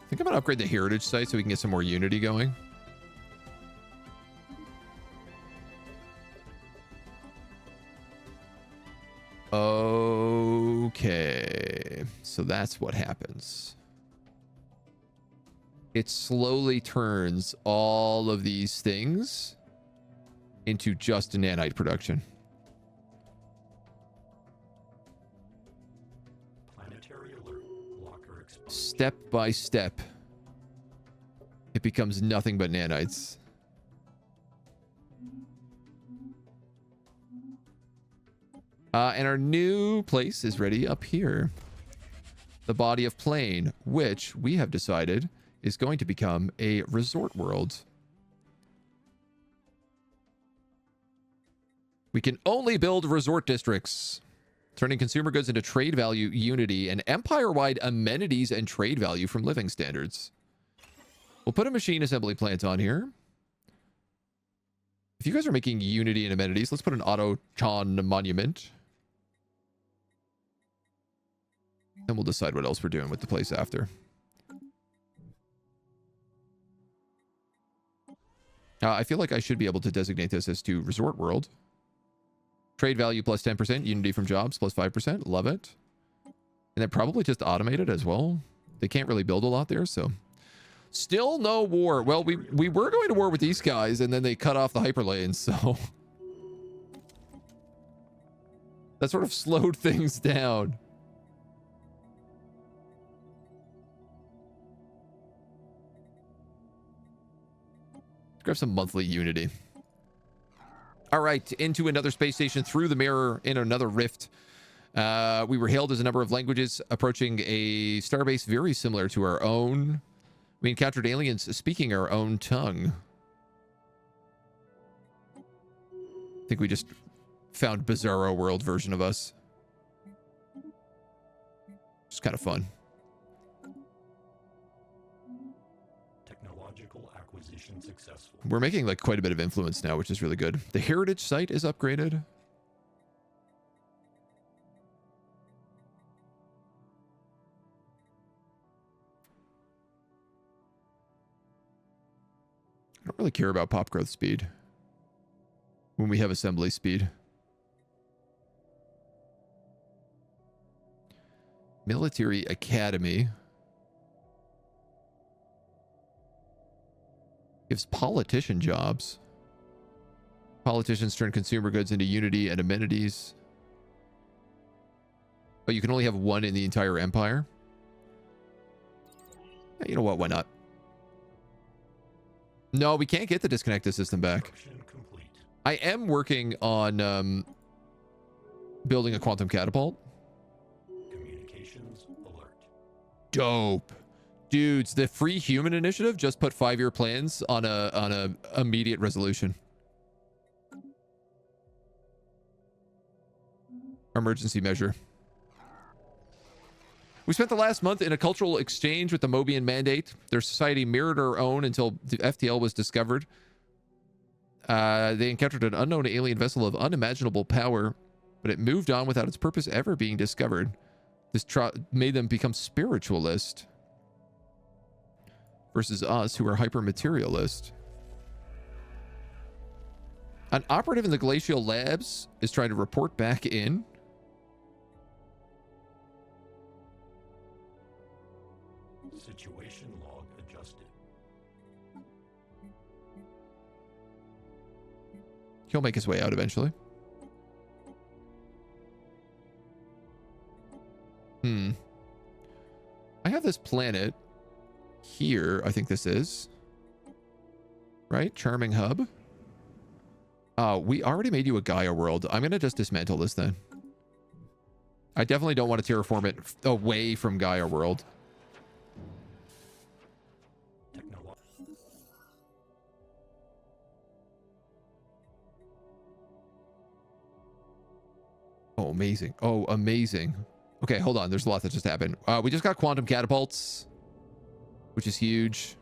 I think I'm going to upgrade the heritage site so we can get some more unity going. Okay, so that's what happens. It slowly turns all of these things into just a nanite production. Planetary alert. Locker exposed. Step by step, it becomes nothing but nanites. And our new place is ready up here. The body of plane, which we have decided is going to become a resort world. We can only build resort districts, turning consumer goods into trade value unity and empire-wide amenities and trade value from living standards. We'll put a machine assembly plant on here. If you guys are making unity and amenities, let's put an auto-chon monument. Then we'll decide what else we're doing with the place after. I feel like I should be able to designate this as to Resort World. Trade value plus 10%. Unity from jobs plus 5%. Love it. And then probably just automate it as well. They can't really build a lot there, so... Still no war. Well, we were going to war with these guys, and then they cut off the hyperlanes, so... that sort of slowed things down. Let's grab some monthly unity. All right, into another space station through the mirror in another rift. We were hailed as a number of languages approaching a starbase very similar to our own. We encountered aliens speaking our own tongue. I think we just found Bizarro World version of us. It's kind of fun. Technological acquisition successful. We're making like quite a bit of influence now, which is really good. The heritage site is upgraded. I don't really care about pop growth speed when we have assembly speed. Military Academy. Gives politician jobs. Politicians turn consumer goods into unity and amenities. But you can only have one in the entire empire. You know what? Why not? No, we can't get the disconnected system back. Complete. I am working on building a quantum catapult. Communications alert. Dope. Dudes, the Free Human Initiative just put 5-year plans on a immediate resolution. Emergency measure. We spent the last month in a cultural exchange with the Mobian Mandate. Their society mirrored our own until the FTL was discovered. They encountered an unknown alien vessel of unimaginable power, but it moved on without its purpose ever being discovered. This made them become spiritualist versus us, who are hyper-materialist. An operative in the Glacial Labs is trying to report back in. Situation log adjusted. He'll make his way out eventually. I have this planet here. I think this is. Right? Charming hub. We already made you a Gaia world. I'm going to just dismantle this then. I definitely don't want to terraform it away from Gaia world. Oh, amazing. Oh, amazing. Okay, hold on. There's a lot that just happened. We just got quantum catapults, which is huge.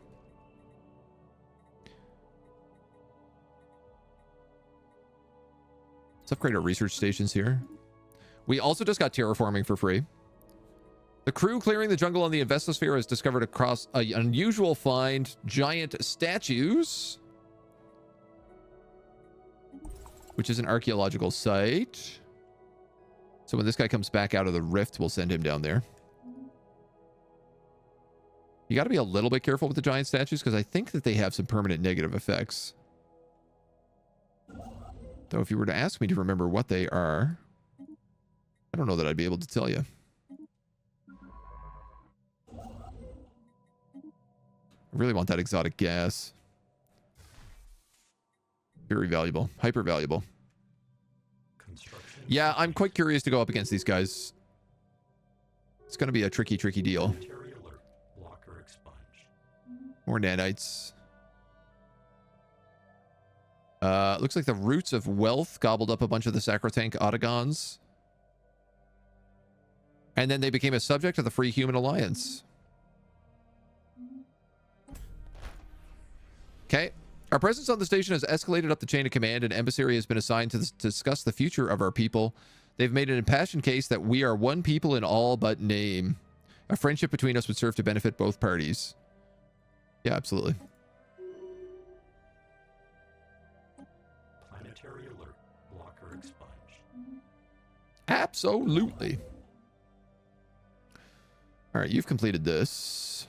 Let's upgrade our research stations here. We also just got terraforming for free. The crew clearing the jungle on the Investosphere has discovered across an unusual find giant statues, which is an archaeological site. So when this guy comes back out of the rift, we'll send him down there. You got to be a little bit careful with the giant statues because I think that they have some permanent negative effects. Though if you were to ask me to remember what they are, I don't know that I'd be able to tell you. I really want that exotic gas. Very valuable. Hyper valuable. Yeah, I'm quite curious to go up against these guys. It's going to be a tricky, tricky deal. More nanites. Looks like the roots of wealth gobbled up a bunch of the Sacrotank Autogons. And then they became a subject of the Free Human Alliance. Okay. Our presence on the station has escalated up the chain of command. An emissary has been assigned to discuss the future of our people. They've made an impassioned case that we are one people in all but name. A friendship between us would serve to benefit both parties. Yeah, absolutely. Planetary alert. Blocker expunged. Absolutely. All right, you've completed this.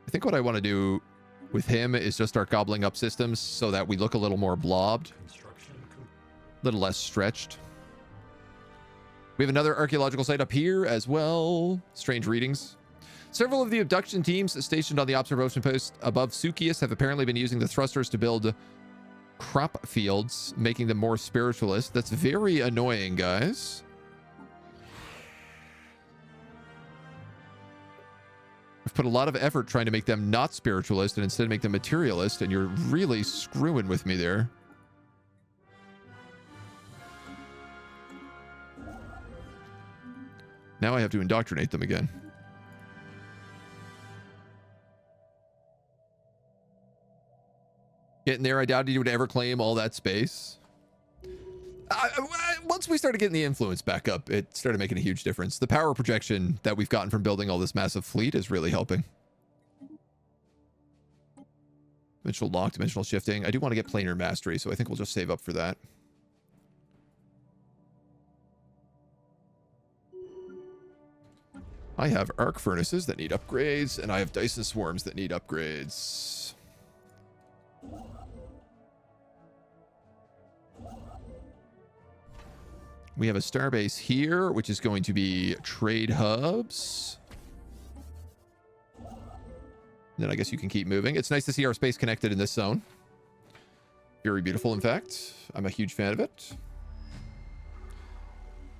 I think what I want to do with him is just start gobbling up systems so that we look a little more blobbed. A little less stretched. We have another archaeological site up here as well. Strange readings. Several of the abduction teams stationed on the observation post above Sukius have apparently been using the thrusters to build crop fields, making them more spiritualist. That's very annoying, guys. I've put a lot of effort trying to make them not spiritualist and instead make them materialist, and you're really screwing with me there. Now I have to indoctrinate them again. Getting there, I doubted you would ever claim all that space. Once we started getting the influence back up, it started making a huge difference. The power projection that we've gotten from building all this massive fleet is really helping. Dimensional lock, dimensional shifting. I do want to get planar mastery, so I think we'll just save up for that. I have arc furnaces that need upgrades, and I have Dyson swarms that need upgrades. We have a starbase here, which is going to be trade hubs. Then I guess you can keep moving. It's nice to see our space connected in this zone. Very beautiful, in fact. I'm a huge fan of it.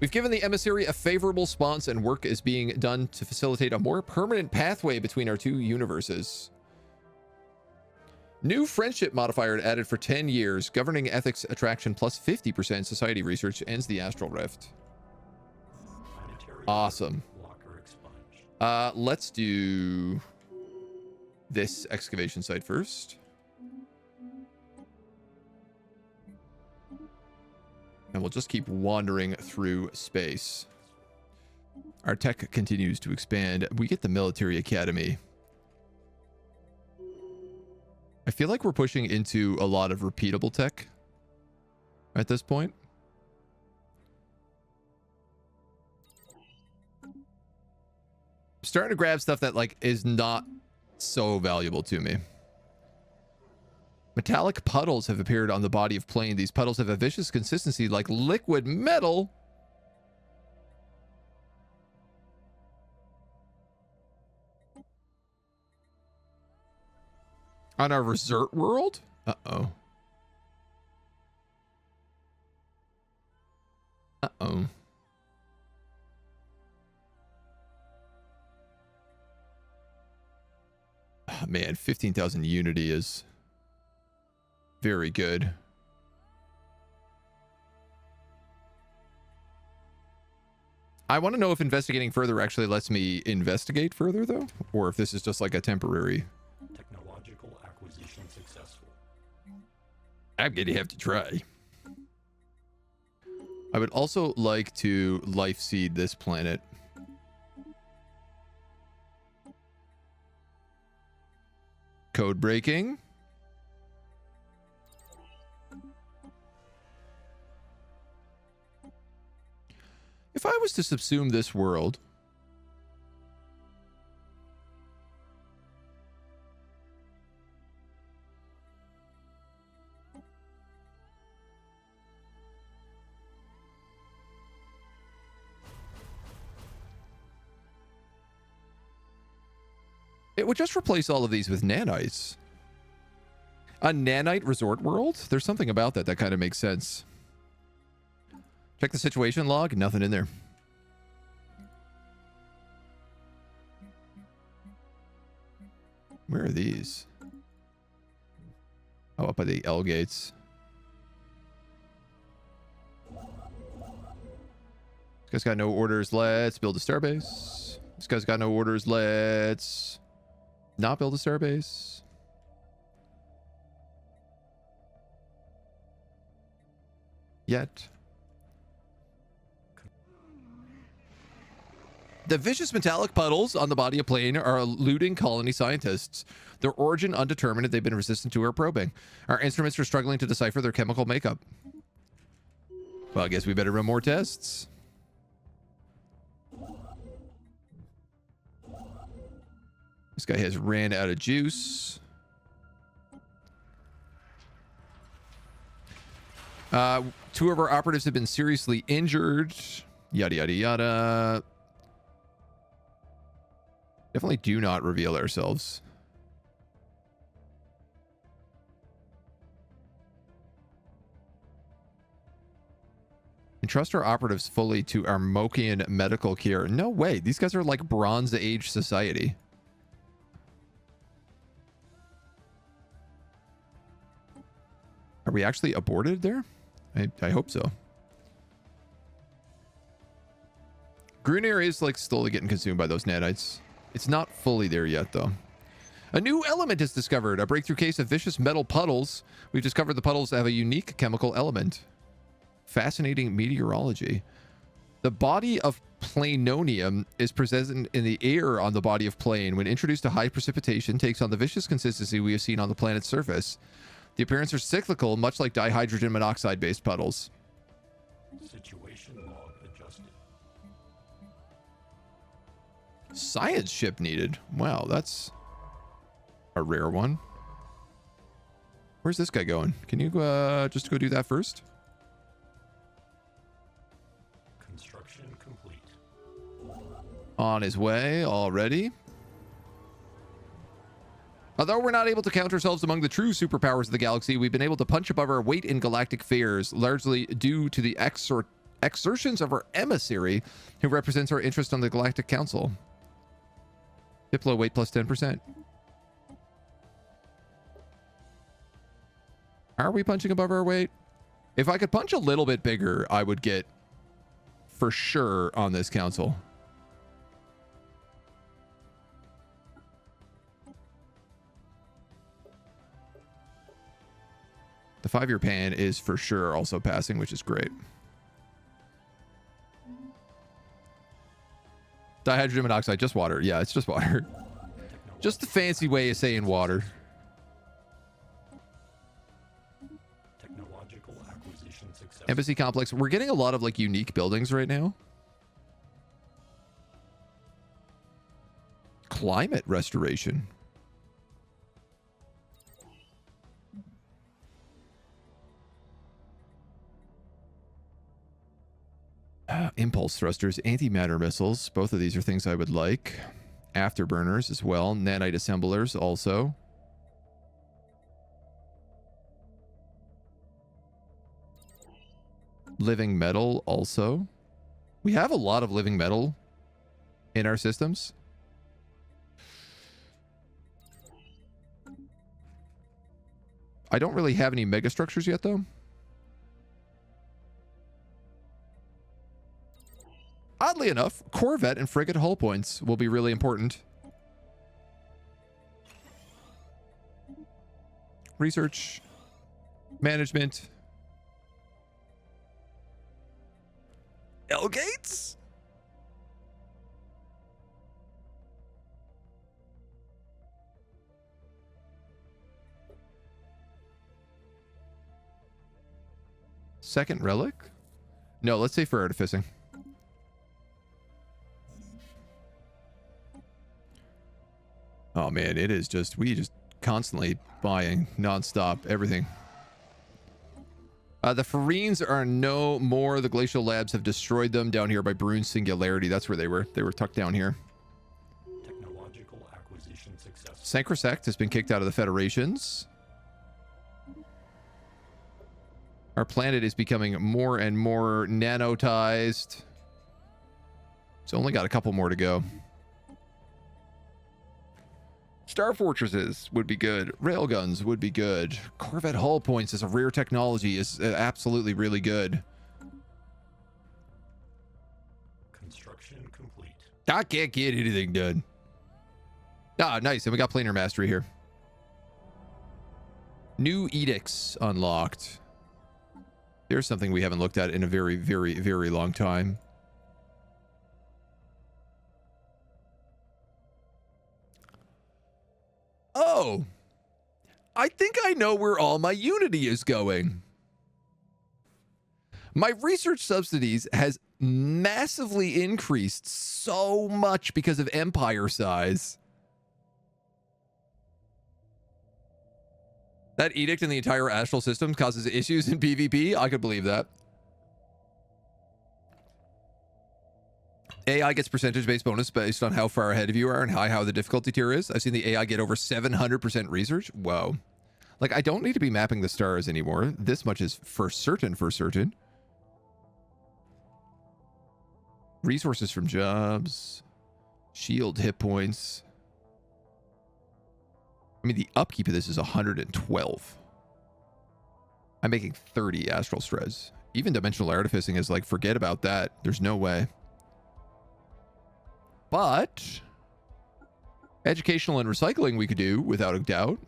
We've given the emissary a favorable response, and work is being done to facilitate a more permanent pathway between our two universes. New friendship modifier added for 10 years. Governing ethics attraction plus 50%. Society research ends the astral rift. Awesome. Let's do this excavation site first. And we'll just keep wandering through space. Our tech continues to expand. We get the military academy. I feel like we're pushing into a lot of repeatable tech at this point. I'm starting to grab stuff that like is not so valuable to me. Metallic puddles have appeared on the body of plane. These puddles have a vicious consistency like liquid metal. On our resort world? Uh-oh. Uh-oh. Oh, man, 15,000 unity is very good. I want to know if investigating further actually lets me investigate further, though, or if this is just like a temporary... Technological acquisition successful. I'm going to have to try. I would also like to life seed this planet. Code breaking. If I was to subsume this world, it would just replace all of these with nanites. A nanite resort world? There's something about that that kind of makes sense. Check the situation log. Nothing in there. Where are these? Oh, up by the L gates. This guy's got no orders. Let's build a starbase. This guy's got no orders. Let's not build a starbase. Yet. The vicious metallic puddles on the body of plane are eluding colony scientists. Their origin undetermined. They've been resistant to our probing. Our instruments are struggling to decipher their chemical makeup. Well, I guess we better run more tests. This guy has ran out of juice. Two of our operatives have been seriously injured. Yada, yada, yada. Definitely do not reveal ourselves. Entrust our operatives fully to our Mokian medical care. No way. These guys are like Bronze Age society. Are we actually aborted there? I hope so. Grunir is like slowly getting consumed by those nanites. It's not fully there yet, though. A new element is discovered. A breakthrough case of vicious metal puddles. We've discovered the puddles have a unique chemical element. Fascinating meteorology. The body of planonium is present in the air on the body of plane. When introduced to high precipitation, takes on the vicious consistency we have seen on the planet's surface. The appearance are cyclical, much like dihydrogen monoxide-based puddles. Situation log adjusted. Science ship needed. Wow, that's a rare one. Where's this guy going? Can you just go do that first? Construction complete. On his way already. Although we're not able to count ourselves among the true superpowers of the galaxy, we've been able to punch above our weight in galactic fairs, largely due to the exertions of our emissary, who represents our interest on the Galactic Council. Diplo weight plus 10%. Are we punching above our weight? If I could punch a little bit bigger, I would get for sure on this council. The 5-year pan is for sure also passing, which is great. Dihydrogen monoxide, just water. Yeah, it's just water. Just a fancy way of saying water. Technological acquisition successful. Embassy complex. We're getting a lot of like unique buildings right now. Climate restoration. Impulse thrusters, antimatter missiles. Both of these are things I would like. Afterburners as well. Nanite assemblers also. Living metal also. We have a lot of living metal in our systems. I don't really have any megastructures yet though. Oddly enough, Corvette and frigate hull points will be really important. Research, management. L-gates? Second relic? No, let's say for artificing. Oh man, it is just, we just constantly buying nonstop everything. The Farines are no more. The glacial labs have destroyed them down here by Brune's Singularity. That's where they were. They were tucked down here. Technological acquisition successful. Sancrosect has been kicked out of the Federations. Our planet is becoming more and more nanotized. It's only got a couple more to go. Star Fortresses would be good. Railguns would be good. Corvette hull points as a rare technology is absolutely really good. Construction complete. I can't get anything done. Ah, nice. And we got planar mastery here. New edicts unlocked. There's something we haven't looked at in a very, very, very long time. Oh, I think I know where all my Unity is going. My research subsidies has massively increased so much because of empire size. That edict in the entire astral system causes issues in PvP? I could believe that. AI gets percentage-based bonus based on how far ahead of you are and how the difficulty tier is. I've seen the AI get over 700% research. Whoa. Like, I don't need to be mapping the stars anymore. This much is for certain, for certain. Resources from jobs. Shield hit points. I mean, the upkeep of this is 112. I'm making 30 astral stress. Even dimensional artificing is like, forget about that. There's no way. But educational and recycling we could do without a doubt.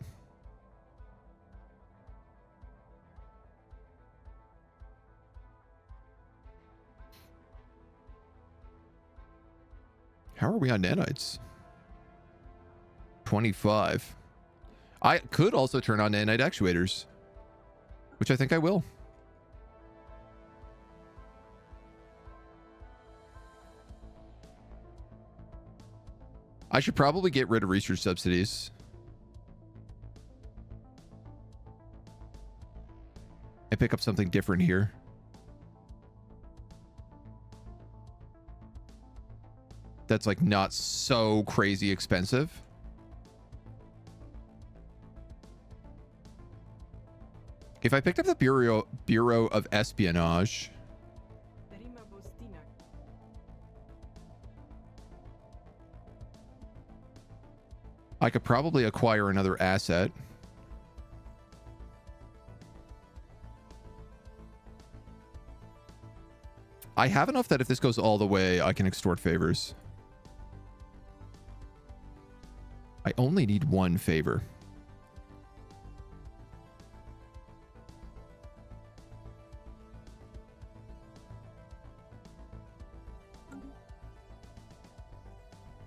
How are we on nanites? 25. I could also turn on nanite actuators, which I think I will. I should probably get rid of research subsidies. And pick up something different here. That's like not so crazy expensive. If I picked up the Bureau of Espionage, I could probably acquire another asset. I have enough that if this goes all the way, I can extort favors. I only need one favor.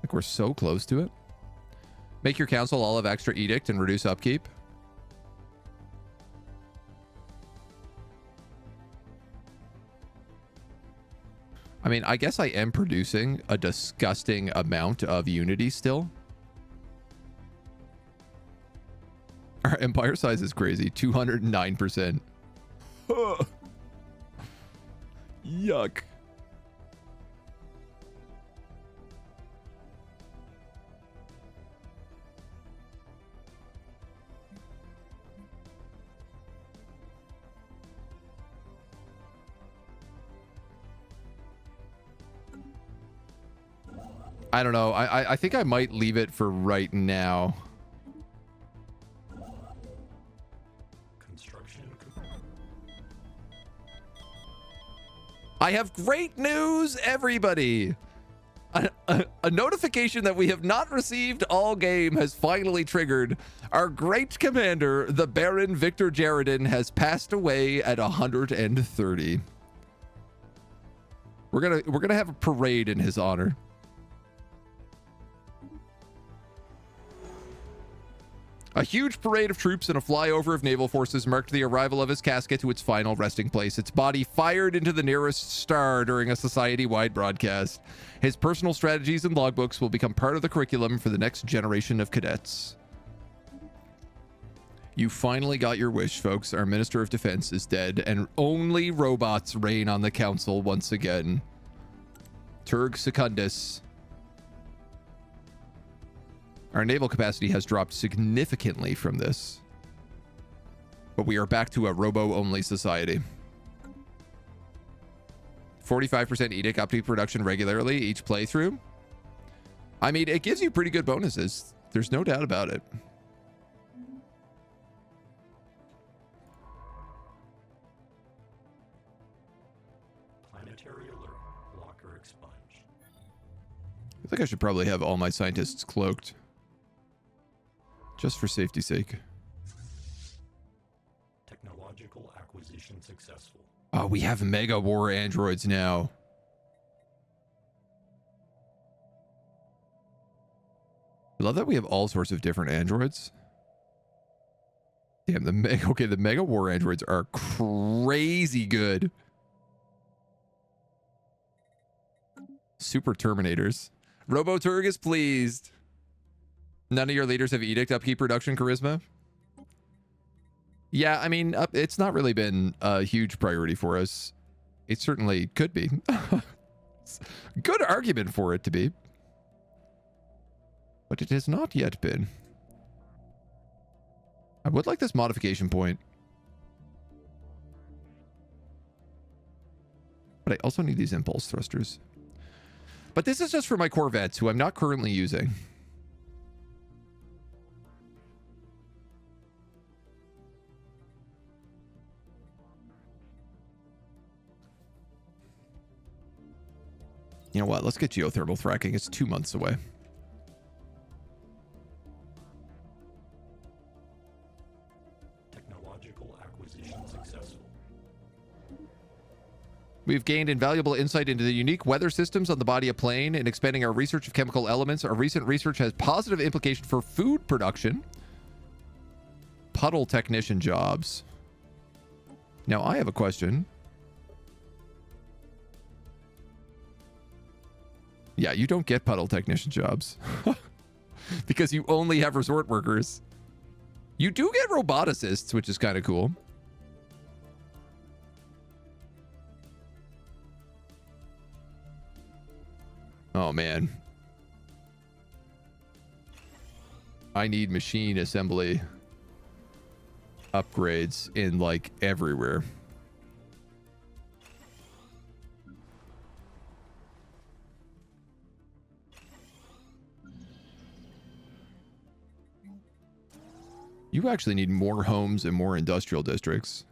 Like we're so close to it. Make your council all have extra edict and reduce upkeep. I mean, I guess I am producing a disgusting amount of unity still. Our empire size is crazy. 209%. Yuck. I don't know. I think I might leave it for right now. Construction. I have great news, everybody. A notification that we have not received all game has finally triggered. Our great commander, the Baron Victor Jaredin, has passed away at 130. We're gonna have a parade in his honor. A huge parade of troops and a flyover of naval forces marked the arrival of his casket to its final resting place, its body fired into the nearest star during a society-wide broadcast. His personal strategies and logbooks will become part of the curriculum for the next generation of cadets. You finally got your wish, folks. Our Minister of Defense is dead, and only robots reign on the council once again. Turg Secundus. Our naval capacity has dropped significantly from this, but we are back to a robo-only society. 45% edict upkeep production regularly each playthrough. I mean, it gives you pretty good bonuses. There's no doubt about it. Planetary alert. Locker expunged. I think I should probably have all my scientists cloaked. Just for safety's sake. Technological acquisition successful. Oh, we have mega war androids now. I love that we have all sorts of different androids. Damn, the mega war androids are crazy good. Super Terminators. Roboturg is pleased. None of your leaders have edict upkeep production charisma. Yeah, I mean, it's not really been a huge priority for us. It certainly could be. Good argument for it to be. But it has not yet been. I would like this modification point. But I also need these impulse thrusters. But this is just for my Corvettes, who I'm not currently using. You know what? Let's get geothermal fracking. It's 2 months away. Technological acquisition successful. We've gained invaluable insight into the unique weather systems on the body of plane. In expanding our research of chemical elements, our recent research has positive implication for food production. Puddle technician jobs. Now, I have a question. Yeah, you don't get puddle technician jobs. because you only have resort workers. You do get roboticists, which is kind of cool. Oh, man. I need machine assembly upgrades in, like, everywhere. You actually need more homes and more industrial districts.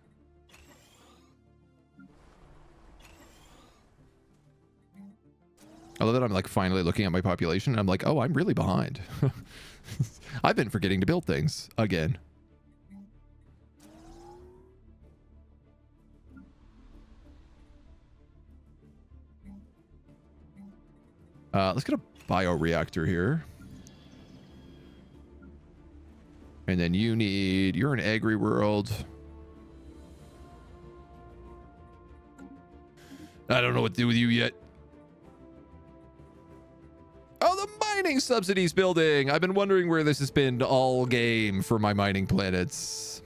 I love that I'm like finally looking at my population and I'm like, oh, I'm really behind. I've been forgetting to build things again. Let's get a bioreactor here. And then you're an agri world. I don't know what to do with you yet. Oh, the mining subsidies building. I've been wondering where this has been all game for my mining planets.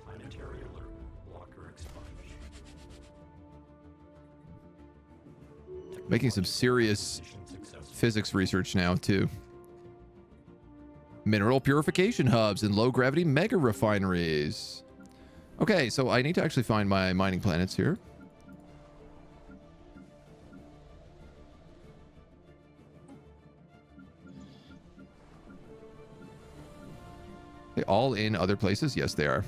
Planetary alert. Locker expunge. Making some serious physics research now, too. Mineral purification hubs and low gravity mega refineries. Okay, so I need to actually find my mining planets here. They all in other places? Yes, they are.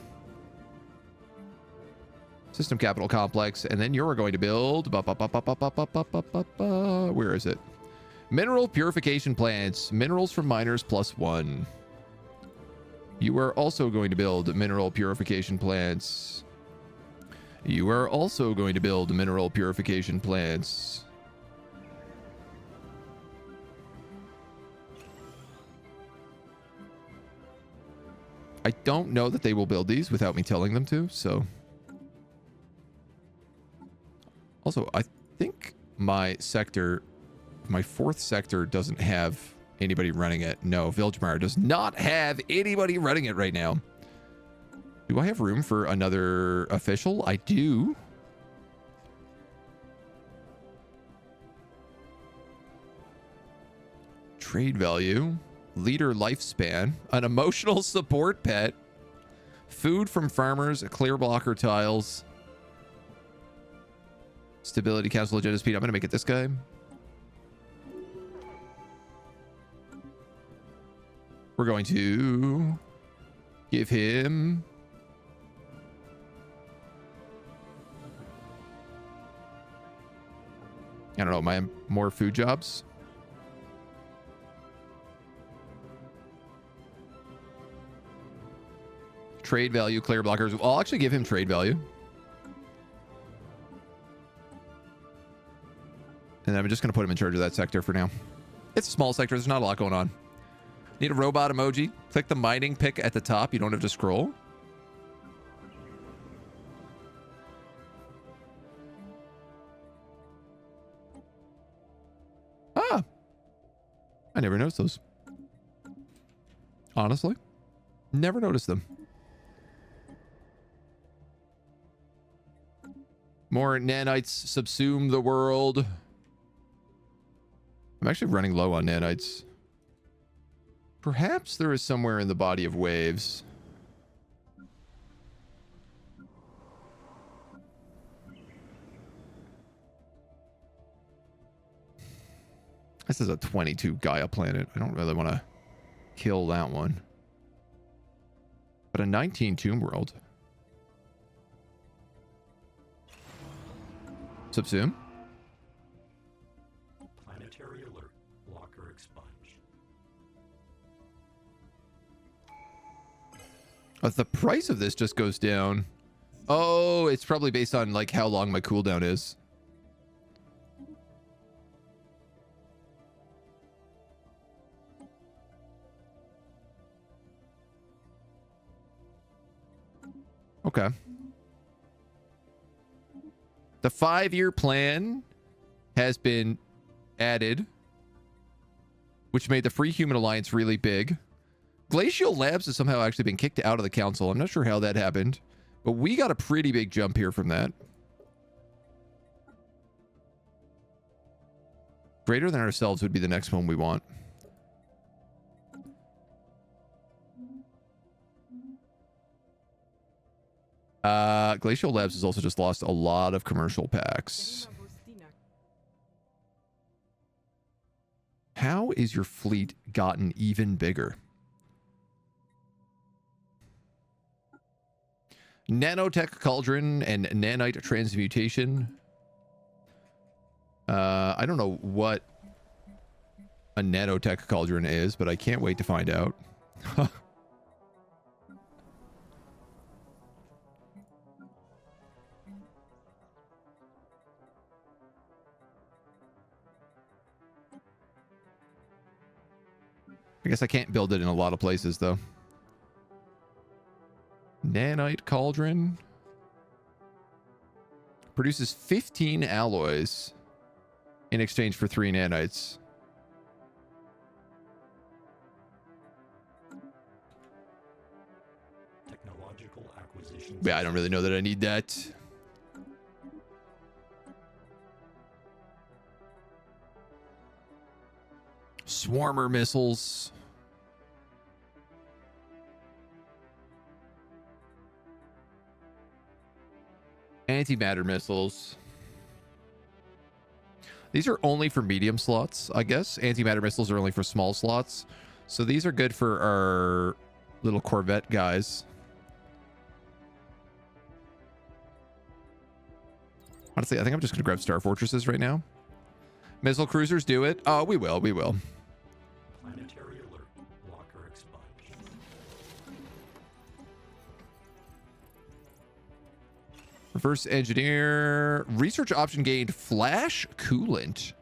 System capital complex, and then you're going to build. Where is it? Mineral purification plants. Minerals from miners +1. You are also going to build mineral purification plants. You are also going to build mineral purification plants. I don't know that they will build these without me telling them to, so. Also, I think my sector, my 4th sector doesn't have anybody running it. No, Vilgemar does not have anybody running it right now. Do I have room for another official? I do. Trade value. Leader lifespan. An emotional support pet. Food from farmers. Clear blocker tiles. Stability, council, agenda speed. I'm going to make it this guy. We're going to give him I don't know, more food jobs. Trade value, clear blockers. I'll actually give him trade value. And I'm just going to put him in charge of that sector for now. It's a small sector. There's not a lot going on. Need a robot emoji. Click the mining pick at the top. You don't have to scroll. Ah. I never noticed those. Honestly. Never noticed them. More nanites subsume the world. I'm actually running low on nanites. Perhaps there is somewhere in the body of waves. This is a 22 Gaia planet. I don't really want to kill that one. But a 19 tomb world. Subsume. Planetary alert. Locker expunge. The price of this just goes down. Oh, it's probably based on like how long my cooldown is. Okay. The 5-year plan has been added. which made the Free Human Alliance really big. Glacial Labs has somehow actually been kicked out of the council. I'm not sure how that happened, but we got a pretty big jump here from that. Greater than ourselves would be the next one we want. Glacial Labs has also just lost a lot of commercial packs. How is your fleet gotten even bigger? Nanotech Cauldron and Nanite Transmutation. I don't know what a Nanotech Cauldron is, but I can't wait to find out. I guess I can't build it in a lot of places, though. Nanite Cauldron. Produces 15 alloys in exchange for 3 nanites. Technological acquisitions. Yeah, I don't really know that I need that. Swarmer missiles. Antimatter missiles. These are only for medium slots, I guess. Antimatter missiles are only for small slots. So these are good for our little Corvette guys. Honestly, I think I'm just going to grab Star Fortresses right now. Missile cruisers do it. Oh, we will. We will. Planetary alert. Locker expunged. Reverse engineer. Research option gained. Flash coolant.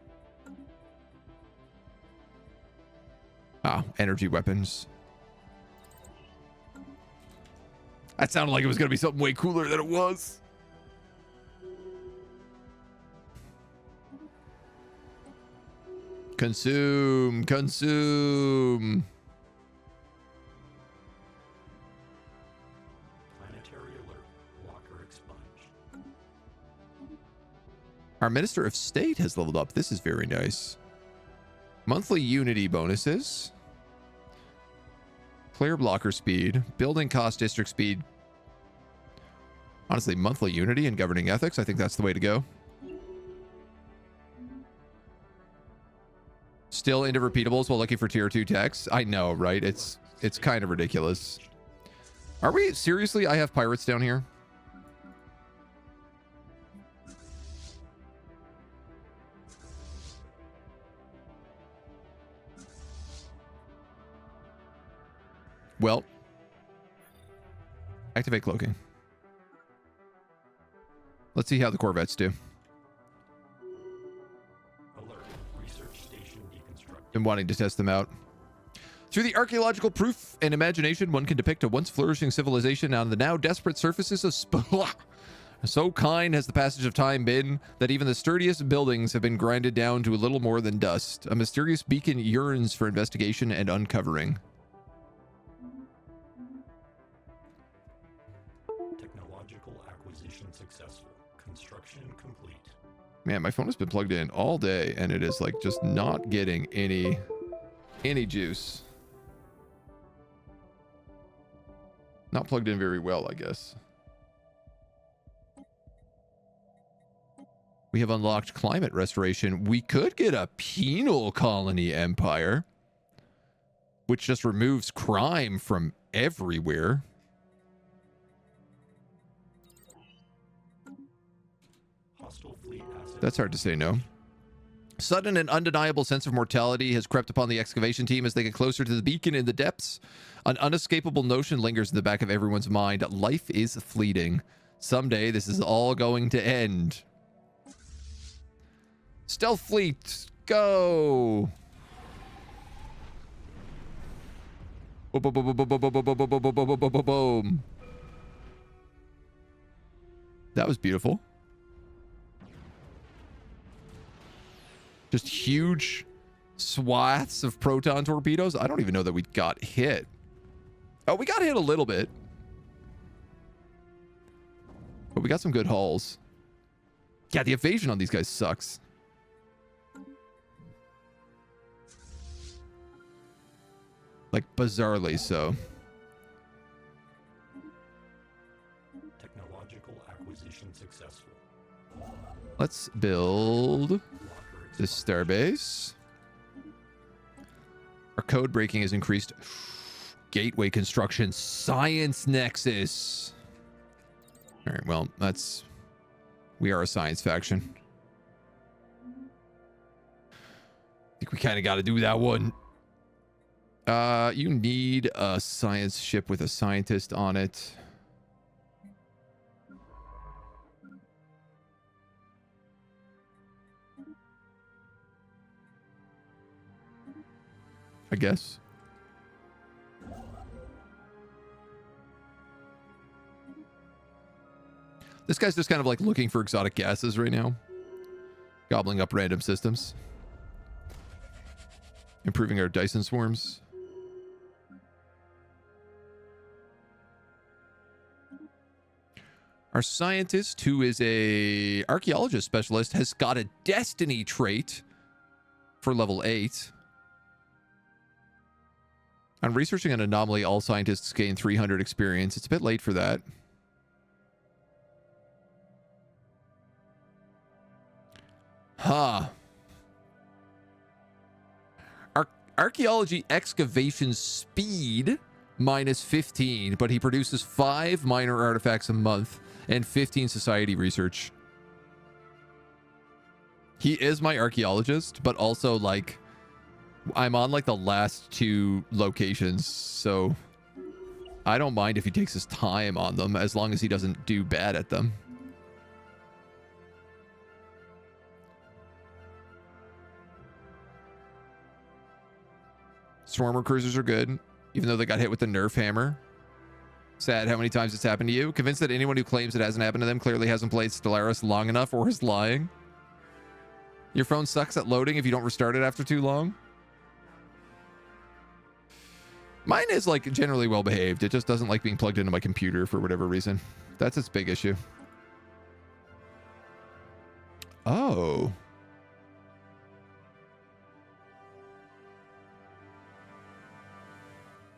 Ah, energy weapons. That sounded like it was going to be something way cooler than it was. Consume. Consume. Planetary alert. Locker expunged. Our Minister of State has leveled up. This is very nice. Monthly unity bonuses. Player blocker speed. Building cost district speed. Honestly, monthly unity and governing ethics. I think that's the way to go. Still into repeatables while looking for tier 2 techs. I know, right? It's kind of ridiculous. Are we seriously? I have pirates down here. Well, activate cloaking. Let's see how the Corvettes do. Alert. Research station deconstructed. Been wanting to test them out. Through the archaeological proof and imagination, one can depict a once flourishing civilization on the now desperate surfaces of So kind has the passage of time been that even the sturdiest buildings have been grinded down to a little more than dust. A mysterious beacon yearns for investigation and uncovering. Technological acquisition successful. Construction complete. Man, my phone has been plugged in all day and it is like just not getting any juice. Not plugged in very well, I guess. We have unlocked climate restoration. We could get a penal colony empire, which just removes crime from everywhere. Hostile fleet asset. That's hard to say no. Sudden and undeniable sense of mortality has crept upon the excavation team as they get closer to the beacon in the depths. An unescapable notion lingers in the back of everyone's mind. Life is fleeting. Someday this is all going to end. Stealth fleet, go! Boom. That was beautiful. Just huge swaths of proton torpedoes. I don't even know that we got hit. Oh, we got hit a little bit. But we got some good hauls. Yeah, the evasion on these guys sucks. Like, bizarrely so. Technological acquisition successful. Let's build this starbase. Our code breaking has increased. Gateway construction. Science nexus. All right, well, that's... We are a science faction. I think we kind of got to do that one. You need a science ship with a scientist on it. I guess. This guy's just kind of like looking for exotic gases right now. Gobbling up random systems. Improving our Dyson swarms. Our scientist, who is a archaeologist specialist, has got a destiny trait for level 8. On researching an anomaly, all scientists gain 300 experience. It's a bit late for that. Huh. Archaeology excavation speed minus 15, but he produces 5 minor artifacts a month and 15 society research. He is my archaeologist, but also like I'm on like the last 2 locations, so I don't mind if he takes his time on them as long as he doesn't do bad at them. Swarmer cruisers are good, even though they got hit with the Nerf hammer. Sad how many times it's happened to you. Convinced that anyone who claims it hasn't happened to them clearly hasn't played Stellaris long enough or is lying. Your phone sucks at loading if you don't restart it after too long. Mine is like generally well behaved. It just doesn't like being plugged into my computer for whatever reason. That's its big issue. Oh.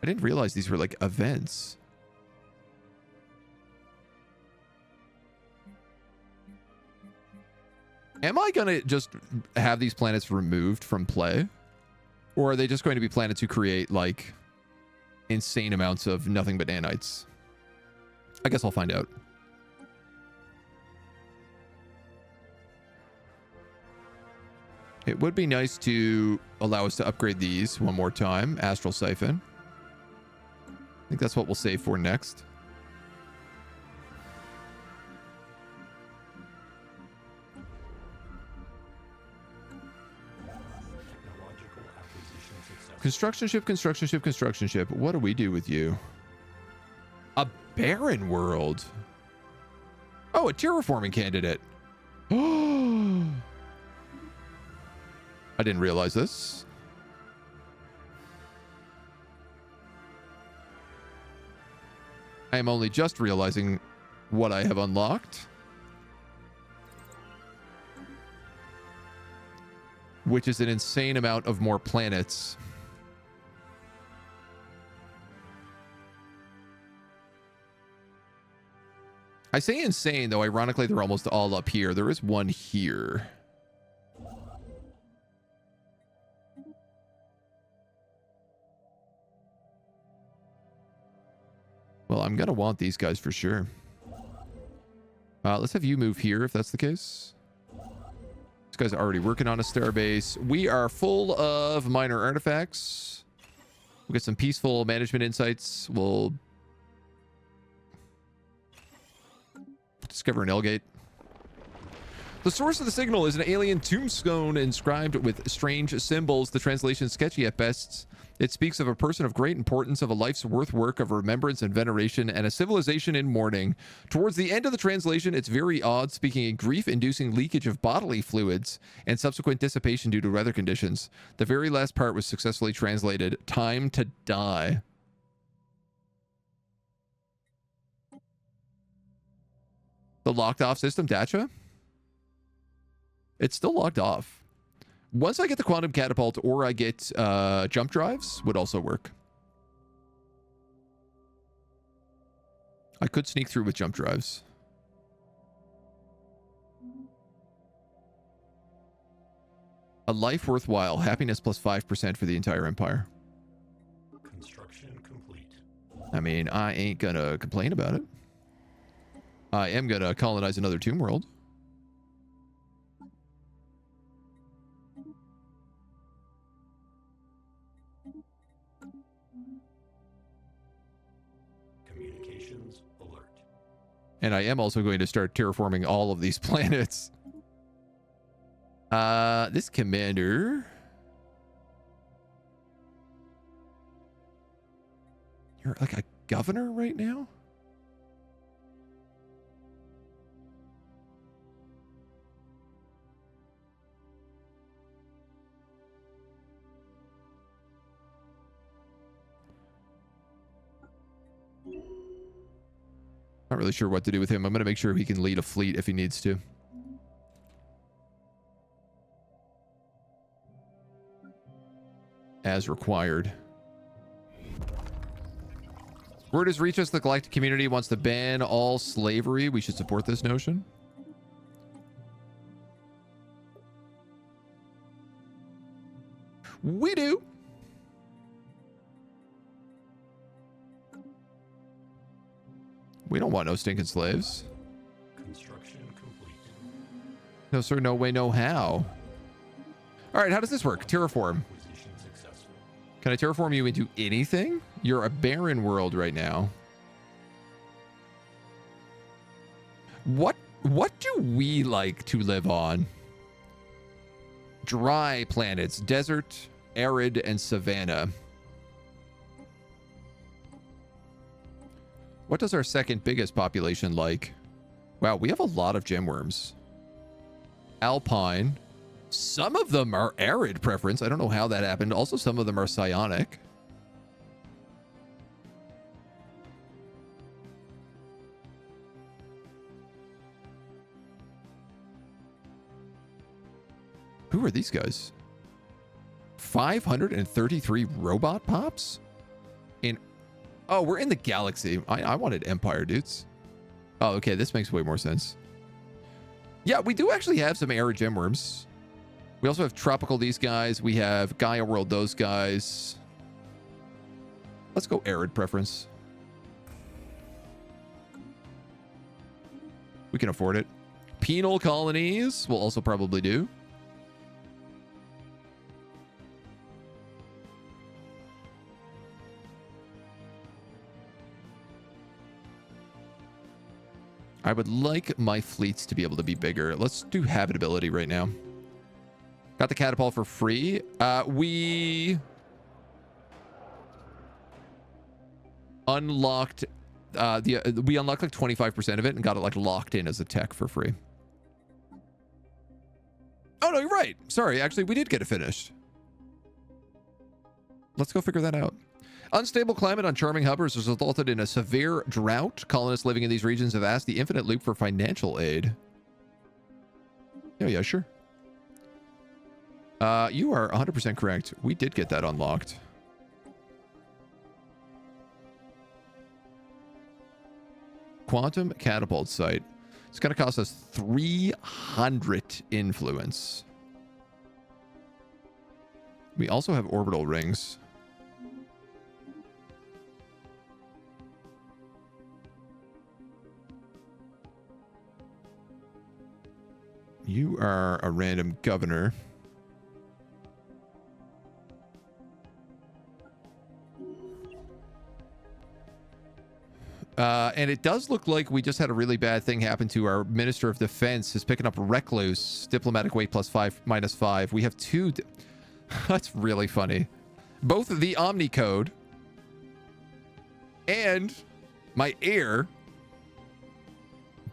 I didn't realize these were like events. Am I gonna just have these planets removed from play? Or are they just going to be planets who create like insane amounts of nothing but nanites? I guess I'll find out. It would be nice to allow us to upgrade these one more time. Astral Siphon. I think that's what we'll save for next. Construction ship, construction ship, construction ship. What do we do with you? A barren world. Oh, a terraforming candidate. I didn't realize this. I am only just realizing what I have unlocked. Which is an insane amount of more planets. I say insane, though ironically they're almost all up here. There is one here. Well, I'm gonna want these guys for sure. Let's have you move here if that's the case. This guy's already working on a starbase. We are full of minor artifacts. We'll get some peaceful management insights. We'll discover an L-gate. The source of the signal is an alien tombstone inscribed with strange symbols. The translation is sketchy at best. It speaks of a person of great importance, of a life's worth work of remembrance and veneration, and a civilization in mourning. Towards the end of the translation, it's very odd, speaking a grief-inducing leakage of bodily fluids and subsequent dissipation due to weather conditions. The very last part was successfully translated, time to die. The locked off system, Dacha? It's still locked off. Once I get the quantum catapult or I get jump drives, would also work. I could sneak through with jump drives. A life worthwhile. Happiness plus 5% for the entire empire. Construction complete. I mean, I ain't gonna complain about it. I am gonna colonize another tomb world. Communications alert. And I am also going to start terraforming all of these planets. This commander... You're like a governor right now? Not really sure what to do with him. I'm going to make sure he can lead a fleet if he needs to. As required. Word has reached us the galactic community wants to ban all slavery. We should support this notion. We do. We don't want no stinking slaves. Construction complete. No, sir. No way, no how. All right, how does this work? Terraform. Acquisition successful. Can I terraform you into anything? You're a barren world right now. What do we like to live on? Dry planets, desert, arid, and savanna. What does our second biggest population like? Wow, we have a lot of gemworms. Alpine. Some of them are arid preference. I don't know how that happened. Also, some of them are psionic. Who are these guys? 533 robot pops? Oh, we're in the galaxy. I wanted Empire, dudes. Oh, okay. This makes way more sense. Yeah, we do actually have some arid gemworms. We also have tropical these guys. We have Gaia world those guys. Let's go arid preference. We can afford it. Penal colonies will also probably do. I would like my fleets to be able to be bigger. Let's do habitability right now. Got the catapult for free. We unlocked we unlocked like 25% of it and got it like locked in as a tech for free. Oh no, you're right. Sorry, actually we did get it finished. Let's go figure that out. Unstable climate on charming Hubbers has resulted in a severe drought. Colonists living in these regions have asked the Infinite Loop for financial aid. Oh, yeah, sure. You are 100% correct. We did get that unlocked. Quantum catapult site. It's going to cost us 300 influence. We also have orbital rings. You are a random governor. And it does look like we just had a really bad thing happen to our Minister of Defense. Is picking up Recluse, diplomatic weight plus 5, -5. We have 2. That's really funny. Both the Omni code and my air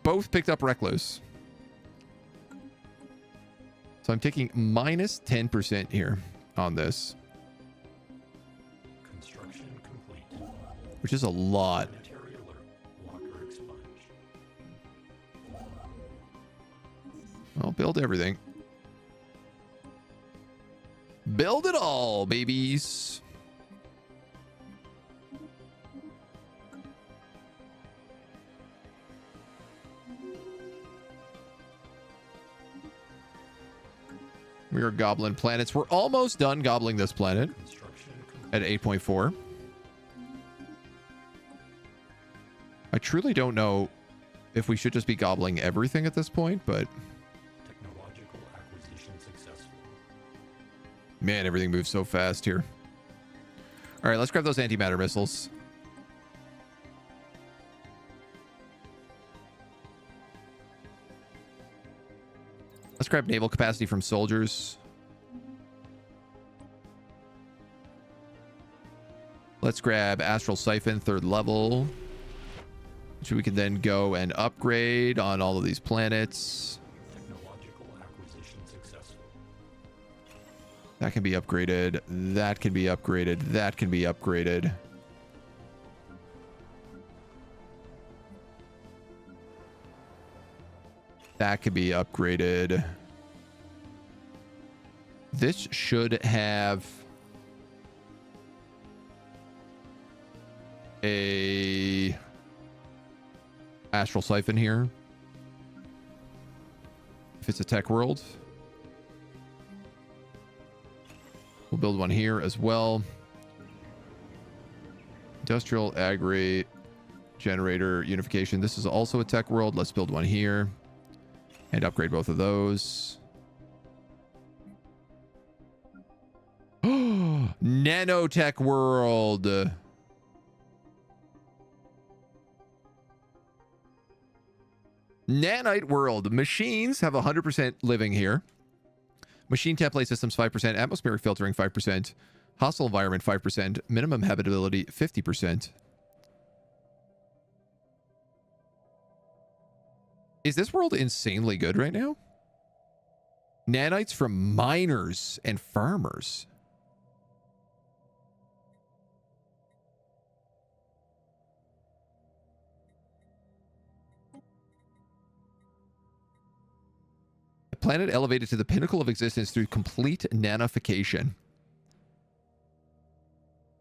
both picked up Recluse. So I'm taking minus 10% here on this, Construction complete. which is a lot. Planetary alert. Walker expunged. Well, build everything. Build it all, babies. We are gobbling planets. We're almost done gobbling this planet Construction at complete. 8.4. I truly don't know if we should just be gobbling everything at this point, but Technological acquisition successful. man, everything moves so fast here. All right, let's grab those antimatter missiles. Let's grab naval capacity from soldiers. Let's grab astral siphon, 3rd level, which we can then go and upgrade on all of these planets. Technological acquisition successful. That can be upgraded. That can be upgraded. That can be upgraded. That can be upgraded. This should have a astral siphon here. If it's a tech world. We'll build one here as well. Industrial agri generator unification. This is also a tech world. Let's build one here and upgrade both of those. Nanotech world. Nanite world. Machines have 100% living here. Machine template systems 5%, atmospheric filtering 5%, hostile environment 5%, minimum habitability 50%. Is this world insanely good right now? Nanites from miners and farmers. The planet elevated to the pinnacle of existence through complete nanification.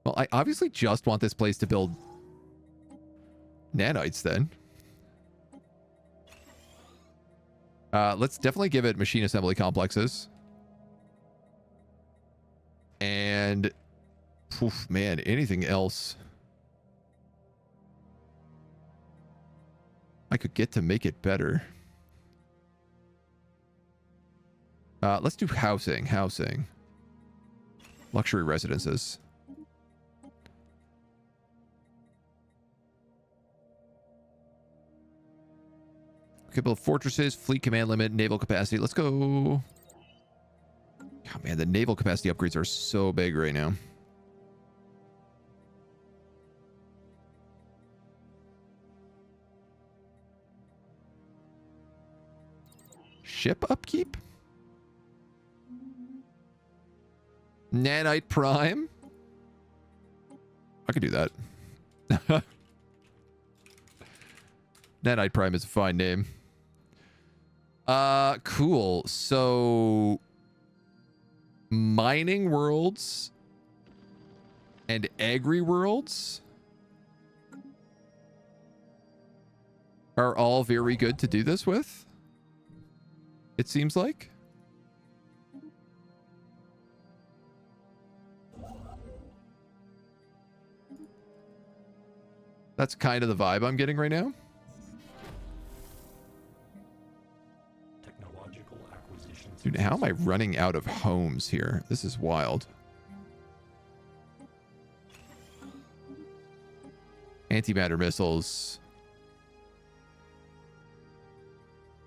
Well, I obviously just want this place to build nanites then. Let's definitely give it machine assembly complexes. And, oof, man, anything else I could get to make it better. Let's do housing. Luxury residences. We could build fortresses, fleet command limit, naval capacity. Let's go. Oh, man, the naval capacity upgrades are so big right now. Ship upkeep? Nanite Prime? I could do that. Nanite Prime is a fine name. Cool. So mining worlds and agri worlds are all very good to do this with, it seems like. That's kind of the vibe I'm getting right now. Technological acquisition. Dude, how am I running out of homes here? This is wild. Antimatter missiles.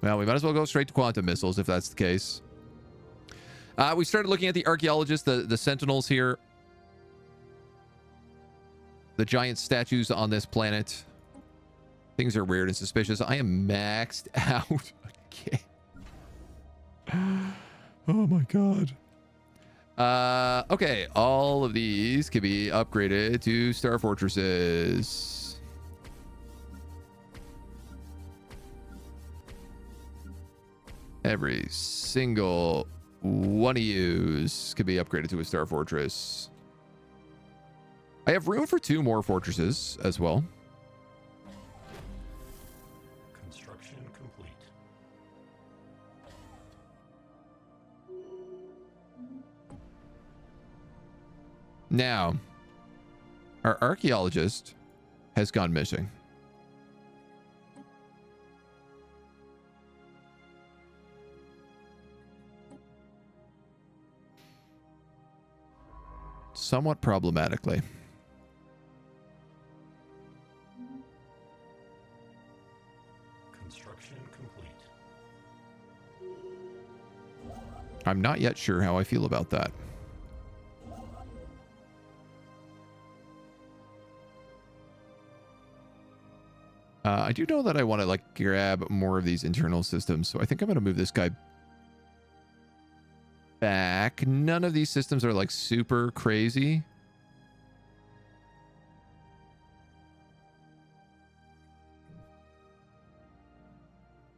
Well, we might as well go straight to quantum missiles if that's the case. We started looking at the archaeologists, the sentinels here. The giant statues on this planet. Things are weird and suspicious. I am maxed out. Okay. Oh my god. Okay, all of these can be upgraded to star fortresses. Every single one of yous can be upgraded to a star fortress. I have room for 2 more fortresses as well. Construction complete. Now, our archaeologist has gone missing. Somewhat problematically. Construction complete. I'm not yet sure how I feel about that. I do know that I want to like grab more of these internal systems, so I think I'm going to move this guy back. None of these systems are like super crazy.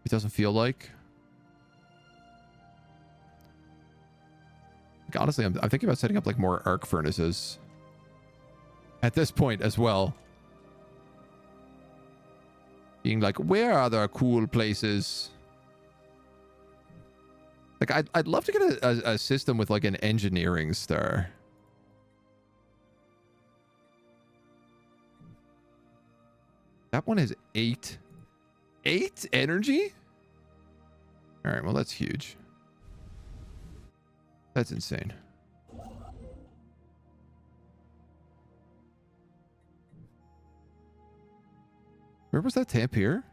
It doesn't feel like. Honestly, I'm thinking about setting up like more arc furnaces at this point as well. Being like, where are there cool places? Like, I'd love to get a system with like an engineering star. That one is 8 energy? All right, well, that's huge. That's insane. Where was that tamp here?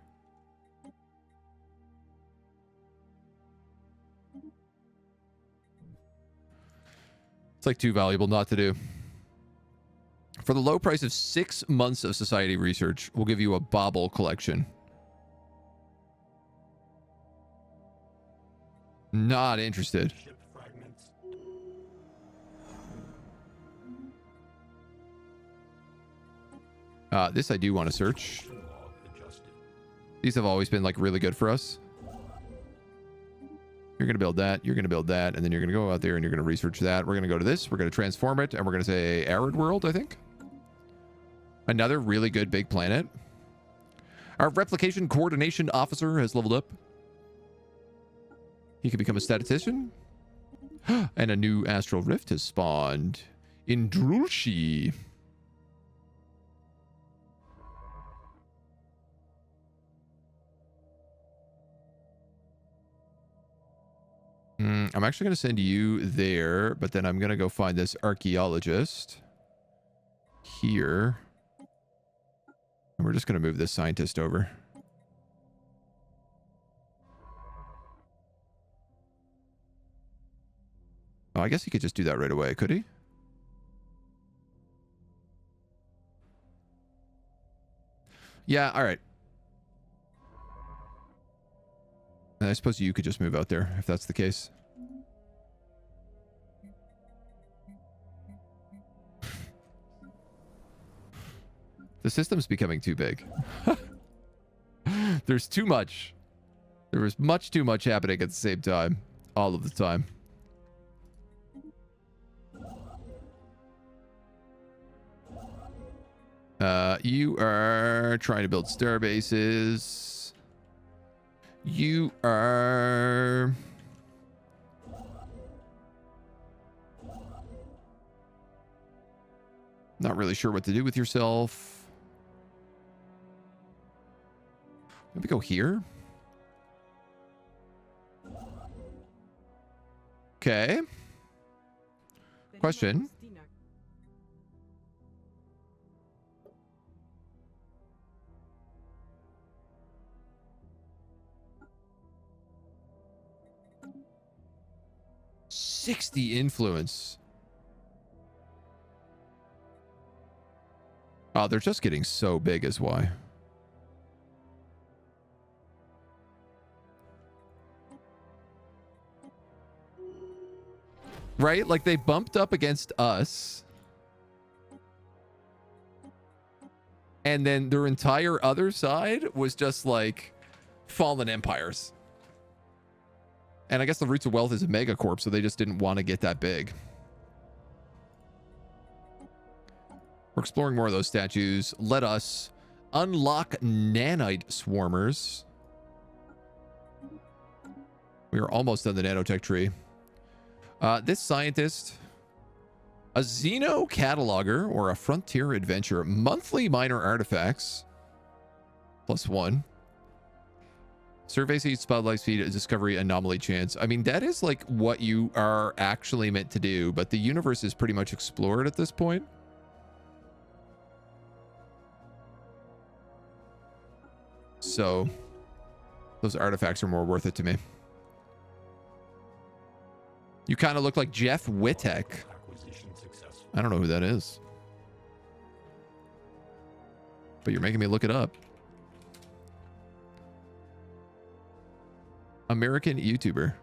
It's like too valuable not to do. For the low price of 6 months of society research, we'll give you a bauble collection. Not interested. Ship fragments. This I do want to search. Log adjusted. These have always been like really good for us. You're going to build that, you're going to build that, and then you're going to go out there and you're going to research that. We're going to go to this, we're going to transform it, and we're going to say arid world, I think. Another really good big planet. Our replication coordination officer has leveled up. He can become a statistician. And a new astral rift has spawned in Drulshi. I'm actually going to send you there, but then I'm going to go find this archaeologist here. And we're just going to move this scientist over. Oh, I guess he could just do that right away, could he? Yeah, all right. And I suppose you could just move out there if that's the case. The system's becoming too big. There's too much. There was much too much happening at the same time. All of the time. You are trying to build star bases. You are... not really sure what to do with yourself. Maybe go here. Okay. Question. ...60 influence. Oh, they're just getting so big is why. Right? Like, they bumped up against us. And then their entire other side was just like fallen empires. And I guess the Roots of Wealth is a megacorp, so they just didn't want to get that big. We're exploring more of those statues. Let us unlock nanite swarmers. We are almost on the nanotech tree. This scientist, a Xeno cataloger or a frontier adventure, monthly minor artifacts, +1. Survey speed, spotlight speed, discovery, anomaly chance. I mean, that is like what you are actually meant to do, but the universe is pretty much explored at this point. So those artifacts are more worth it to me. You kind of look like Jeff Wittek. I don't know who that is. But you're making me look it up. American YouTuber.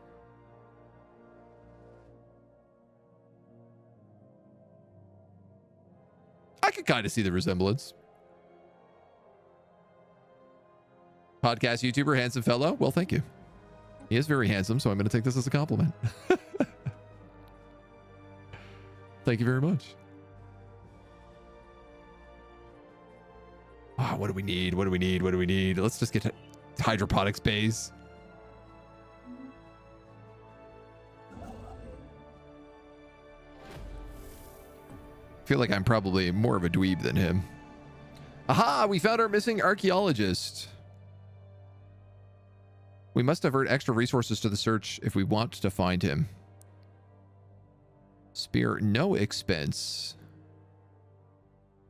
I could kind of see the resemblance. Podcast YouTuber, handsome fellow. Well, thank you. He is very handsome, so I'm going to take this as a compliment. Thank you very much. Ah, what do we need? What do we need? What do we need? Let's just get hydroponics bays. I feel like I'm probably more of a dweeb than him. Aha! We found our missing archaeologist. We must divert extra resources to the search if we want to find him. Spare no expense.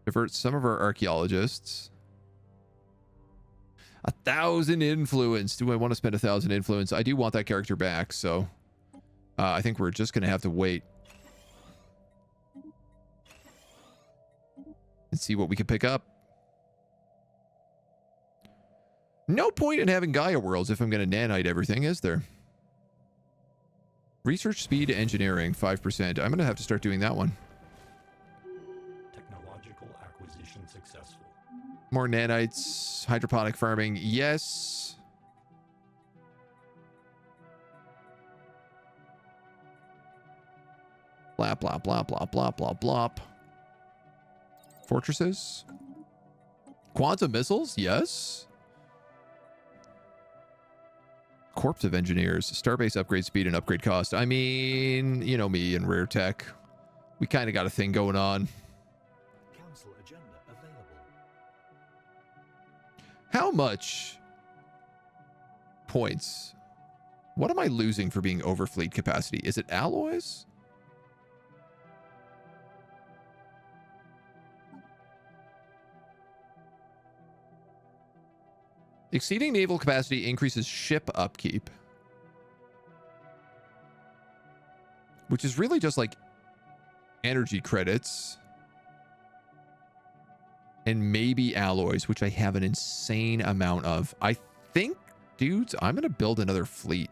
Divert some of our archaeologists. 1,000 influence. Do I want to spend 1,000 influence? I do want that character back, so I think we're just going to have to wait and see what we can pick up. No point in having Gaia worlds if I'm going to nanite everything, is there? Research speed engineering, 5%. I'm going to have to start doing that one. Technological acquisition successful. More nanites, hydroponic farming, yes. Blah, blah, blah, blah, blah, blah, blah. Fortresses. Quantum missiles, yes. Corps of engineers, starbase upgrade speed and upgrade cost. I mean, you know me and rare tech. We kind of got a thing going on. Council agenda available. How much points? What am I losing for being over fleet capacity? Is it alloys? Exceeding naval capacity increases ship upkeep. Which is really just like energy credits. And maybe alloys, which I have an insane amount of. I think, dudes, I'm going to build another fleet.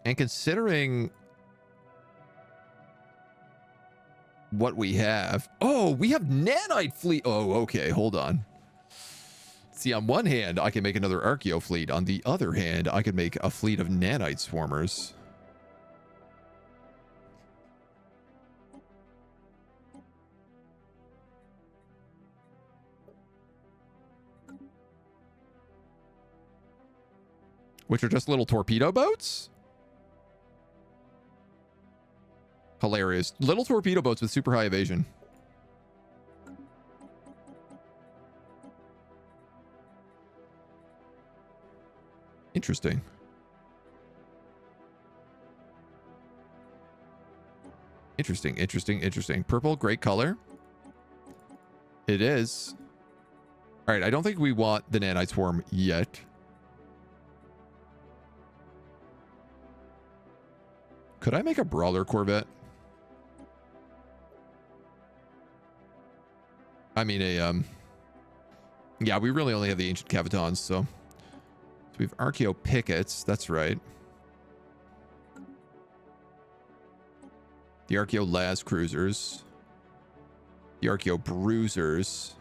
And considering what we have. Oh, we have nanite fleet. Oh, okay. Hold on. See, on one hand, I can make another archaeo fleet. On the other hand, I could make a fleet of nanite swarmers. Which are just little torpedo boats? Hilarious. Little torpedo boats with super high evasion. Interesting. Interesting, interesting, interesting. Purple, great color. It is. All right, I don't think we want the nanite swarm yet. Could I make a brawler corvette? I mean yeah, we really only have the ancient Cavatons, so we have Archeo Pickets, that's right. The Archeo Las Cruisers. The Archeo Bruisers.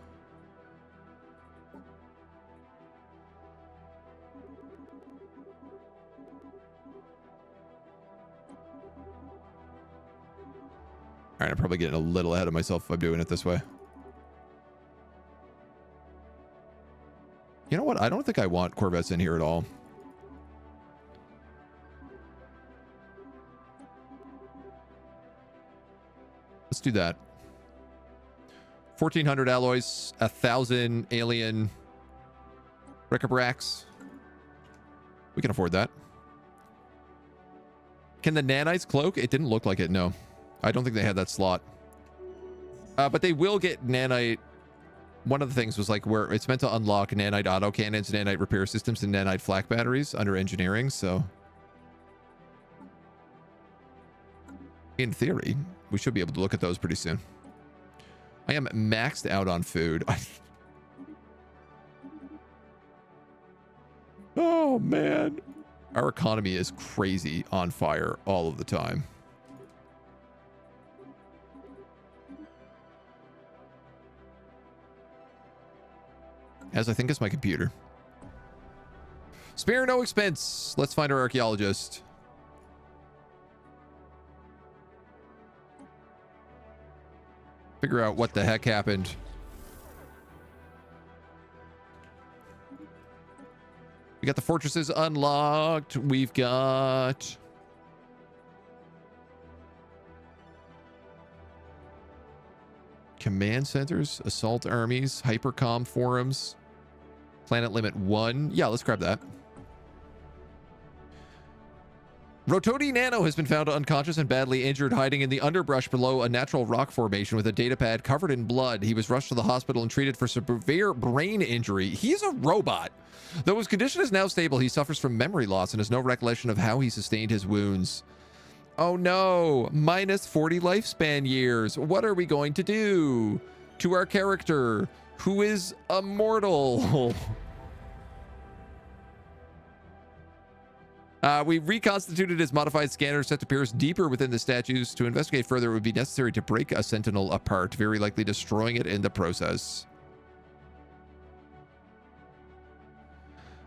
All right, I'm probably getting a little ahead of myself if I'm doing it this way. You know what? I don't think I want Corvettes in here at all. Let's do that. 1,400 alloys, 1,000 alien bric-a-bracs. We can afford that. Can the nanites cloak? It didn't look like it, no. I don't think they had that slot. But they will get nanite. One of the things was like where it's meant to unlock nanite autocannons, nanite repair systems, and nanite flak batteries under engineering, so in theory, we should be able to look at those pretty soon. I am maxed out on food. Oh, man. Our economy is crazy on fire all of the time. As I think is my computer. Spare no expense. Let's find our archaeologist. Figure out what the heck happened. We got the fortresses unlocked. We've got command centers, assault armies, hypercom forums, planet limit 1. Yeah, let's grab that. Rotodi Nano has been found unconscious and badly injured, hiding in the underbrush below a natural rock formation with a datapad covered in blood. He was rushed to the hospital and treated for severe brain injury. He's a robot. Though his condition is now stable, he suffers from memory loss and has no recollection of how he sustained his wounds. Oh no, minus 40 lifespan years. What are we going to do to our character who is immortal? We reconstituted his modified scanner set to pierce deeper within the statues. To investigate further, it would be necessary to break a sentinel apart, very likely destroying it in the process.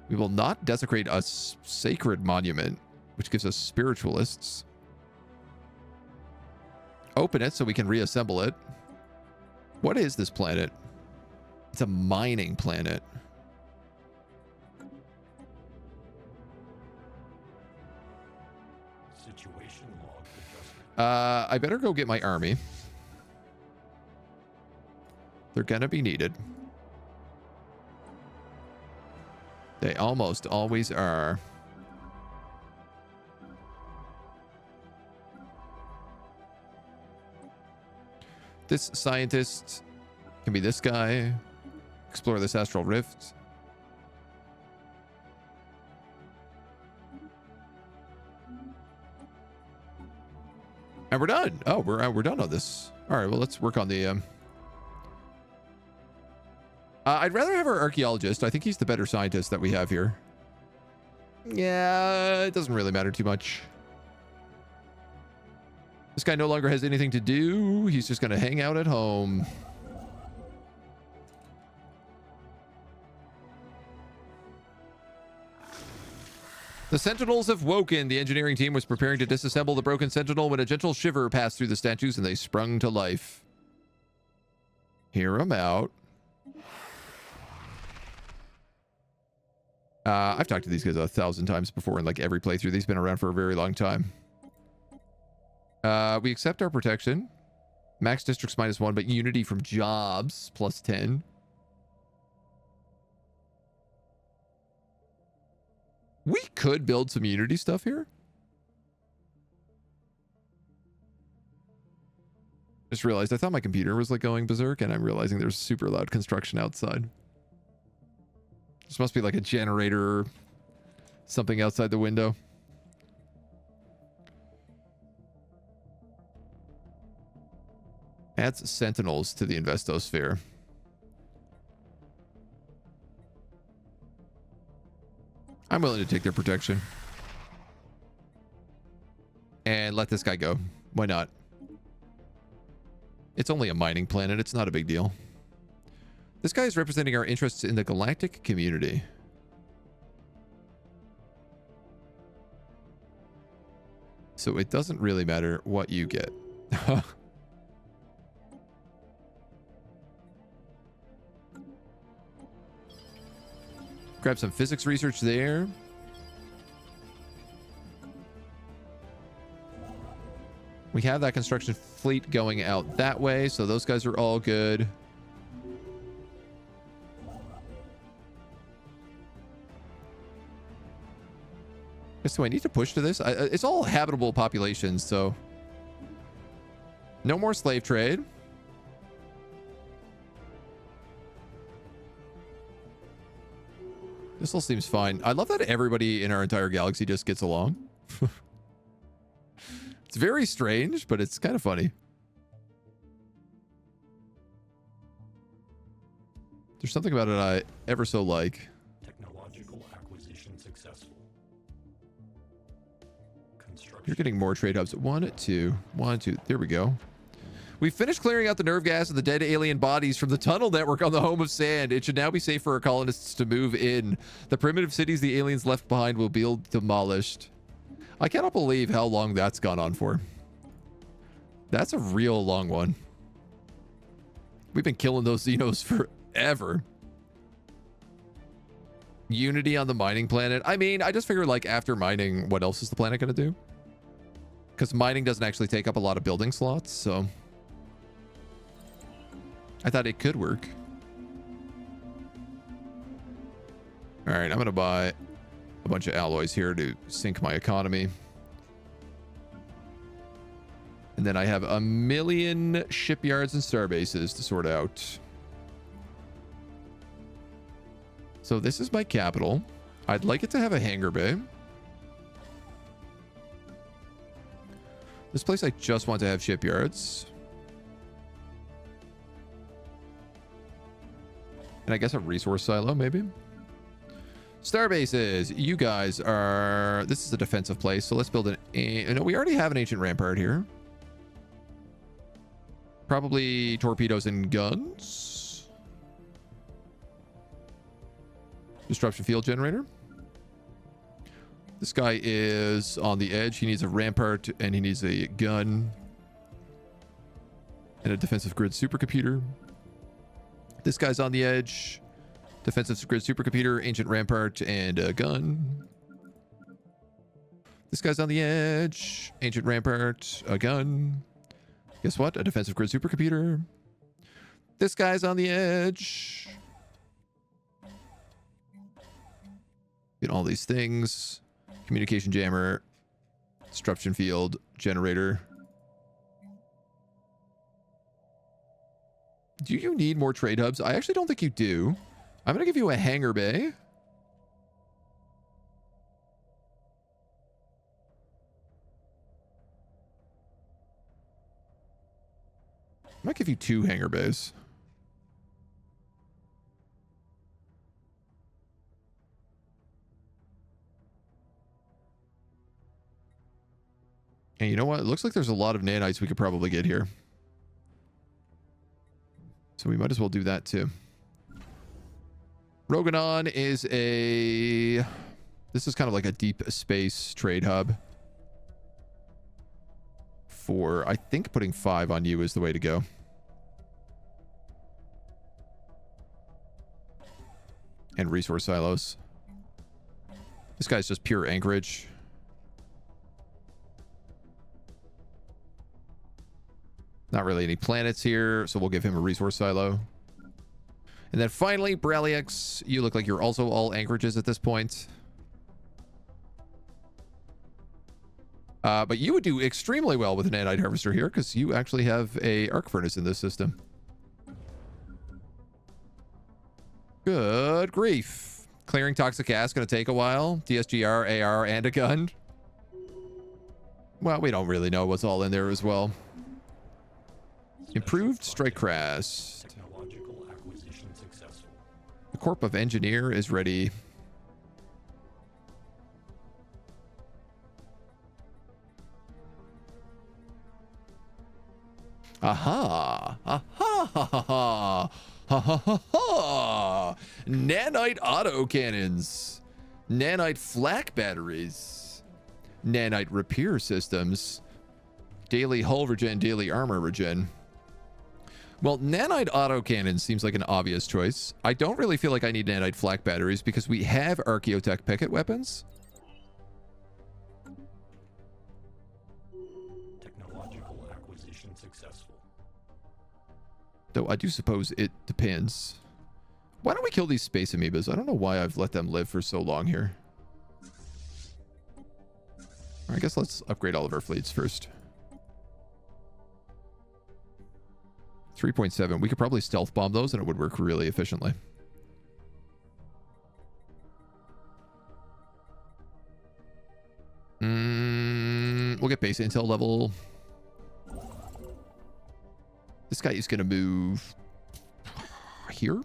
We will not desecrate a sacred monument, which gives us spiritualists. Open it so we can reassemble it. What is this planet? It's a mining planet. Situation log adjusted. I better go get my army. They're gonna be needed. They almost always are. This scientist can be this guy. Explore this astral rift. And we're done. Oh, we're done on this. All right, well, let's work on the I'd rather have our archaeologist. I think he's the better scientist that we have here. Yeah, it doesn't really matter too much. This guy no longer has anything to do. He's just going to hang out at home. The Sentinels have woken. The engineering team was preparing to disassemble the broken Sentinel when a gentle shiver passed through the statues and they sprung to life. Hear 'em out. I've talked to these guys 1,000 times before in like every playthrough. These have been around for a very long time. We accept our protection. Max districts -1, but unity from jobs +10. We could build some unity stuff here. Just realized I thought my computer was like going berserk, and I'm realizing there's super loud construction outside. This must be like a generator or something outside the window. Adds sentinels to the Investosphere. I'm willing to take their protection. And let this guy go. Why not? It's only a mining planet. It's not a big deal. This guy is representing our interests in the galactic community. So it doesn't really matter what you get. Grab some physics research there. We have that construction fleet going out that way, so those guys are all good. Guess do I need to push to this? It's all habitable populations, so no more slave trade. This all seems fine. I love that everybody in our entire galaxy just gets along. It's very strange, but it's kind of funny. There's something about it I ever so like. Technological acquisition successful. Construction. You're getting more trade hubs. 1, 2, 1, 2. There we go. We finished clearing out the nerve gas and the dead alien bodies from the tunnel network on the home of sand. It should now be safe for our colonists to move in. The primitive cities the aliens left behind will be demolished. I cannot believe how long that's gone on for. That's a real long one. We've been killing those Xenos forever. Unity on the mining planet. I mean, I just figured like after mining, what else is the planet going to do? Because mining doesn't actually take up a lot of building slots, so I thought it could work. All right, I'm going to buy a bunch of alloys here to sink my economy. And then I have a million shipyards and starbases to sort out. So this is my capital. I'd like it to have a hangar bay. This place I just want to have shipyards. And I guess a resource silo, maybe. Starbases, you guys are... This is a defensive place, so let's build an... No, we already have an ancient rampart here. Probably torpedoes and guns. Disruption field generator. This guy is on the edge. He needs a rampart and he needs a gun. And a defensive grid supercomputer. This guy's on the edge. Defensive grid supercomputer, ancient rampart, and a gun. This guy's on the edge. Ancient rampart, a gun. Guess what? A defensive grid supercomputer. This guy's on the edge. Get all these things. Communication jammer. Disruption field. Generator. Do you need more trade hubs? I actually don't think you do. I'm going to give you a hangar bay. I might give you 2 hangar bays. And you know what? It looks like there's a lot of nanites we could probably get here. So we might as well do that too. Roganon is a... This is kind of like a deep space trade hub. For, I think putting 5 on you is the way to go. And resource silos. This guy's just pure anchorage. Not really any planets here, so we'll give him a resource silo. And then finally, Bralix, you look like you're also all anchorages at this point. But you would do extremely well with an Nanite harvester here because you actually have a arc furnace in this system. Good grief. Clearing toxic gas going to take a while. DSGR, AR, and a gun. Well, we don't really know what's all in there as well. Improved strike craft. Technological acquisition successful. The Corp of Engineer is ready. Aha! Aha! Ha ha ha! Ha ha ha ha! Nanite autocannons. Nanite flak batteries. Nanite repair systems. Daily hull regen, daily armor regen. Well, nanite autocannon seems like an obvious choice. I don't really feel like I need nanite flak batteries because we have Archaeotech picket weapons. Technological acquisition successful. Though I do suppose it depends. Why don't we kill these space amoebas? I don't know why I've let them live for so long here. I guess let's upgrade all of our fleets first. 3.7. We could probably stealth bomb those and it would work really efficiently. We'll get base intel level. This guy is going to move here.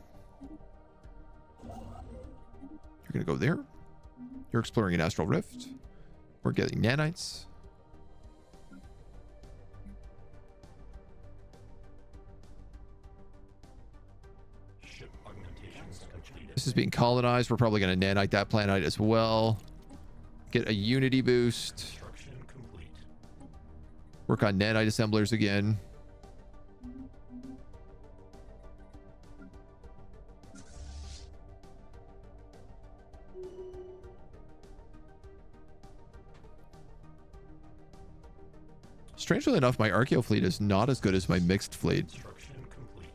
You're going to go there. You're exploring an astral rift. We're getting nanites. Ship augmentations completed. This is being colonized. We're probably going to nanite that planet as well. Get a unity boost. Construction complete. Work on nanite assemblers again. Strangely enough, my Archeo fleet is not as good as my mixed fleet, Construction complete.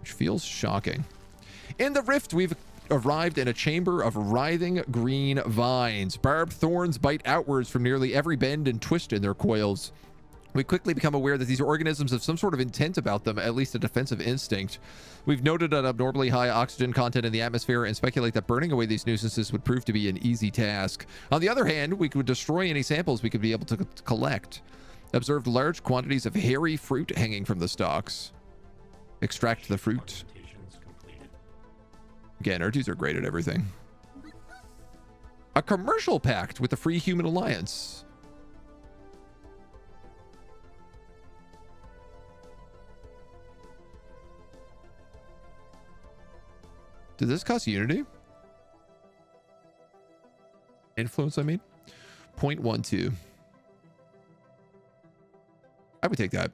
which feels shocking. In the rift, we've arrived in a chamber of writhing green vines. Barbed thorns bite outwards from nearly every bend and twist in their coils. We quickly become aware that these organisms have some sort of intent about them, at least a defensive instinct. We've noted an abnormally high oxygen content in the atmosphere and speculate that burning away these nuisances would prove to be an easy task. On the other hand, we could destroy any samples we could be able to collect. Observed large quantities of hairy fruit hanging from the stalks. Extract the fruit. Augmentations completed. Again, our dudes are great at everything. A commercial pact with the Free Human Alliance. Does this cost unity? Influence, I mean? 0.12. I would take that.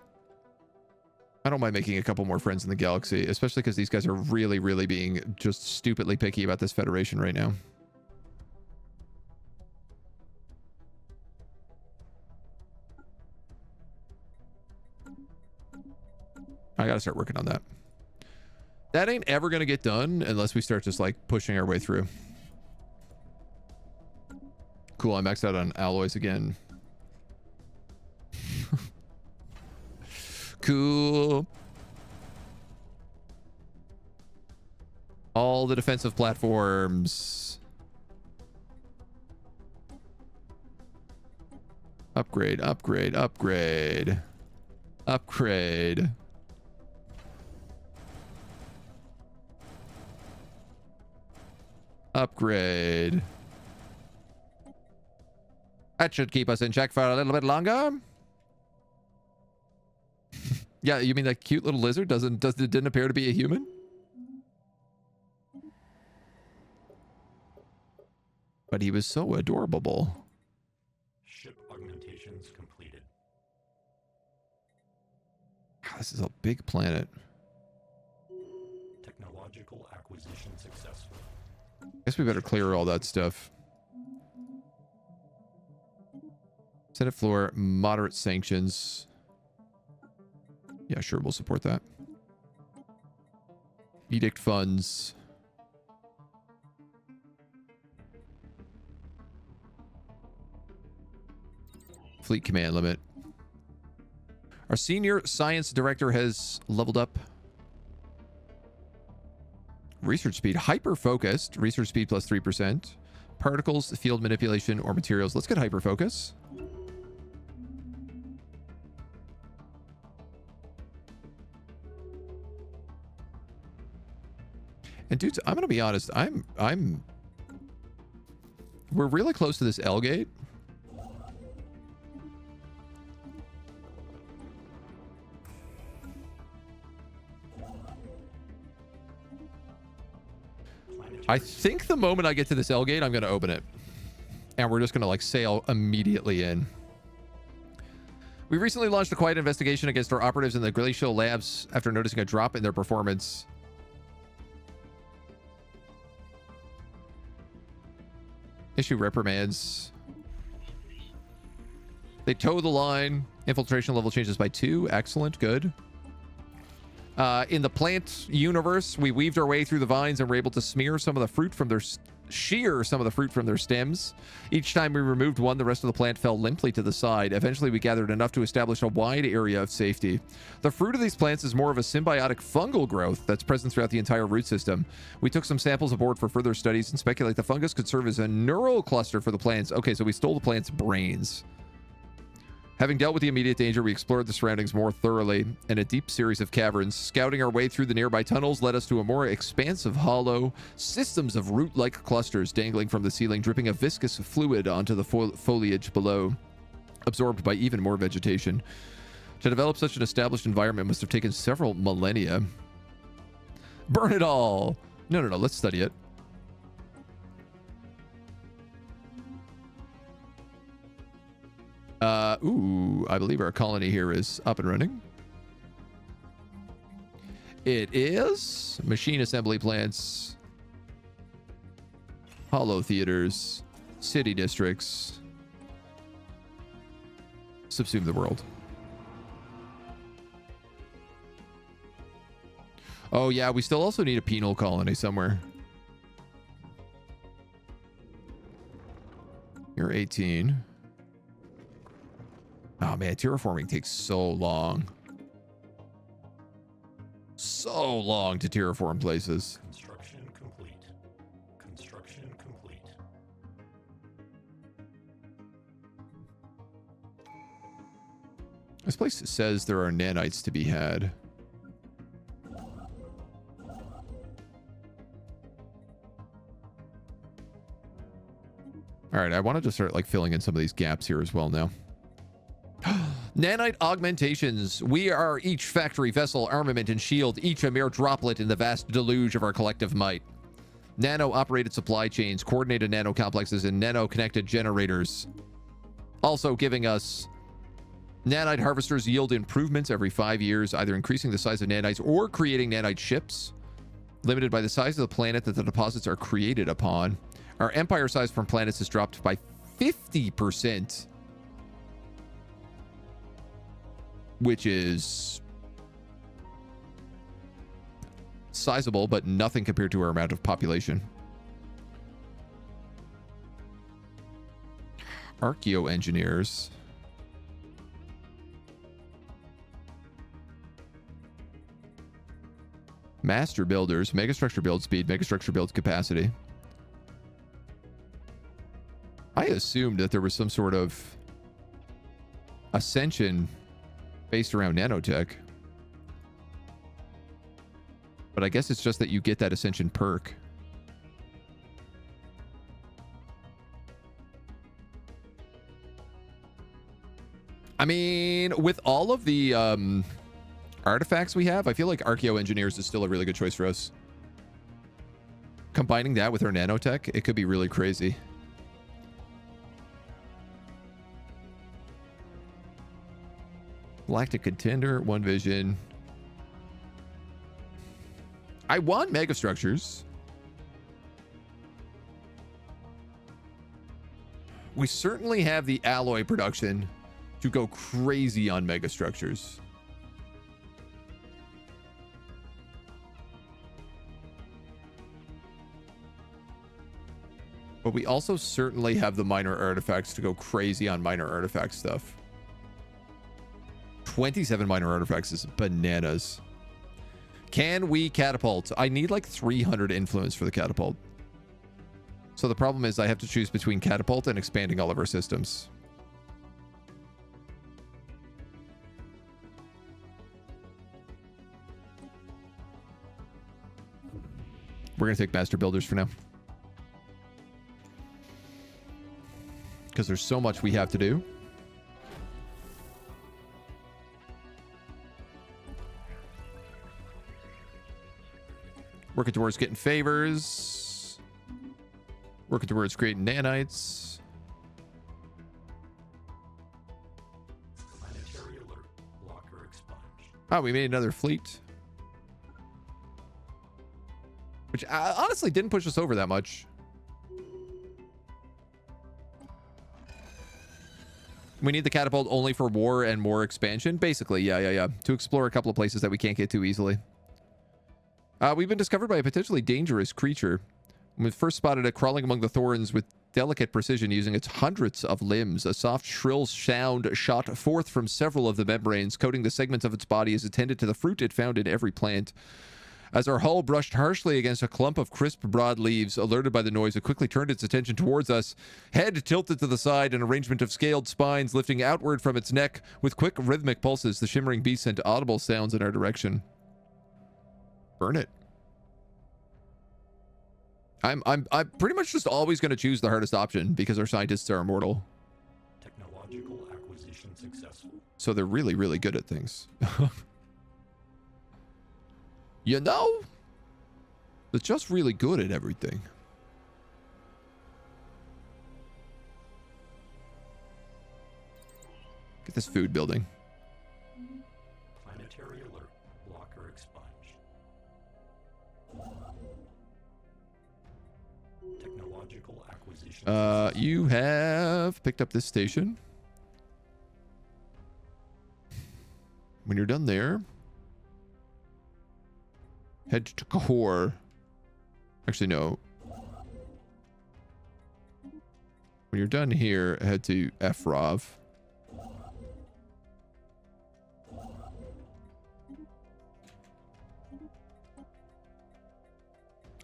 I don't mind making a couple more friends in the galaxy, especially because these guys are really, really being just stupidly picky about this Federation right now. I gotta start working on that. That ain't ever gonna get done unless we start just like pushing our way through. Cool, I maxed out on alloys again. Cool. All the defensive platforms. Upgrade, upgrade, upgrade. Upgrade. Upgrade. That should keep us in check for a little bit longer. Yeah, you mean that cute little lizard didn't appear to be a human? But he was so adorable. Ship augmentations completed. God, this is a big planet. Technological acquisition successful. Guess we better clear all that stuff. Senate floor, moderate sanctions. Yeah, sure, we'll support that. Edict funds. Fleet command limit. Our senior science director has leveled up. Research speed, hyper focused. Research speed plus 3%. Particles, field manipulation, or materials. Let's get hyper focus. And dudes, I'm gonna be honest. We're really close to this L gate. I think the moment I get to this L gate, I'm gonna open it. And we're just gonna like sail immediately in. We recently launched a quiet investigation against our operatives in the glacial labs after noticing a drop in their performance. Issue reprimands. They toe the line. Infiltration level changes by 2. Excellent. Good. In the plant universe, we weaved our way through the vines and were able to shear some of the fruit from their stems. Each time we removed one, the rest of the plant fell limply to the side. Eventually, we gathered enough to establish a wide area of safety. The fruit of these plants is more of a symbiotic fungal growth that's present throughout the entire root system. We took some samples aboard for further studies and speculate the fungus could serve as a neural cluster for the plants. Okay, so we stole the plant's brains. Having dealt with the immediate danger, we explored the surroundings more thoroughly in a deep series of caverns. Scouting our way through the nearby tunnels led us to a more expansive hollow, systems of root-like clusters dangling from the ceiling, dripping a viscous fluid onto the foliage below, absorbed by even more vegetation. To develop such an established environment must have taken several millennia. Burn it all! No, let's study it. I believe our colony here is up and running. It is. Machine assembly plants. Hollow theaters. City districts. Subsume the world. Oh yeah, we still also need a penal colony somewhere. You're 18. Oh man, terraforming takes so long. So long to terraform places. Construction complete. Construction complete. This place says there are nanites to be had. All right, I wanted to start like filling in some of these gaps here as well now. Nanite augmentations. We are each factory, vessel, armament, and shield, each a mere droplet in the vast deluge of our collective might. Nano-operated supply chains, coordinated nano-complexes, and nano-connected generators. Also giving us nanite harvesters yield improvements every 5 years, either increasing the size of nanites or creating nanite ships, limited by the size of the planet that the deposits are created upon. Our empire size from planets has dropped by 50%. Which is sizable, but nothing compared to our amount of population. Archaeo-engineers. Master builders. Megastructure build speed. Megastructure build capacity. I assumed that there was some sort of ascension based around nanotech. But I guess it's just that you get that ascension perk. I mean, with all of the artifacts we have, I feel like Archaeo-engineers is still a really good choice for us. Combining that with our nanotech, it could be really crazy. Galactic contender, one vision. I want megastructures. We certainly have the alloy production to go crazy on megastructures. But we also certainly have the minor artifacts to go crazy on minor artifact stuff. 27 minor artifacts is bananas. Can we catapult? I need like 300 influence for the catapult. So the problem is I have to choose between catapult and expanding all of our systems. We're going to take master builders for now. Because there's so much we have to do. Working towards getting favors. Working towards creating nanites. Planetary alert. Locker expunged. Oh, we made another fleet. Which honestly didn't push us over that much. We need the catapult only for war and more expansion. Basically, yeah. To explore a couple of places that we can't get to easily. We've been discovered by a potentially dangerous creature. When we first spotted it crawling among the thorns with delicate precision using its hundreds of limbs, a soft, shrill sound shot forth from several of the membranes, coating the segments of its body as it tended to the fruit it found in every plant. As our hull brushed harshly against a clump of crisp, broad leaves, alerted by the noise, it quickly turned its attention towards us, head tilted to the side, an arrangement of scaled spines lifting outward from its neck. With quick, rhythmic pulses, the shimmering beast sent audible sounds in our direction. Burn it. I'm pretty much just always going to choose the hardest option because our scientists are immortal. Technological acquisition successful. So they're really, really good at things. You know? They're just really good at everything. Get this food building. Planetary alert. Locker expunged. Technological acquisition. You have picked up this station. When you're done there, head to core. Actually, no. When you're done here, head to Efrov.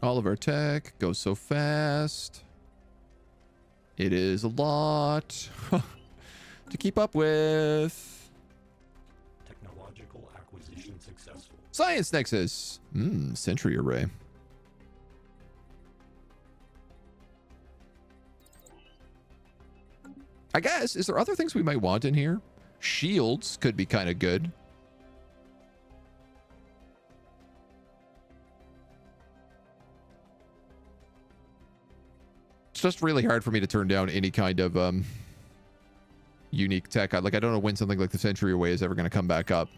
All of our tech goes so fast. It is a lot to keep up with. Technological acquisition successful. Science Nexus. Sentry array. I guess, is there other things we might want in here? Shields could be kind of good. It's just really hard for me to turn down any kind of unique tech. I don't know when something like the Sentry Array is ever going to come back up.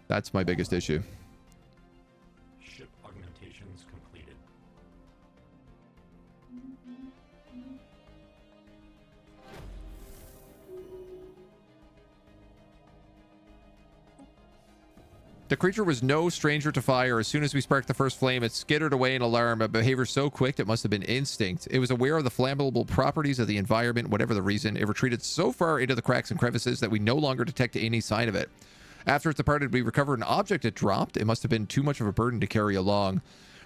That's my biggest issue. Ship augmentations completed. The creature was no stranger to fire. As soon as we sparked the first flame, it skittered away in alarm, a behavior so quick it must have been instinct. It was aware of the flammable properties of the environment, whatever the reason. It retreated so far into the cracks and crevices that we no longer detected any sign of it. After it departed, we recovered an object it dropped. It must have been too much of a burden to carry along.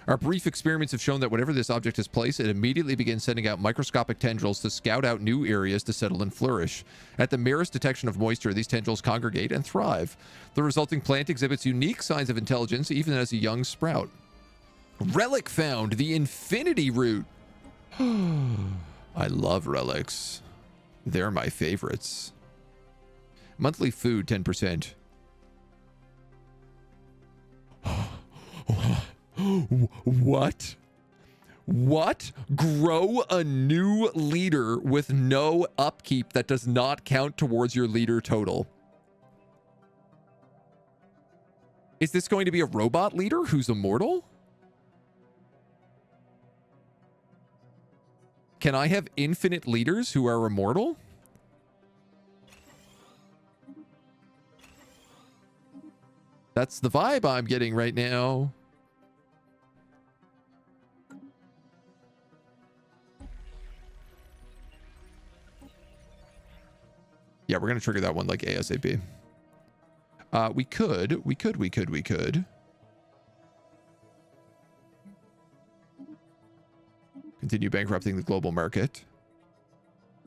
Our brief experiments have shown that whenever this object is placed, it immediately begins sending out microscopic tendrils to scout out new areas to settle and flourish. At the merest detection of moisture, these tendrils congregate and thrive. The resulting plant exhibits unique signs of intelligence even as a young sprout. Relic found, the infinity root. I love relics. They're my favorites. Monthly food, 10%. What? What? Grow a new leader with no upkeep that does not count towards your leader total. Is this going to be a robot leader who's immortal? Can I have infinite leaders who are immortal? That's the vibe I'm getting right now. Yeah, we're going to trigger that one like ASAP. We could. Continue bankrupting the global market.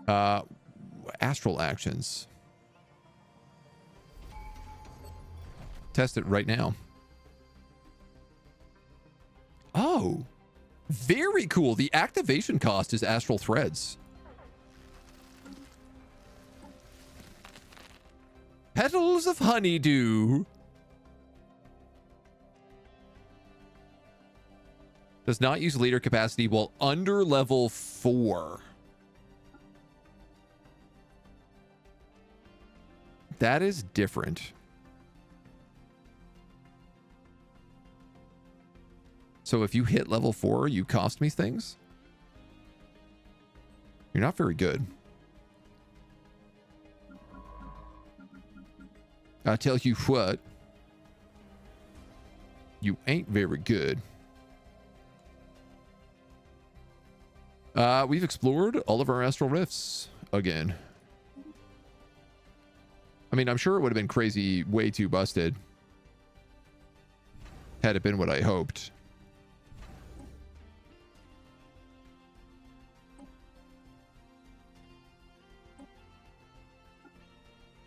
Astral actions. test it right now. Oh, very cool. The activation cost is astral threads. Petals of honeydew. Does not use leader capacity while under level 4. That is different. So if you hit level 4, you cost me things? You're not very good. I tell you what. You ain't very good. We've explored all of our astral rifts again. I mean, I'm sure it would have been crazy, way too busted. Had it been what I hoped.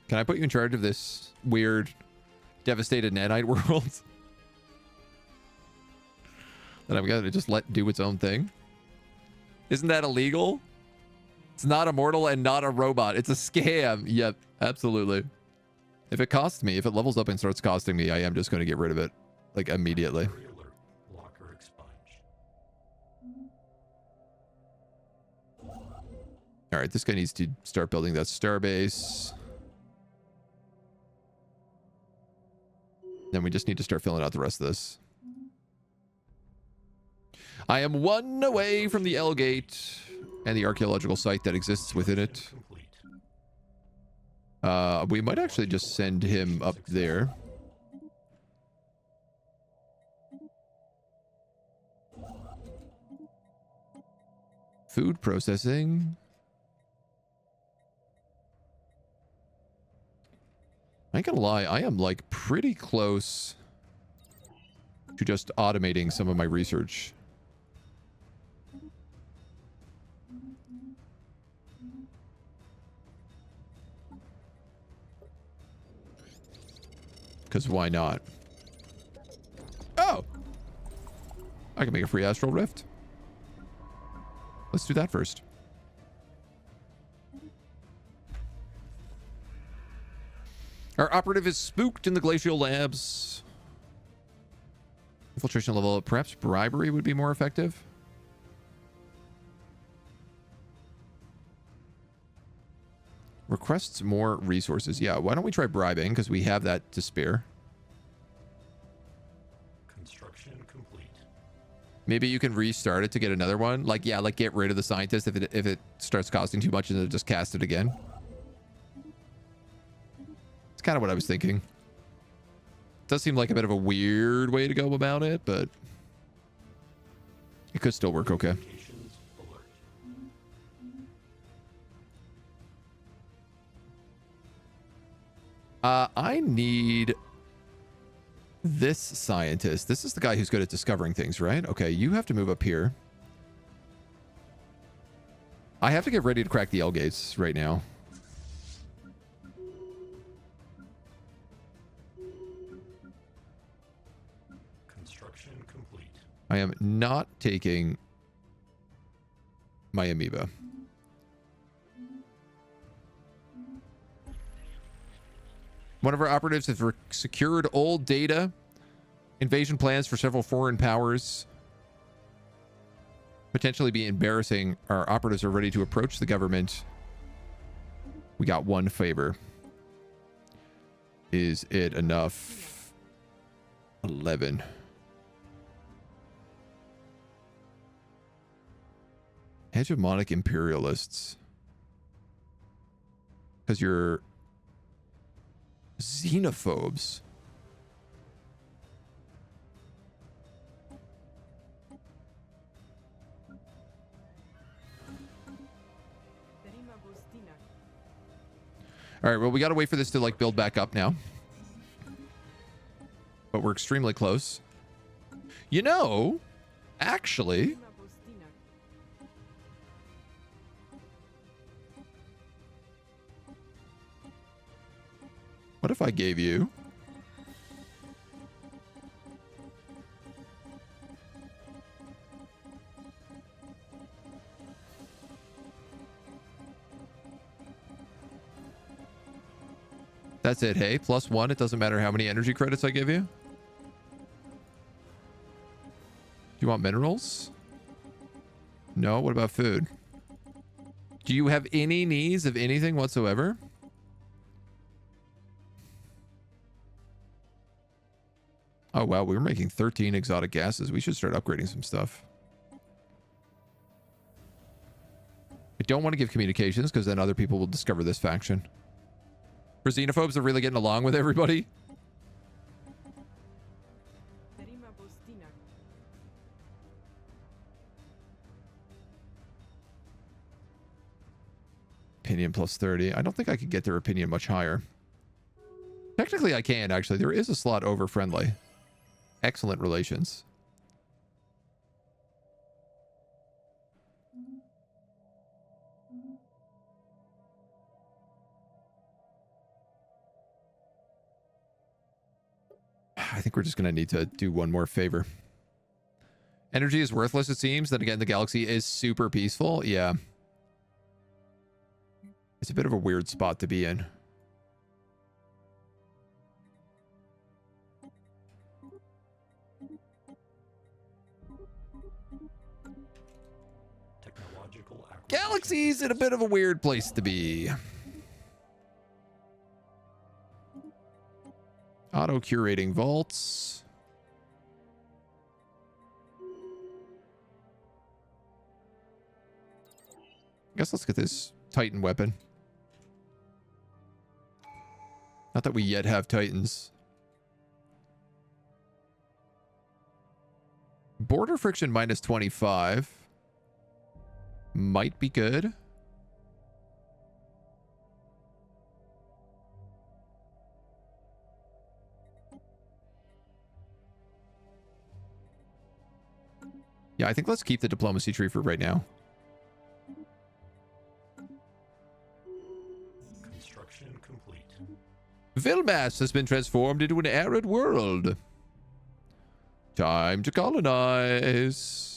Can I put you in charge of this weird, devastated Nanite world? That I'm gonna just let do its own thing? Isn't that illegal? It's not immortal and not a robot. It's a scam. Yep, absolutely. If it costs me, if it levels up and starts costing me, I am just going to get rid of it. Like, immediately. Blocker expunge. Alright, this guy needs to start building that starbase. Then we just need to start filling out the rest of this. I am 1 away from the L Gate and the archaeological site that exists within it. We might actually just send him up there. Food processing. I ain't gonna lie, I am like pretty close to just automating some of my research. Because why not? Oh! I can make a free astral rift. Let's do that first. Our operative is spooked in the glacial labs. Infiltration level. Perhaps bribery would be more effective. Requests more resources. Yeah, why don't we try bribing? Because we have that to spare. Construction complete. Maybe you can restart it to get another one. Like, yeah, like get rid of the scientist if it starts costing too much and then just cast it again. It's kind of what I was thinking. Does seem like a bit of a weird way to go about it, but it could still work okay. Communications alert. I need this scientist. This is the guy who's good at discovering things, right? Okay, you have to move up here. I have to get ready to crack the L gates right now. Construction complete. I am not taking my amoeba. One of our operatives has secured old data, invasion plans for several foreign powers. Potentially be embarrassing. Our operatives are ready to approach the government. We got one favor. Is it enough? 11. Hegemonic imperialists. Because you're xenophobes. All right, well, we got to wait for this to like build back up now. But we're extremely close. You know, actually, what if I gave you That's it. Hey, +1. It doesn't matter how many energy credits I give you. Do you want minerals? No. What about food? Do you have any needs of anything whatsoever? Oh, wow. We were making 13 exotic gases. We should start upgrading some stuff. I don't want to give communications because then other people will discover this faction. For xenophobes, are really getting along with everybody. Opinion +30. I don't think I could get their opinion much higher. Technically, I can, actually. There is a slot over friendly. Excellent relations. I think we're just going to need to do one more favor. Energy is worthless, it seems. Then again, the galaxy is super peaceful. Yeah. It's a bit of a weird spot to be in. Galaxy's in a bit of a weird place to be. Auto-curating vaults. I guess let's get this Titan weapon. Not that we yet have Titans. Border friction -25. Might be good. Yeah, I think let's keep the diplomacy tree for right now. Construction complete. Vilmass has been transformed into an arid world. Time to colonize.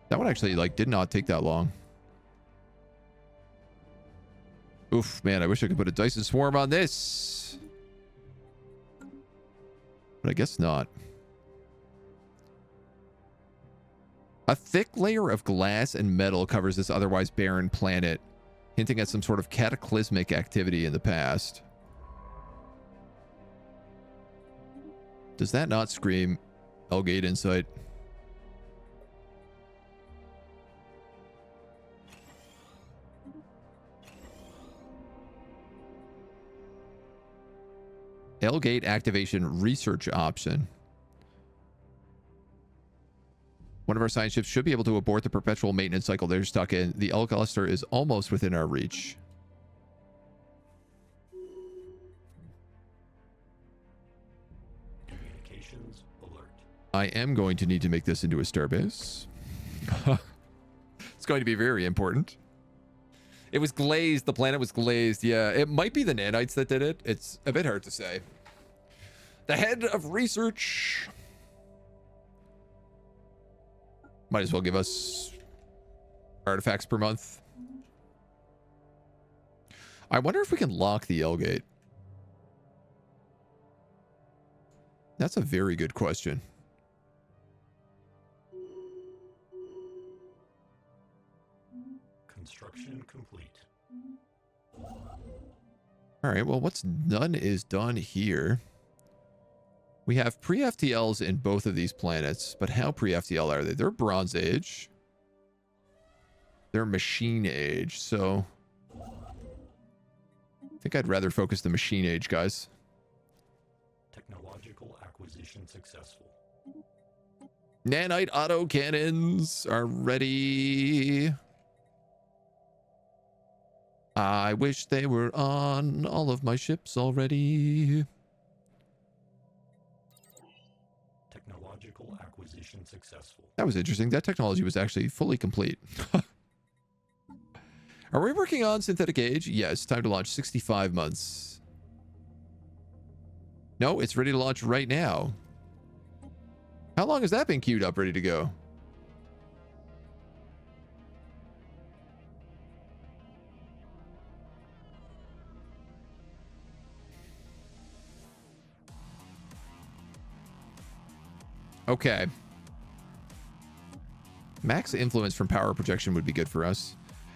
That one actually, like, did not take that long. Oof, man, I wish I could put a Dyson Swarm on this. But I guess not. A thick layer of glass and metal covers this otherwise barren planet, hinting at some sort of cataclysmic activity in the past. Does that not scream Hellgate Insight? Hellgate activation research option. One of our science ships should be able to abort the perpetual maintenance cycle they're stuck in. The L cluster is almost within our reach. Communications alert. I am going to need to make this into a starbase. It's going to be very important. It was glazed. The planet was glazed. Yeah, it might be the nanites that did it. It's a bit hard to say. The head of research might as well give us artifacts per month. I wonder if we can lock the L gate. That's a very good question. Construction complete. All right, well, what's done is done here. We have pre-FTLs in both of these planets, but how pre-FTL are they? They're Bronze Age. They're Machine Age, so I think I'd rather focus the Machine Age, guys. Technological acquisition successful. Nanite autocannons are ready. I wish they were on all of my ships already. Technological acquisition successful. That was interesting. That technology was actually fully complete. Are we working on synthetic age? Yes, time to launch 65 months. No, it's ready to launch right now. How long has that been queued up, ready to go? Okay. Max influence from power projection would be good for us.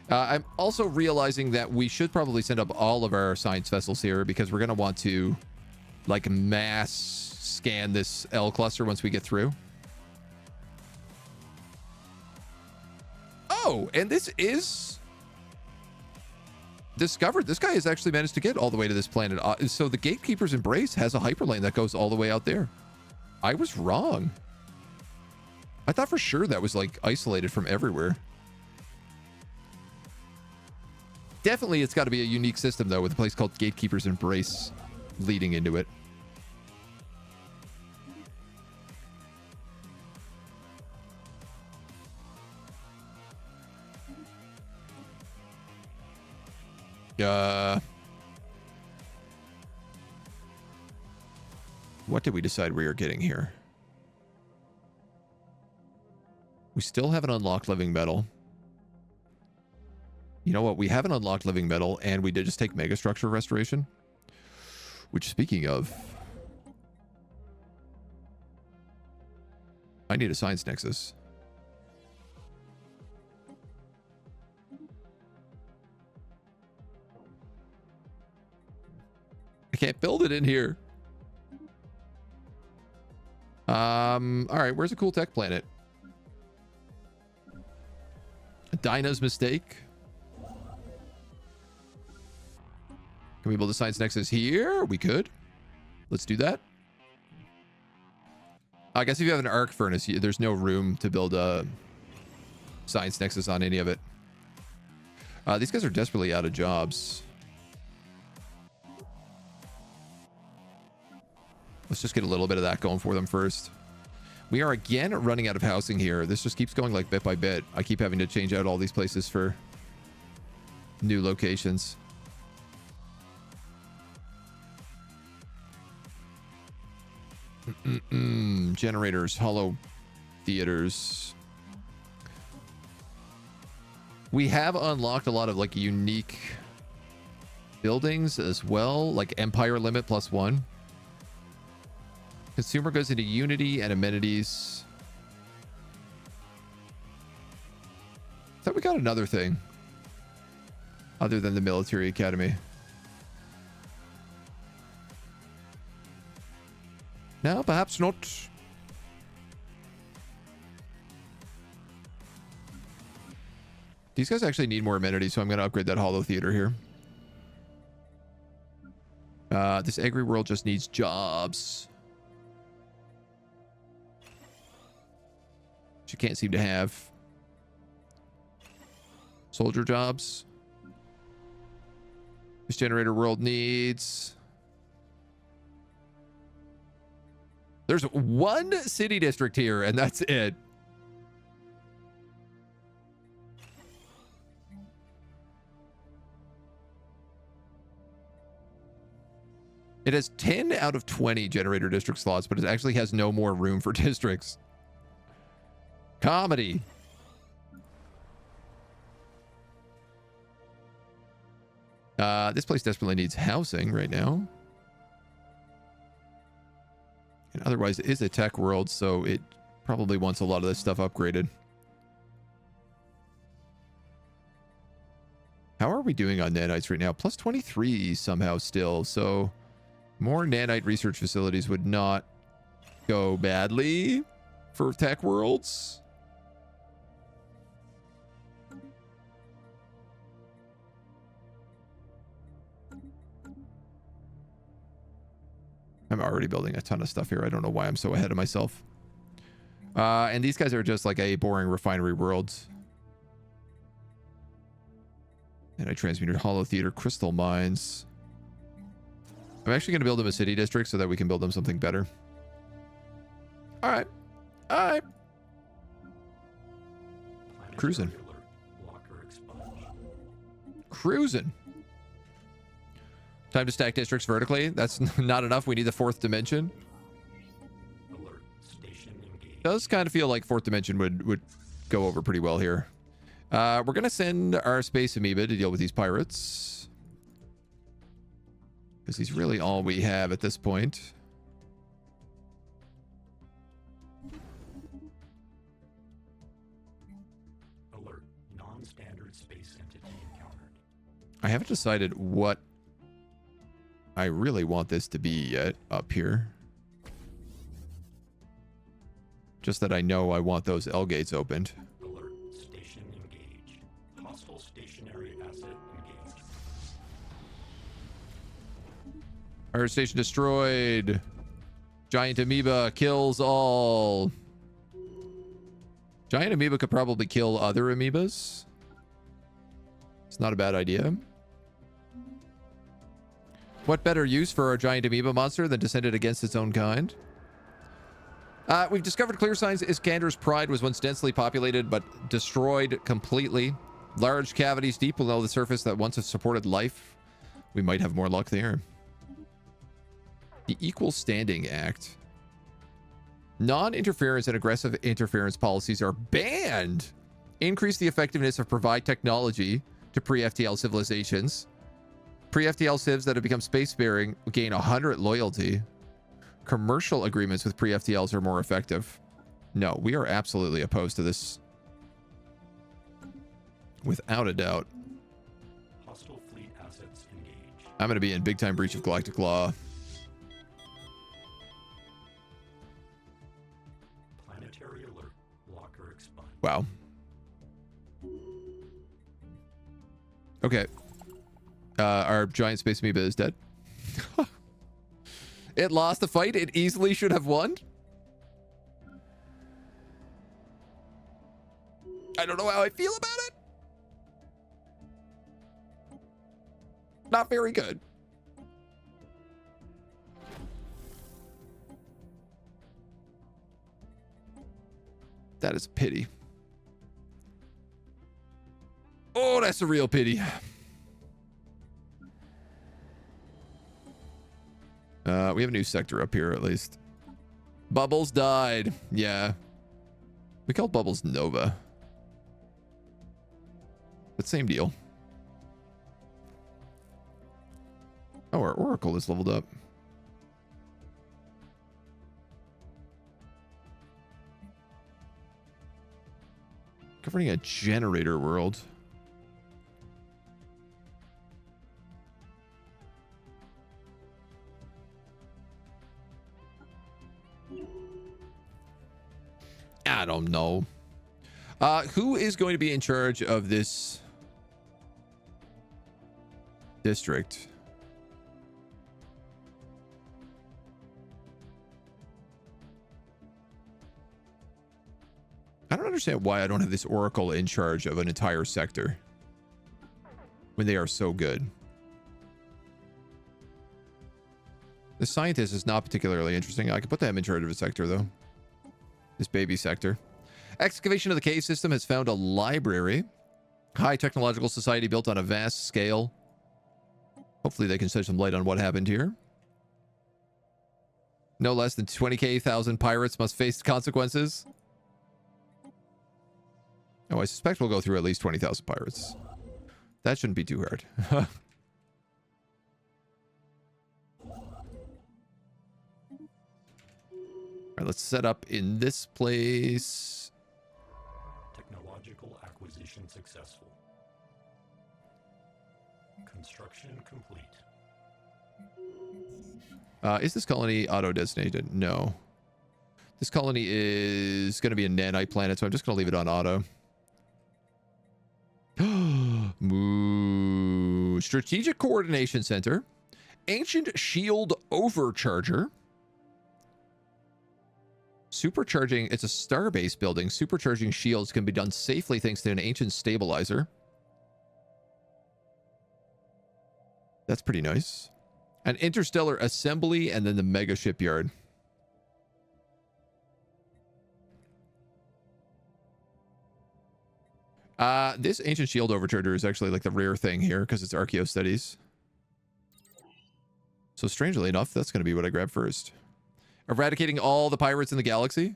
I'm also realizing that we should probably send up all of our science vessels here because we're going to want to like mass scan this L cluster once we get through. Oh, and this is discovered. This guy has actually managed to get all the way to this planet. So the Gatekeeper's Embrace has a hyperlane that goes all the way out there. I was wrong. I thought for sure that was like isolated from everywhere. Definitely it's got to be a unique system though, with a place called Gatekeeper's Embrace leading into it. What did we decide we are getting here? We still haven't unlocked living metal. You know what? We haven't unlocked living metal, and we did just take megastructure restoration. Which, speaking of, I need a science nexus. I can't build it in here. All right, where's a cool tech planet? Dinah's Mistake. Can we build a science nexus here? We could. Let's do that. I guess if you have an arc furnace, there's no room to build a science nexus on any of it. These guys are desperately out of jobs. Let's just get a little bit of that going for them first. We are again running out of housing here. This just keeps going like bit by bit. I keep having to change out all these places for new locations. Generators, hollow theaters. We have unlocked a lot of like unique buildings as well, like Empire Limit +1. Consumer goes into Unity and amenities. I thought we got another thing other than the military academy. No, perhaps not. These guys actually need more amenities, so I'm going to upgrade that hollow theater here. This agri world just needs jobs. Which you can't seem to have. Soldier jobs. This generator world needs... There's one city district here, and that's it. It has 10 out of 20 generator district slots, but it actually has no more room for districts. Comedy. This place desperately needs housing right now. And otherwise, it is a tech world, so it probably wants a lot of this stuff upgraded. How are we doing on nanites right now? Plus 23 somehow still, so more nanite research facilities would not go badly for tech worlds. I'm already building a ton of stuff here. I don't know why I'm so ahead of myself. And these guys are just like a boring refinery world. And I transmuted hollow theater crystal mines. I'm actually going to build them a city district so that we can build them something better. All right. All right. Cruising. Cruising. Time to stack districts vertically. That's not enough. We need the fourth dimension. Alert. Station engaged. Does kind of feel like fourth dimension would go over pretty well here. We're going to send our space amoeba to deal with these pirates. Because he's really all we have at this point. Alert. Non-standard space entity encountered. I haven't decided what I really want this to be yet up here. Just that I know I want those L gates opened. Alert. Station engaged. Hostile stationary asset engaged. Our station destroyed. Giant amoeba kills all. Giant amoeba could probably kill other amoebas. It's not a bad idea. What better use for our giant amoeba monster than to send it against its own kind? We've discovered clear signs Iskander's pride was once densely populated but destroyed completely. Large cavities deep below the surface that once have supported life. We might have more luck there. The Equal Standing Act. Non-interference and aggressive interference policies are banned. Increase the effectiveness of provide technology to pre-FTL civilizations. Pre-FTL civs that have become spacefaring gain 100 loyalty. Commercial agreements with pre-FTLs are more effective. No, we are absolutely opposed to this. Without a doubt. Hostile fleet assets engaged. I'm going to be in big time breach of galactic law. Planetary alert. Locker expunged. Wow. Okay. Our giant space amoeba is dead. It lost the fight. It easily should have won. I don't know how I feel about it. Not very good. That is a pity. Oh, that's a real pity. We have a new sector up here, at least. Bubbles died. Yeah. We called Bubbles Nova. But same deal. Oh, our Oracle is leveled up. Governing a generator world. I don't know. Who is going to be in charge of this district? I don't understand why I don't have this Oracle in charge of an entire sector when they are so good. The scientist is not particularly interesting. I could put them in charge of a sector, though. This baby sector. Excavation of the cave system has found a library. High technological society built on a vast scale. Hopefully they can shed some light on what happened here. No less than 20,000 pirates must face consequences. Oh, I suspect we'll go through at least 20,000 pirates. That shouldn't be too hard. All right, let's set up in this place. Technological acquisition successful. Construction complete. Is this colony auto-designated? No. This colony is going to be a nanite planet, so I'm just going to leave it on auto. Moo. Strategic Coordination Center. Ancient Shield Overcharger. Supercharging. It's a starbase building. Supercharging shields can be done safely thanks to an ancient stabilizer. That's pretty nice. An interstellar assembly and then the mega shipyard. This ancient shield overcharger is actually like the rare thing here because it's archaeo studies. So strangely enough, that's going to be what I grab first. Eradicating all the pirates in the galaxy.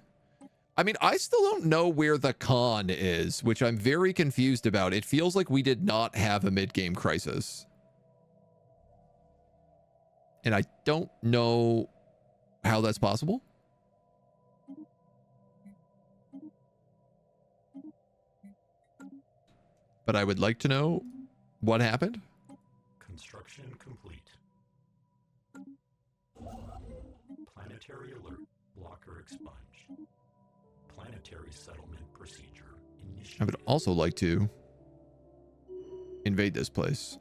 I mean, I still don't know where the con is, which I'm very confused about. It feels like we did not have a mid-game crisis. And I don't know how that's possible. But I would like to know what happened. Construction complete. Planetary alert. Blocker expunged. Planetary settlement procedure initiated. I would also like to invade this place.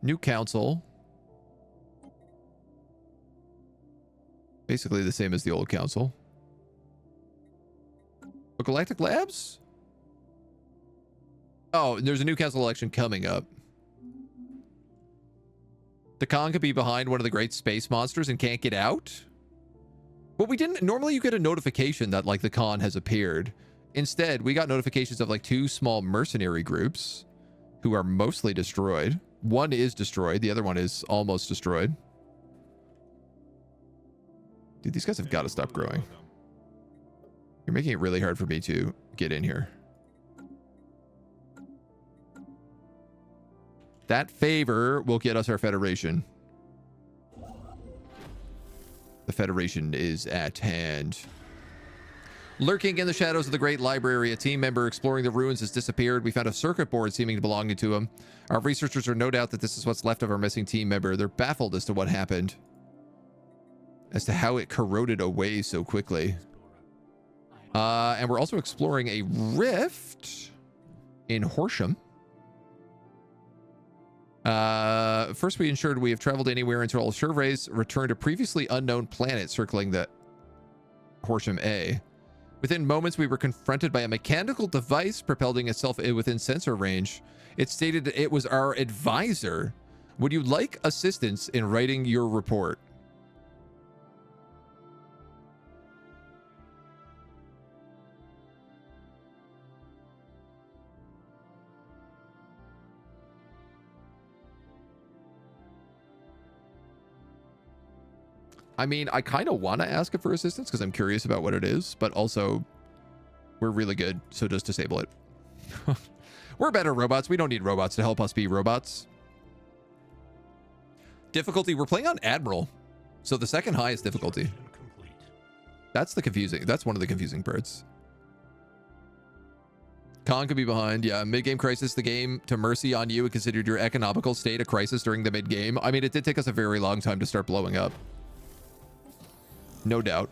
New council. Basically the same as the old council. But Galactic Labs? Oh, there's a new council election coming up. The con could be behind one of the great space monsters and can't get out? But we didn't. Normally you get a notification that like the con has appeared. Instead, we got notifications of like 2 small mercenary groups who are mostly destroyed. One is destroyed. The other one is almost destroyed. Dude, these guys have got to stop growing. You're making it really hard for me to get in here. That favor will get us our Federation. The Federation is at hand. Lurking in the shadows of the Great Library, a team member exploring the ruins has disappeared. We found a circuit board seeming to belong to him. Our researchers are no doubt that this is what's left of our missing team member. They're baffled as to what happened. As to how it corroded away so quickly. And we're also exploring a rift in Horsham. First, we ensured we have traveled anywhere until all surveys return to previously unknown planet circling the Horsham A. Within moments, we were confronted by a mechanical device propelling itself within sensor range. It stated that it was our advisor. Would you like assistance in writing your report? I mean, I kind of want to ask it for assistance because I'm curious about what it is, but also we're really good, so just disable it. We're better robots. We don't need robots to help us be robots. Difficulty, we're playing on Admiral, so the second highest difficulty. That's the confusing. That's one of the confusing parts. Con could be behind. Yeah, mid-game crisis, the game to mercy on you. It considered your economical state a crisis during the mid-game. I mean, it did take us a very long time to start blowing up. No doubt.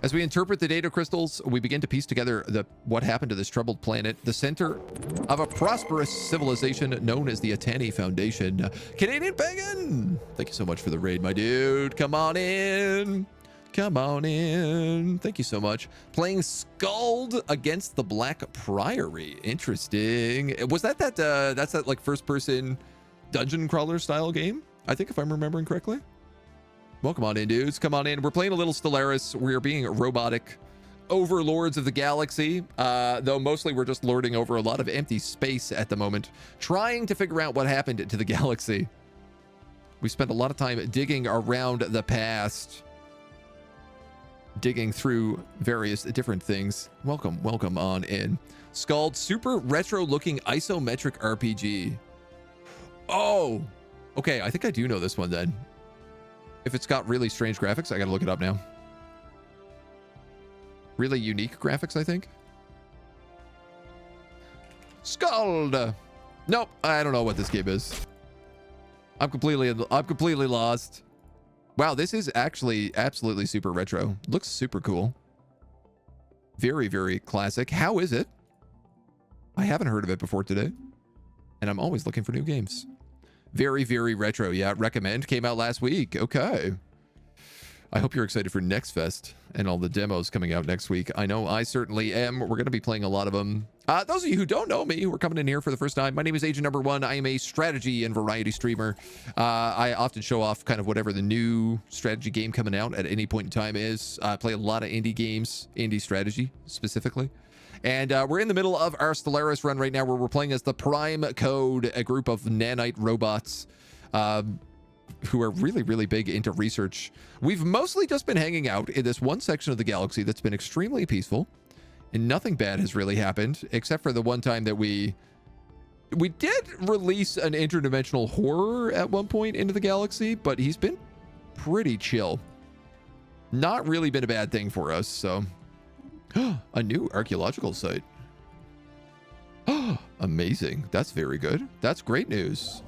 As we interpret the data crystals, we begin to piece together what happened to this troubled planet, the center of a prosperous civilization known as the Atani Foundation. Canadian Pagan! Thank you so much for the raid, my dude. Come on in. Come on in. Thank you so much. Playing Skald against the Black Priory. Interesting. Was that's that like first-person dungeon crawler style game? I think, if I'm remembering correctly. Welcome on in, dudes. Come on in. We're playing a little Stellaris. We're being robotic overlords of the galaxy, though mostly we're just lording over a lot of empty space at the moment, trying to figure out what happened to the galaxy. We spent a lot of time digging around the past, digging through various different things. Welcome on in. Scald, super retro-looking isometric RPG. Oh, okay. I think I do know this one then. If it's got really strange graphics, I gotta look it up now. Really unique graphics, I think. Skald! Nope, I don't know what this game is. I'm completely lost. Wow, this is actually absolutely super retro. Looks super cool. Very, very classic. How is it? I haven't heard of it before today. And I'm always looking for new games. Very, very retro. Yeah, recommend. Came out last week. Okay. I hope you're excited for Next Fest and all the demos coming out next week. I know I certainly am. We're going to be playing a lot of them. Those of you who don't know me, who are coming in here for the first time, my name is AgentNumberOne. I am a strategy and variety streamer. I often show off kind of whatever the new strategy game coming out at any point in time is. I play a lot of indie games, indie strategy specifically. And we're in the middle of our Stellaris run right now, where we're playing as the Prime Code, a group of Nanite robots. who are really, really big into research. We've mostly just been hanging out in this one section of the galaxy that's been extremely peaceful, and nothing bad has really happened, except for the one time that we did release an interdimensional horror at one point into the galaxy, but he's been pretty chill. Not really been a bad thing for us, so. A new archaeological site. Amazing. That's very good. That's great news.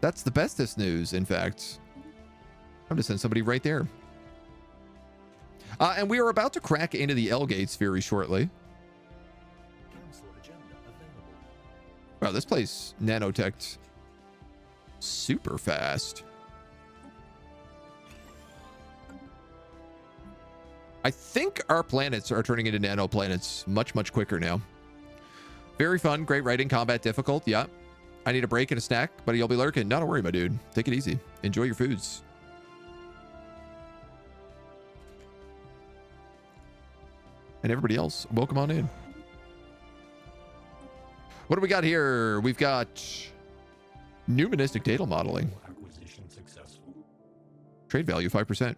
That's the bestest news, in fact. I'm gonna send somebody right there. And we are about to crack into the L gates very shortly. Council agenda available. Wow, this place nanotech super fast. I think our planets are turning into nano planets much, much quicker now. Very fun, great writing, combat difficult. Yeah. I need a break and a snack, but you'll be lurking. Not a worry, my dude. Take it easy. Enjoy your foods. And everybody else, welcome on in. What do we got here? We've got numismatic data modeling. Acquisition successful. Trade value 5%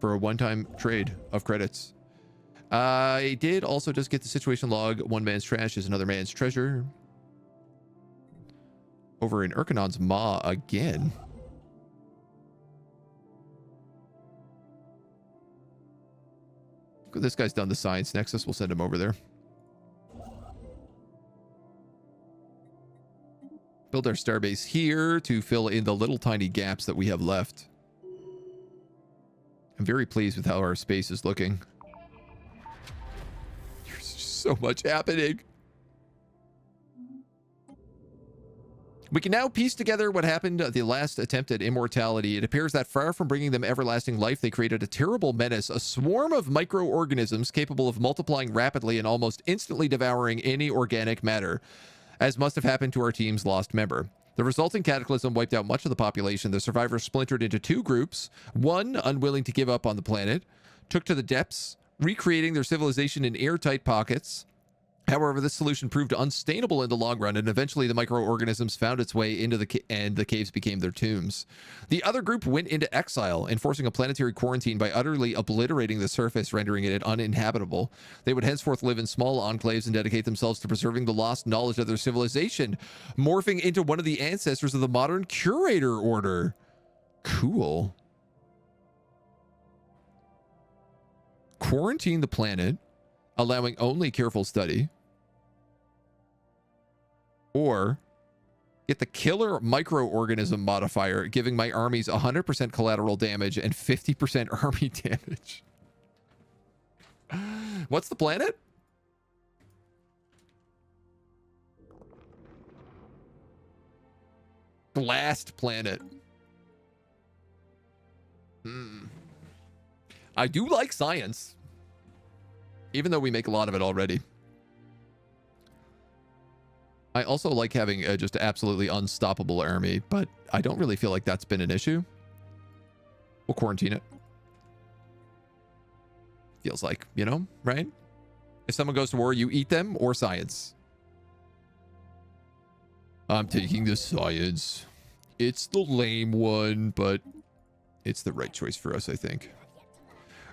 for a one-time trade of credits. I did also just get the situation log. One man's trash is another man's treasure. Over in Urkanon's Maw again. This guy's done the science nexus. We'll send him over there. Build our starbase here to fill in the little tiny gaps that we have left. I'm very pleased with how our space is looking. There's just so much happening. We can now piece together what happened at the last attempt at immortality. It appears that far from bringing them everlasting life, they created a terrible menace, a swarm of microorganisms capable of multiplying rapidly and almost instantly devouring any organic matter, as must have happened to our team's lost member. The resulting cataclysm wiped out much of the population. The survivors splintered into two groups. One, unwilling to give up on the planet, took to the depths, recreating their civilization in airtight pockets. However, this solution proved unsustainable in the long run, and eventually the microorganisms found its way into and the caves became their tombs. The other group went into exile, enforcing a planetary quarantine by utterly obliterating the surface, rendering it uninhabitable. They would henceforth live in small enclaves and dedicate themselves to preserving the lost knowledge of their civilization, morphing into one of the ancestors of the modern curator order. Cool. Quarantine the planet, allowing only careful study, or get the killer microorganism modifier, giving my armies 100% collateral damage and 50% army damage. What's the planet? Blast planet. I do like science, even though we make a lot of it already. I also like having a just absolutely unstoppable army, but I don't really feel like that's been an issue. We'll quarantine it. Feels like, you know, right? If someone goes to war, you eat them or science. I'm taking the science. It's the lame one, but it's the right choice for us, I think.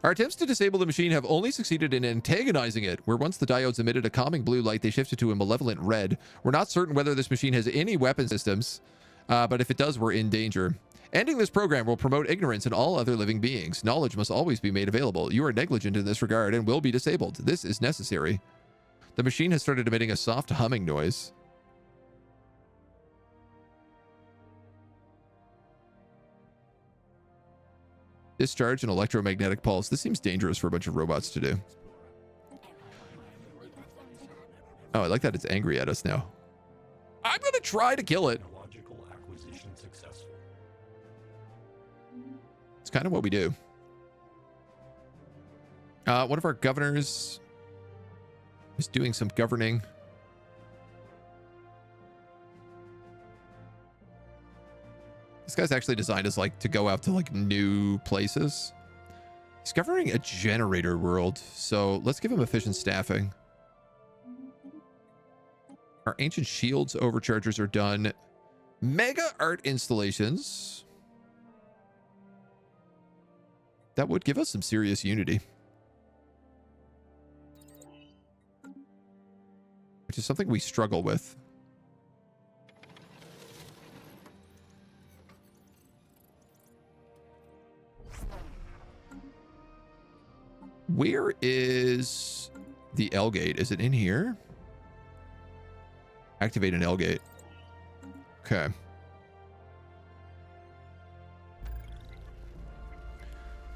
Our attempts to disable the machine have only succeeded in antagonizing it. Where once the diodes emitted a calming blue light, they shifted to a malevolent red. We're not certain whether this machine has any weapon systems, but if it does, we're in danger. Ending this program will promote ignorance in all other living beings. Knowledge must always be made available. You are negligent in this regard and will be disabled. This is necessary. The machine has started emitting a soft humming noise. Discharge an electromagnetic pulse. This seems dangerous for a bunch of robots to do. Oh, I like that it's angry at us now. I'm going to try to kill it. Technological acquisition successful. It's kind of what we do. One of our governors is doing some governing. This guy's actually designed as like to go out to like new places. He's governing a generator world, so let's give him efficient staffing. Our ancient shields overchargers are done. Mega art installations. That would give us some serious unity. Which is something we struggle with. Where is the L gate? Is it in here? Activate an L gate. Okay.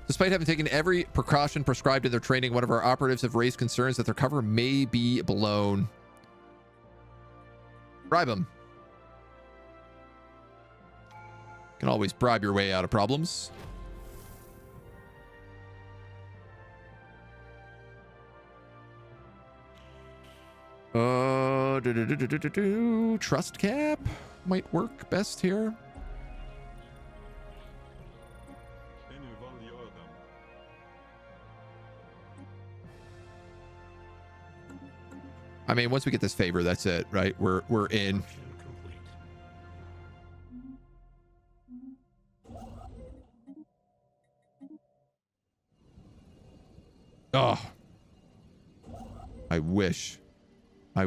Despite having taken every precaution prescribed in their training, one of our operatives have raised concerns that their cover may be blown. Bribe them. Can always bribe your way out of problems. Trust cap might work best here. I mean, once we get this favor, that's it, right? We're in. Oh. I wish I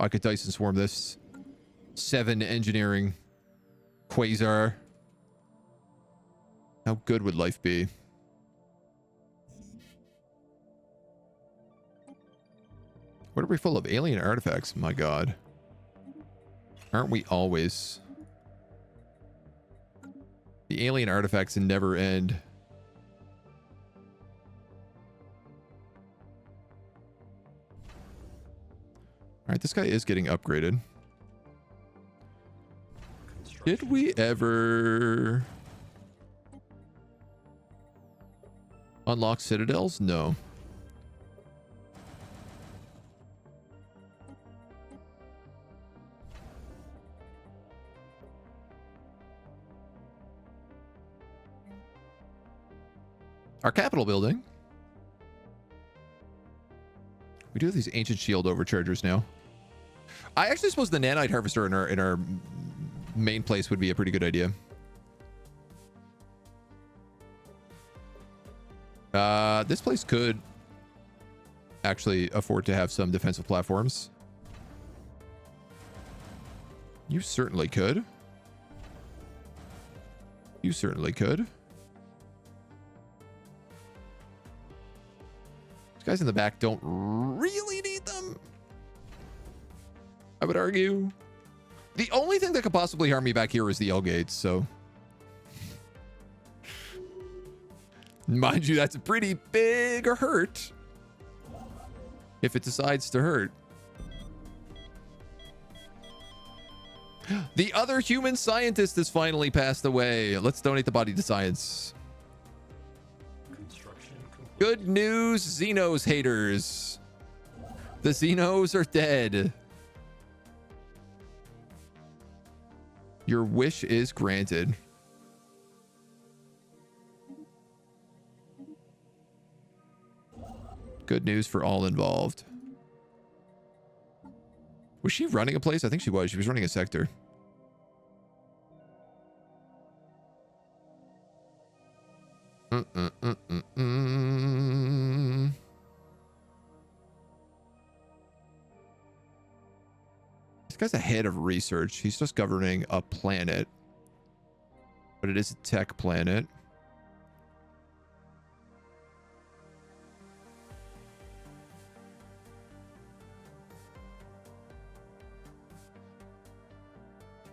could Dyson Swarm this 7 engineering quasar. How good would life be? What are we full of? Alien artifacts? My God. Aren't we always? The alien artifacts never end. All right, this guy is getting upgraded. Did we ever unlock citadels? No. Our Capitol building. We do have these ancient shield overchargers now. I actually suppose the nanite harvester in our main place would be a pretty good idea. This place could actually afford to have some defensive platforms. You certainly could. You certainly could. These guys in the back don't really need them, I would argue. The only thing that could possibly harm me back here is the L gates, so. Mind you, that's a pretty big hurt. If it decides to hurt. The other human scientist has finally passed away. Let's donate the body to science. Good news, Xenos haters. The Xenos are dead. Your wish is granted. Good news for all involved. Was she running a place? I think she was. She was running a sector. This guy's a head of research. He's just governing a planet. But it is a tech planet.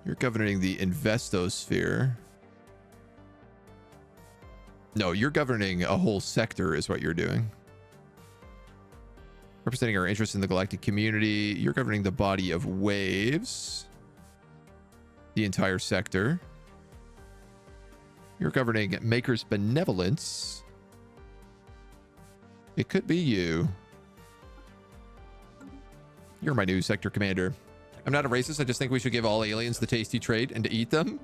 You're governing the Investosphere. No, you're governing a whole sector is what you're doing. Representing our interests in the galactic community. You're governing the body of waves. The entire sector. You're governing Maker's Benevolence. It could be you. You're my new sector commander. I'm not a racist. I just think we should give all aliens the tasty trait and to eat them.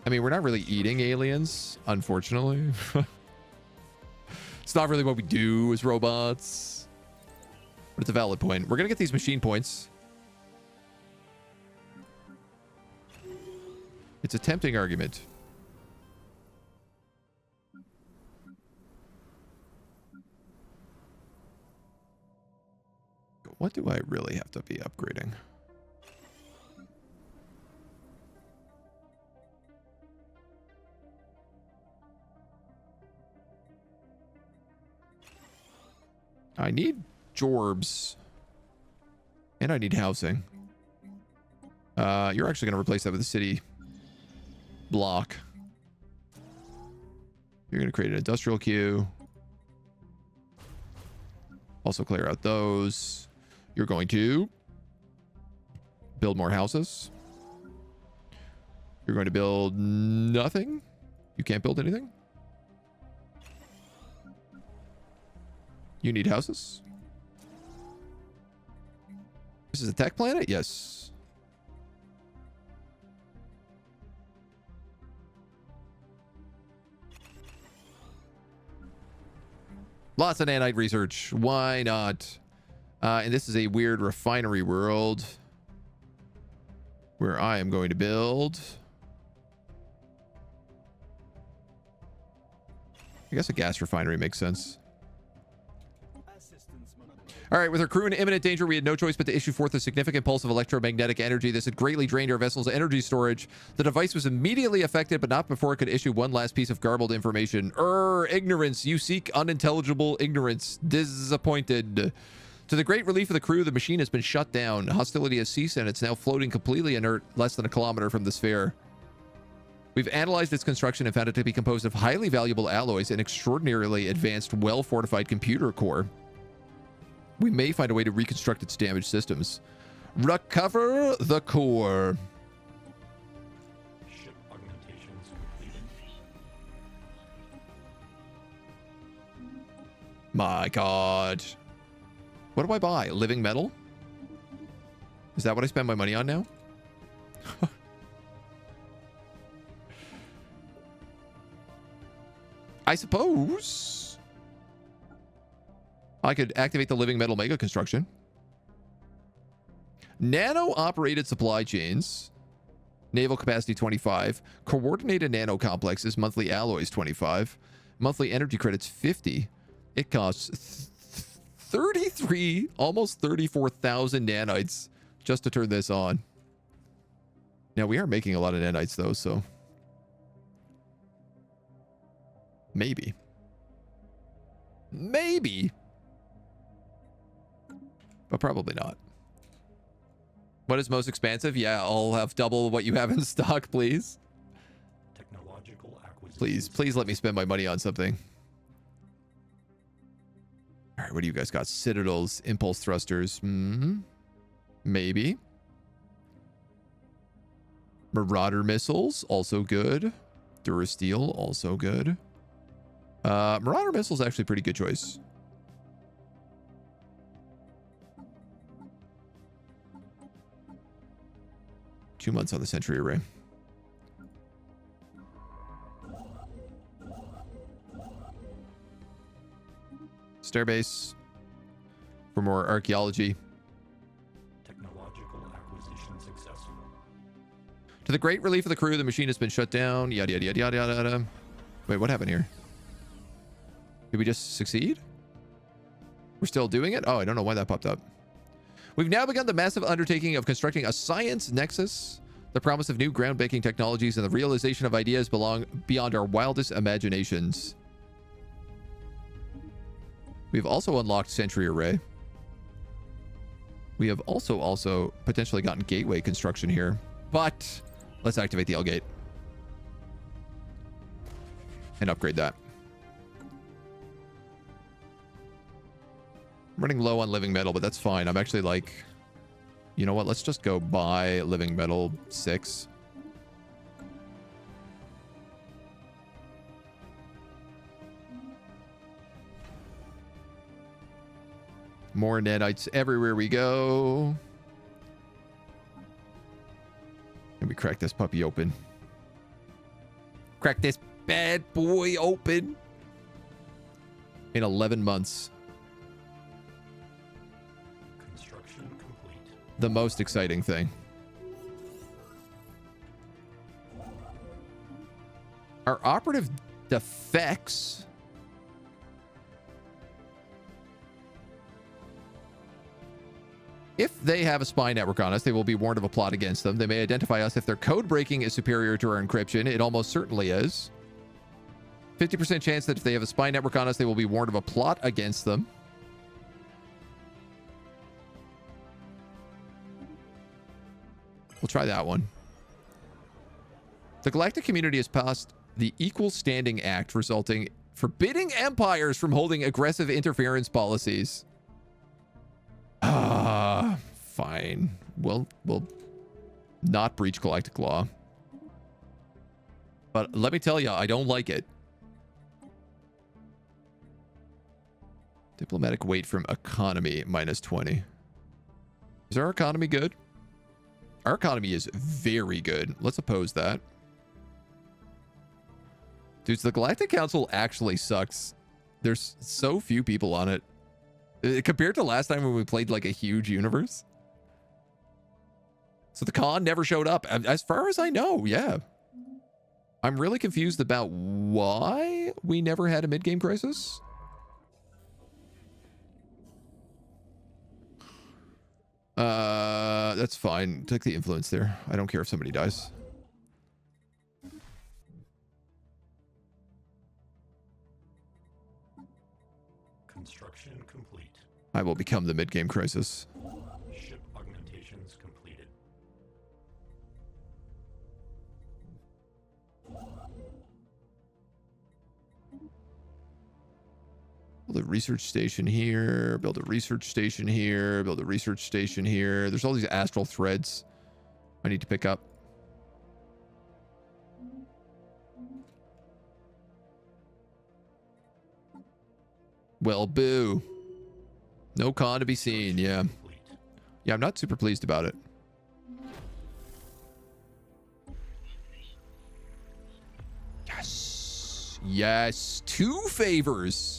I mean, we're not really eating aliens, unfortunately. It's not really what we do as robots. But it's a valid point. We're going to get these machine points. It's a tempting argument. What do I really have to be upgrading? I need Jorbs. And I need housing. You're actually going to replace that with a city block. You're going to create an industrial queue. Also clear out those. You're going to build more houses. You're going to build nothing. You can't build anything. You need houses. This is a tech planet? Yes. Lots of nanite research. Why not? And this is a weird refinery world where I am going to build. I guess a gas refinery makes sense. All right, with our crew in imminent danger, we had no choice but to issue forth a significant pulse of electromagnetic energy. This had greatly drained our vessel's energy storage. The device was immediately affected, but not before it could issue one last piece of garbled information. Ignorance. You seek unintelligible ignorance. Disappointed. To the great relief of the crew, the machine has been shut down. Hostility has ceased, and it's now floating completely inert, less than a kilometer from the sphere. We've analyzed its construction and found it to be composed of highly valuable alloys and extraordinarily advanced, well-fortified computer core. We may find a way to reconstruct its damaged systems. Recover the core. Ship augmentations completed. My God. What do I buy? Living metal? Is that what I spend my money on now? I suppose I could activate the living metal mega construction. Nano operated supply chains. Naval capacity 25. Coordinated nano complexes. Monthly alloys 25. Monthly energy credits 50. It costs 33, almost 34,000 nanites just to turn this on. Now we are making a lot of nanites though, so maybe. But probably not. What is most expansive? Yeah, I'll have double what you have in stock, please. Technological acquisition. Please let me spend my money on something. All right, what do you guys got? Citadels, impulse thrusters. Maybe. Marauder missiles, also good. Durasteel, also good. Marauder missiles actually pretty good choice. Two months on the Sentry Array. Starbase for more archaeology. Technological acquisition successful. To the great relief of the crew, the machine has been shut down. Yada, yada, yada, yada, yada. Wait, what happened here? Did we just succeed? We're still doing it? Oh, I don't know why that popped up. We've now begun the massive undertaking of constructing a science nexus. The promise of new groundbreaking technologies and the realization of ideas belong beyond our wildest imaginations. We've also unlocked Sentry Array. We have also potentially gotten gateway construction here. But let's activate the L-gate. And upgrade that. I'm running low on living metal, but that's fine. I'm actually like, you know what? Let's just go buy living metal 6. More nanites everywhere we go. And we crack this puppy open. Crack this bad boy open. In 11 months. Construction complete. The most exciting thing. Our operative defects. If they have a spy network on us, they will be warned of a plot against them. They may identify us if their code breaking is superior to our encryption. It almost certainly is. 50% chance that if they have a spy network on us, they will be warned of a plot against them. We'll try that one. The galactic community has passed the Equal Standing Act, forbidding empires from holding aggressive interference policies. Fine. We'll not breach galactic law. But let me tell you, I don't like it. Diplomatic weight from economy, -20. Is our economy good? Our economy is very good. Let's oppose that. Dude, so the Galactic Council actually sucks. There's so few people on it. Compared to last time when we played like a huge universe. So the con never showed up. As far as I know, yeah. I'm really confused about why we never had a mid-game crisis. That's fine. Take the influence there. I don't care if somebody dies. Construction complete. I will become the mid-game crisis. Ship augmentations completed. Build a research station here. Build a research station here. Build a research station here. There's all these astral threads I need to pick up. Well, boo. No con to be seen. Yeah. Yeah, I'm not super pleased about it. Yes. Yes. 2 favors.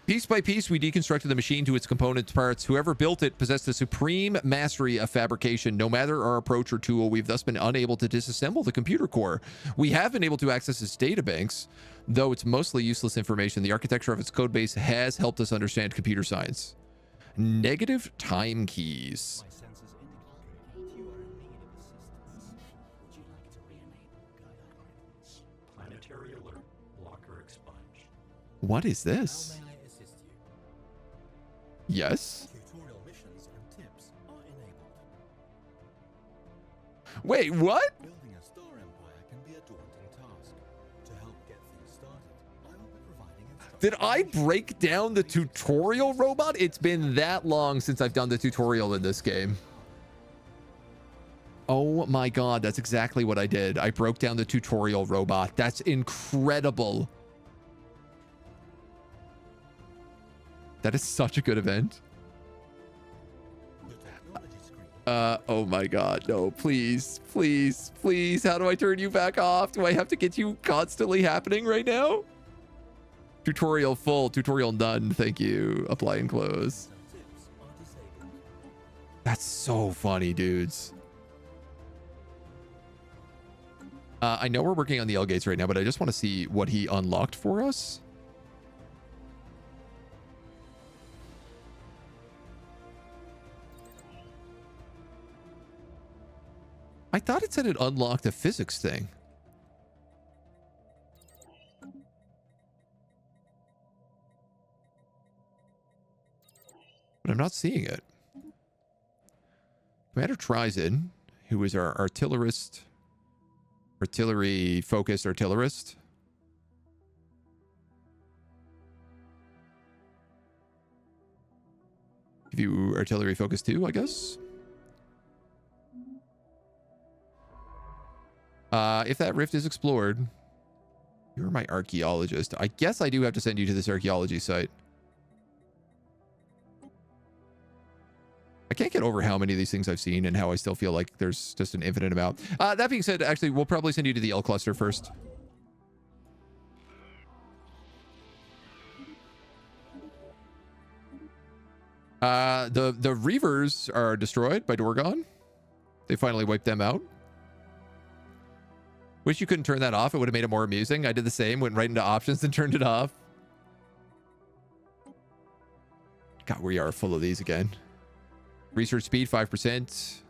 Piece by piece, we deconstructed the machine to its component parts. Whoever built it possessed a supreme mastery of fabrication. No matter our approach or tool, we've thus been unable to disassemble the computer core. We have been able to access its databanks, though it's mostly useless information. The architecture of its codebase has helped us understand computer science. Negative time keys. My sensors indicate you are in need of assistance. Would you like to re-enable guide algorithms? Planetary alert. Locker expunged. What is this? How may I assist you? Yes. Tutorial missions and tips are enabled. Wait, what? Building a star empire can be a daunting task. To help get things started, I will be providing instructions. Did I break down the tutorial robot? It's been that long since I've done the tutorial in this game. Oh my god, that's exactly what I did. I broke down the tutorial robot. That's incredible. That is such a good event. The technology screen. Oh my god, no, please, please, please. How do I turn you back off? Do I have to get you constantly happening right now? Tutorial full, tutorial none, thank you. Apply and close. Some tips are disabled. That's so funny, dudes. I know we're working on the L gates right now, but I just want to see what he unlocked for us. I thought it said it unlocked a physics thing. But I'm not seeing it. Commander Trizin, who is our artillerist, artillery-focused artillerist. Give you artillery focus too, I guess. If that rift is explored, you're my archaeologist. I guess I do have to send you to this archaeology site. I can't get over how many of these things I've seen and how I still feel like there's just an infinite amount. That being said, actually, we'll probably send you to the L cluster first. The Reavers are destroyed by Dorgon. They finally wiped them out. Wish you couldn't turn that off. It would have made it more amusing. I did the same. Went right into options and turned it off. God, we are full of these again. Research speed, 5%.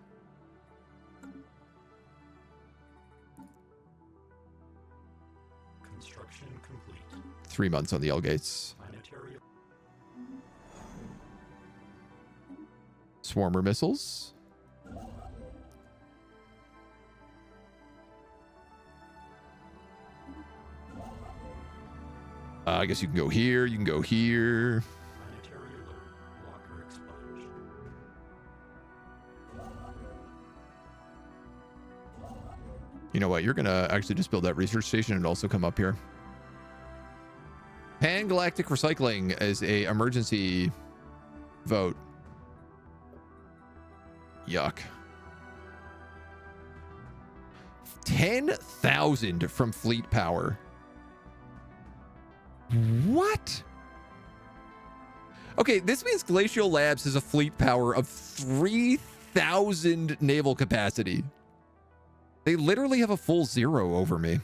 Construction complete. 3 months on the L gates. Planetary. Swarmer missiles. I guess you can go here. You can go here. Planetary alert. Locker expunged. You know what? You're going to actually just build that research station and also come up here. Pan-galactic recycling as a emergency vote. Yuck. 10,000 from fleet power. What? Okay, this means Glacial Labs has a fleet power of 3,000 naval capacity. They literally have a full 0 over me.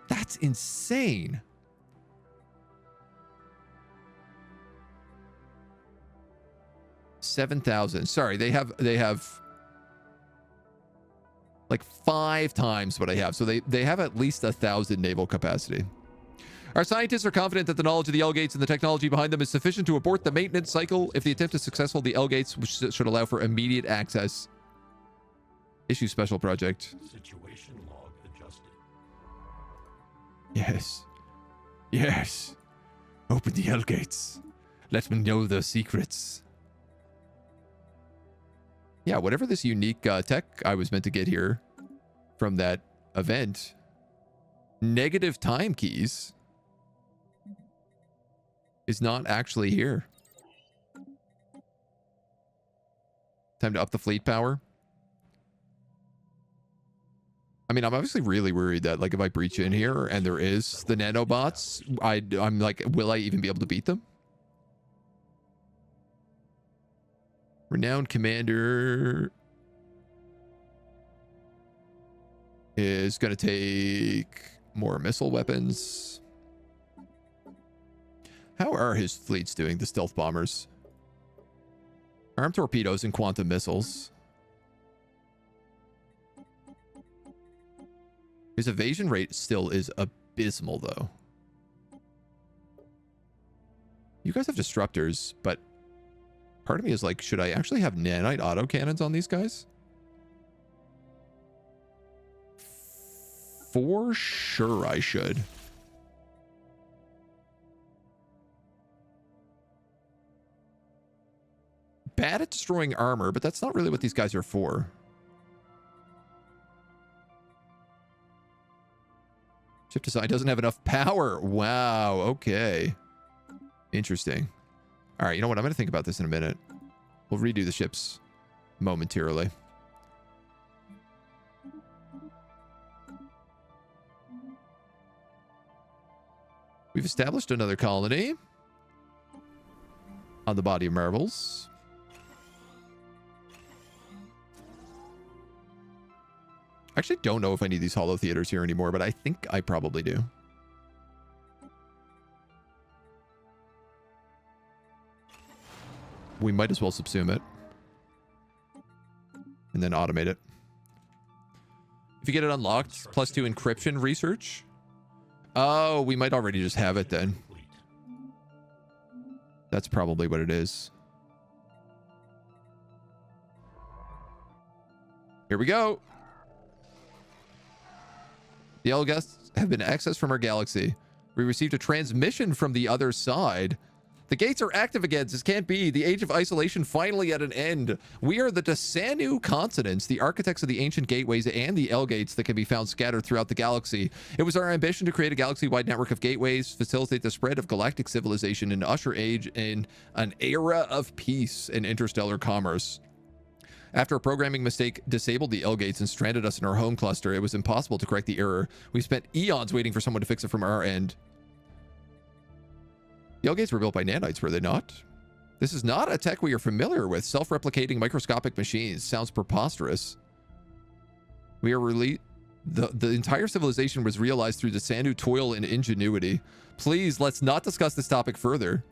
That's insane. $7,000. Sorry, they have like 5 times what I have. So they have at least 1,000 naval capacity. Our scientists are confident that the knowledge of the L-gates and the technology behind them is sufficient to abort the maintenance cycle. If the attempt is successful, the L-gates should allow for immediate access. Issue special project. Situation log adjusted. Yes. Yes. Open the L-gates. Let me know the secrets. Yeah, whatever this unique tech I was meant to get here from that event. Negative time keys is not actually here. Time to up the fleet power. I mean, I'm obviously really worried that, like, if I breach in here and there is the nanobots, I'm like, will I even be able to beat them? Renowned Commander is going to take more missile weapons. How are his fleets doing, the stealth bombers? Armed torpedoes and quantum missiles. His evasion rate still is abysmal, though. You guys have disruptors, but part of me is like, should I actually have nanite autocannons on these guys? For sure I should. Bad at destroying armor, but that's not really what these guys are for. Ship design doesn't have enough power. Wow, okay. Interesting. All right, you know what? I'm going to think about this in a minute. We'll redo the ships momentarily. We've established another colony on the body of marbles. I actually don't know if I need these holo theaters here anymore, but I think I probably do. We might as well subsume it. And then automate it. If you get it unlocked, +2 encryption research. Oh, we might already just have it then. That's probably what it is. Here we go. The L guests have been accessed from our galaxy. We received a transmission from the other side. The gates are active again. This can't be. The age of isolation finally at an end. We are the Desanu continents, the architects of the ancient gateways and the L-gates that can be found scattered throughout the galaxy. It was our ambition to create a galaxy-wide network of gateways, facilitate the spread of galactic civilization, and usher age in an era of peace and interstellar commerce. After a programming mistake disabled the L-gates and stranded us in our home cluster, it was impossible to correct the error. We spent eons waiting for someone to fix it from our end. The L-gates were built by nanites, were they not? This is not a tech we are familiar with. Self-replicating microscopic machines. Sounds preposterous. We are the entire civilization was realized through the Sandu toil and ingenuity. Please, let's not discuss this topic further.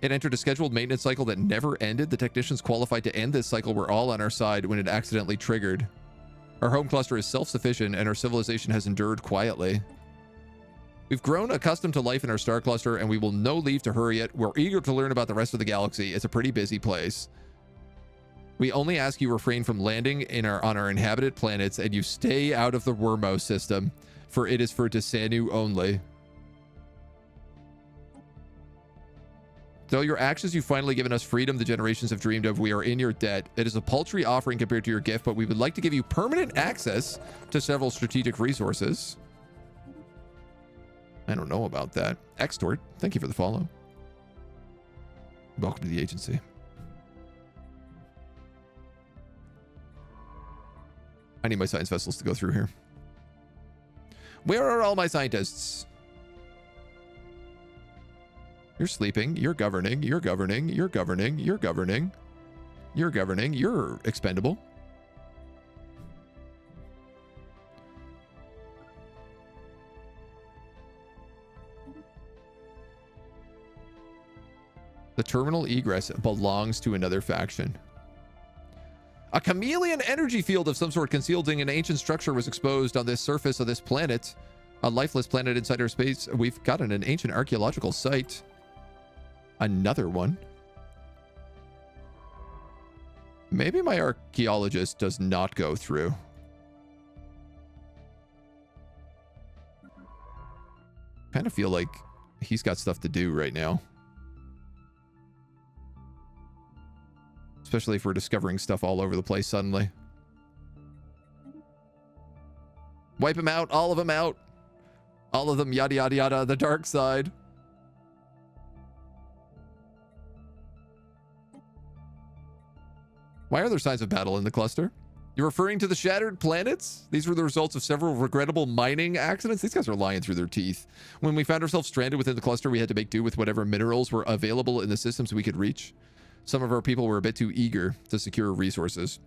It entered a scheduled maintenance cycle that never ended. The technicians qualified to end this cycle were all on our side when it accidentally triggered. Our home cluster is self-sufficient and our civilization has endured quietly. We've grown accustomed to life in our star cluster and we will no leave to hurry it. We're eager to learn about the rest of the galaxy. It's a pretty busy place. We only ask you refrain from landing on our inhabited planets and you stay out of the Wormo system, for it is for Desanu only. Though your actions, you've finally given us freedom the generations have dreamed of, we are in your debt. It is a paltry offering compared to your gift, but we would like to give you permanent access to several strategic resources. I don't know about that. Extort, thank you for the follow. Welcome to the agency. I need my science vessels to go through here. Where are all my scientists? You're sleeping. You're governing. You're governing. You're governing. You're governing. You're governing. You're expendable. The terminal egress belongs to another faction. A chameleon energy field of some sort concealed in an ancient structure was exposed on this surface of this planet. A lifeless planet inside our space. We've gotten an ancient archaeological site. Another one. Maybe my archaeologist does not go through. Kind of feel like he's got stuff to do right now. Especially if we're discovering stuff all over the place suddenly. Wipe them out. All of them out. All of them, yada, yada, yada. The dark side. Why are there signs of battle in the cluster? You're referring to the shattered planets? These were the results of several regrettable mining accidents. These guys are lying through their teeth. When we found ourselves stranded within the cluster, we had to make do with whatever minerals were available in the systems we could reach. Some of our people were a bit too eager to secure resources.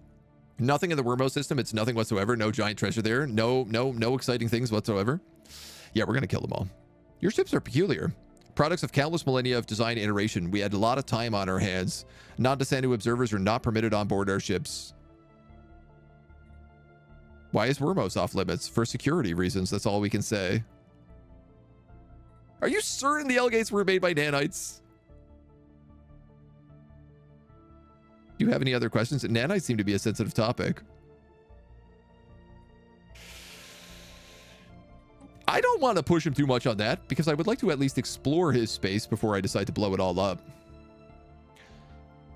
Nothing in the Wormo system. It's nothing whatsoever. No giant treasure there. No exciting things whatsoever. Yeah, we're going to kill them all. Your ships are peculiar. Products of countless millennia of design iteration. We had a lot of time on our hands. Non-Desanu observers are not permitted on board our ships. Why is Wormos off limits? For security reasons. That's all we can say. Are you certain the L-gates were made by nanites? Do you have any other questions? Nanites seem to be a sensitive topic. I don't want to push him too much on that because I would like to at least explore his space before I decide to blow it all up.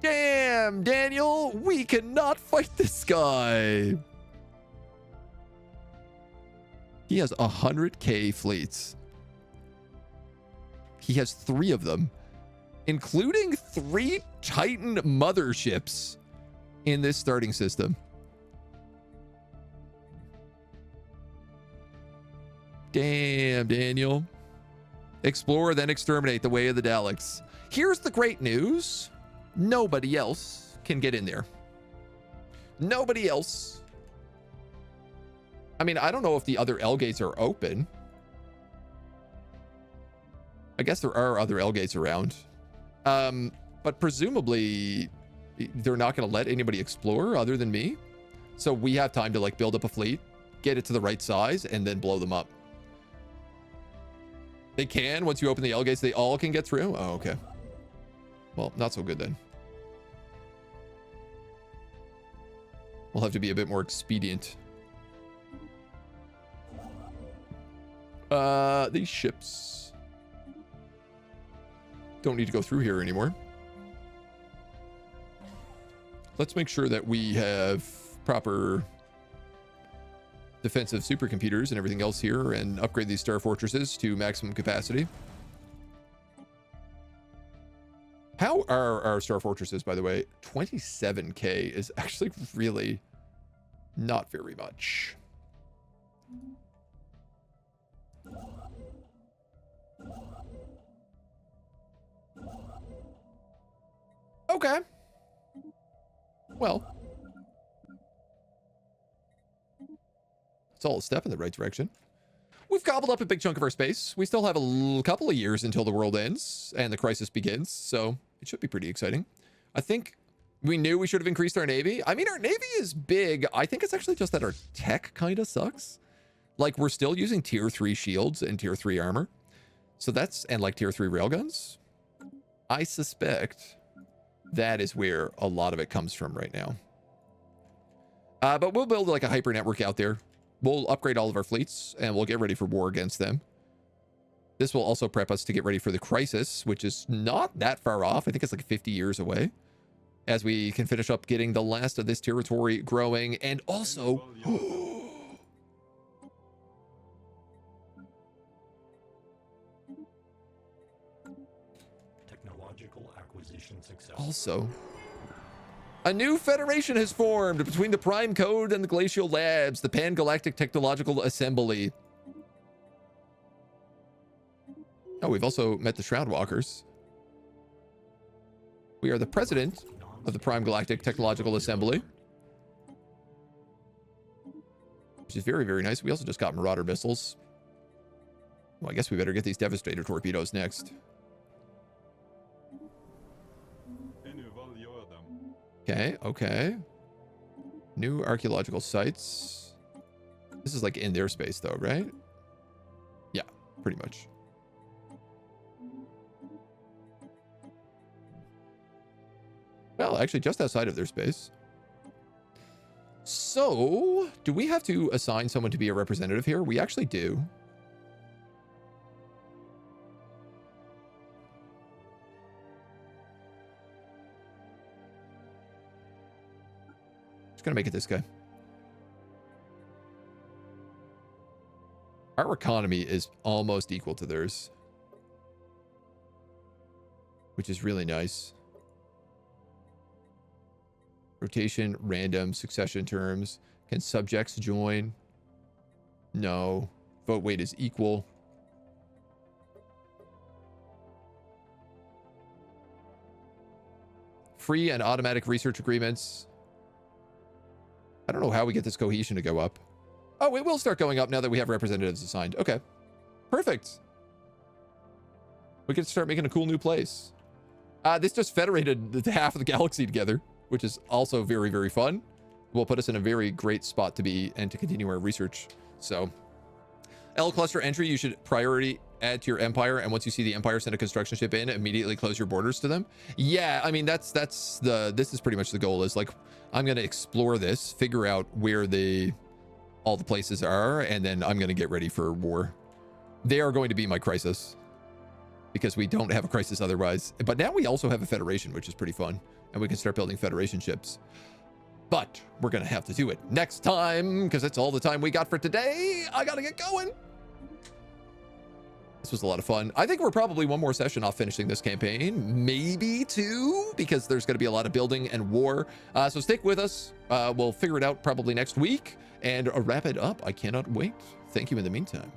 Damn, Daniel, we cannot fight this guy. He has 100k fleets. He has 3 of them, including 3 Titan motherships in this starting system. Damn, Daniel. Explore, then exterminate the way of the Daleks. Here's the great news. Nobody else can get in there. Nobody else. I mean, I don't know if the other L gates are open. I guess there are other L gates around. But presumably they're not going to let anybody explore other than me. So we have time to like build up a fleet, get it to the right size, and then blow them up. They can, once you open the L gates, they all can get through? Oh, okay. Well, not so good then. We'll have to be a bit more expedient. These ships don't need to go through here anymore. Let's make sure that we have proper defensive supercomputers and everything else here and upgrade these star fortresses to maximum capacity. How are our star fortresses, by the way? 27k is actually really not very much. Okay. Well, it's all a step in the right direction. We've gobbled up a big chunk of our space. We still have a couple of years until the world ends and the crisis begins, so it should be pretty exciting. I think we knew we should have increased our Navy. I mean, our Navy is big. I think it's actually just that our tech kind of sucks. Like, we're still using tier 3 shields and tier 3 armor. So that's, and like tier 3 railguns. I suspect that is where a lot of it comes from right now. But we'll build like a hyper network out there. We'll upgrade all of our fleets and we'll get ready for war against them. This will also prep us to get ready for the crisis, which is not that far off. I think it's like 50 years away, as we can finish up getting the last of this territory growing. And also, Technological acquisition success. also, a new federation has formed between the Prime Code and the Glacial Labs, the Pan-Galactic Technological Assembly. Oh, we've also met the Shroud Walkers. We are the president of the Prime Galactic Technological Assembly, which is very, very nice. We also just got Marauder missiles. Well, I guess we better get these Devastator torpedoes next. Okay, okay. New archaeological sites. This is like in their space though, right? Yeah, pretty much. Well, actually just outside of their space. So, do we have to assign someone to be a representative here? We actually do. Gonna make it this guy. Our economy is almost equal to theirs, which is really nice. Rotation, random, succession terms. Can subjects join? No. Vote weight is equal. Free and automatic research agreements. I don't know how we get this cohesion to go up. Oh, it will start going up now that we have representatives assigned. Okay. Perfect. We can start making a cool new place. This just federated half of the galaxy together, which is also very, very fun. Will put us in a very great spot to be and to continue our research. So, L cluster entry, you should priority add to your empire, and once you see the empire send a construction ship in, immediately close your borders to them. Yeah, I mean this is pretty much the goal. Is like, I'm going to explore this, figure out where all the places are, and then I'm going to get ready for war. They are going to be my crisis, because we don't have a crisis otherwise. But now we also have a federation, which is pretty fun, and we can start building federation ships. But we're going to have to do it next time, because that's all the time we got for today. I got to get going. This was a lot of fun. I think we're probably one more session off finishing this campaign, maybe two, because there's going to be a lot of building and war. So stick with us. We'll figure it out probably next week and wrap it up. I cannot wait. Thank you in the meantime.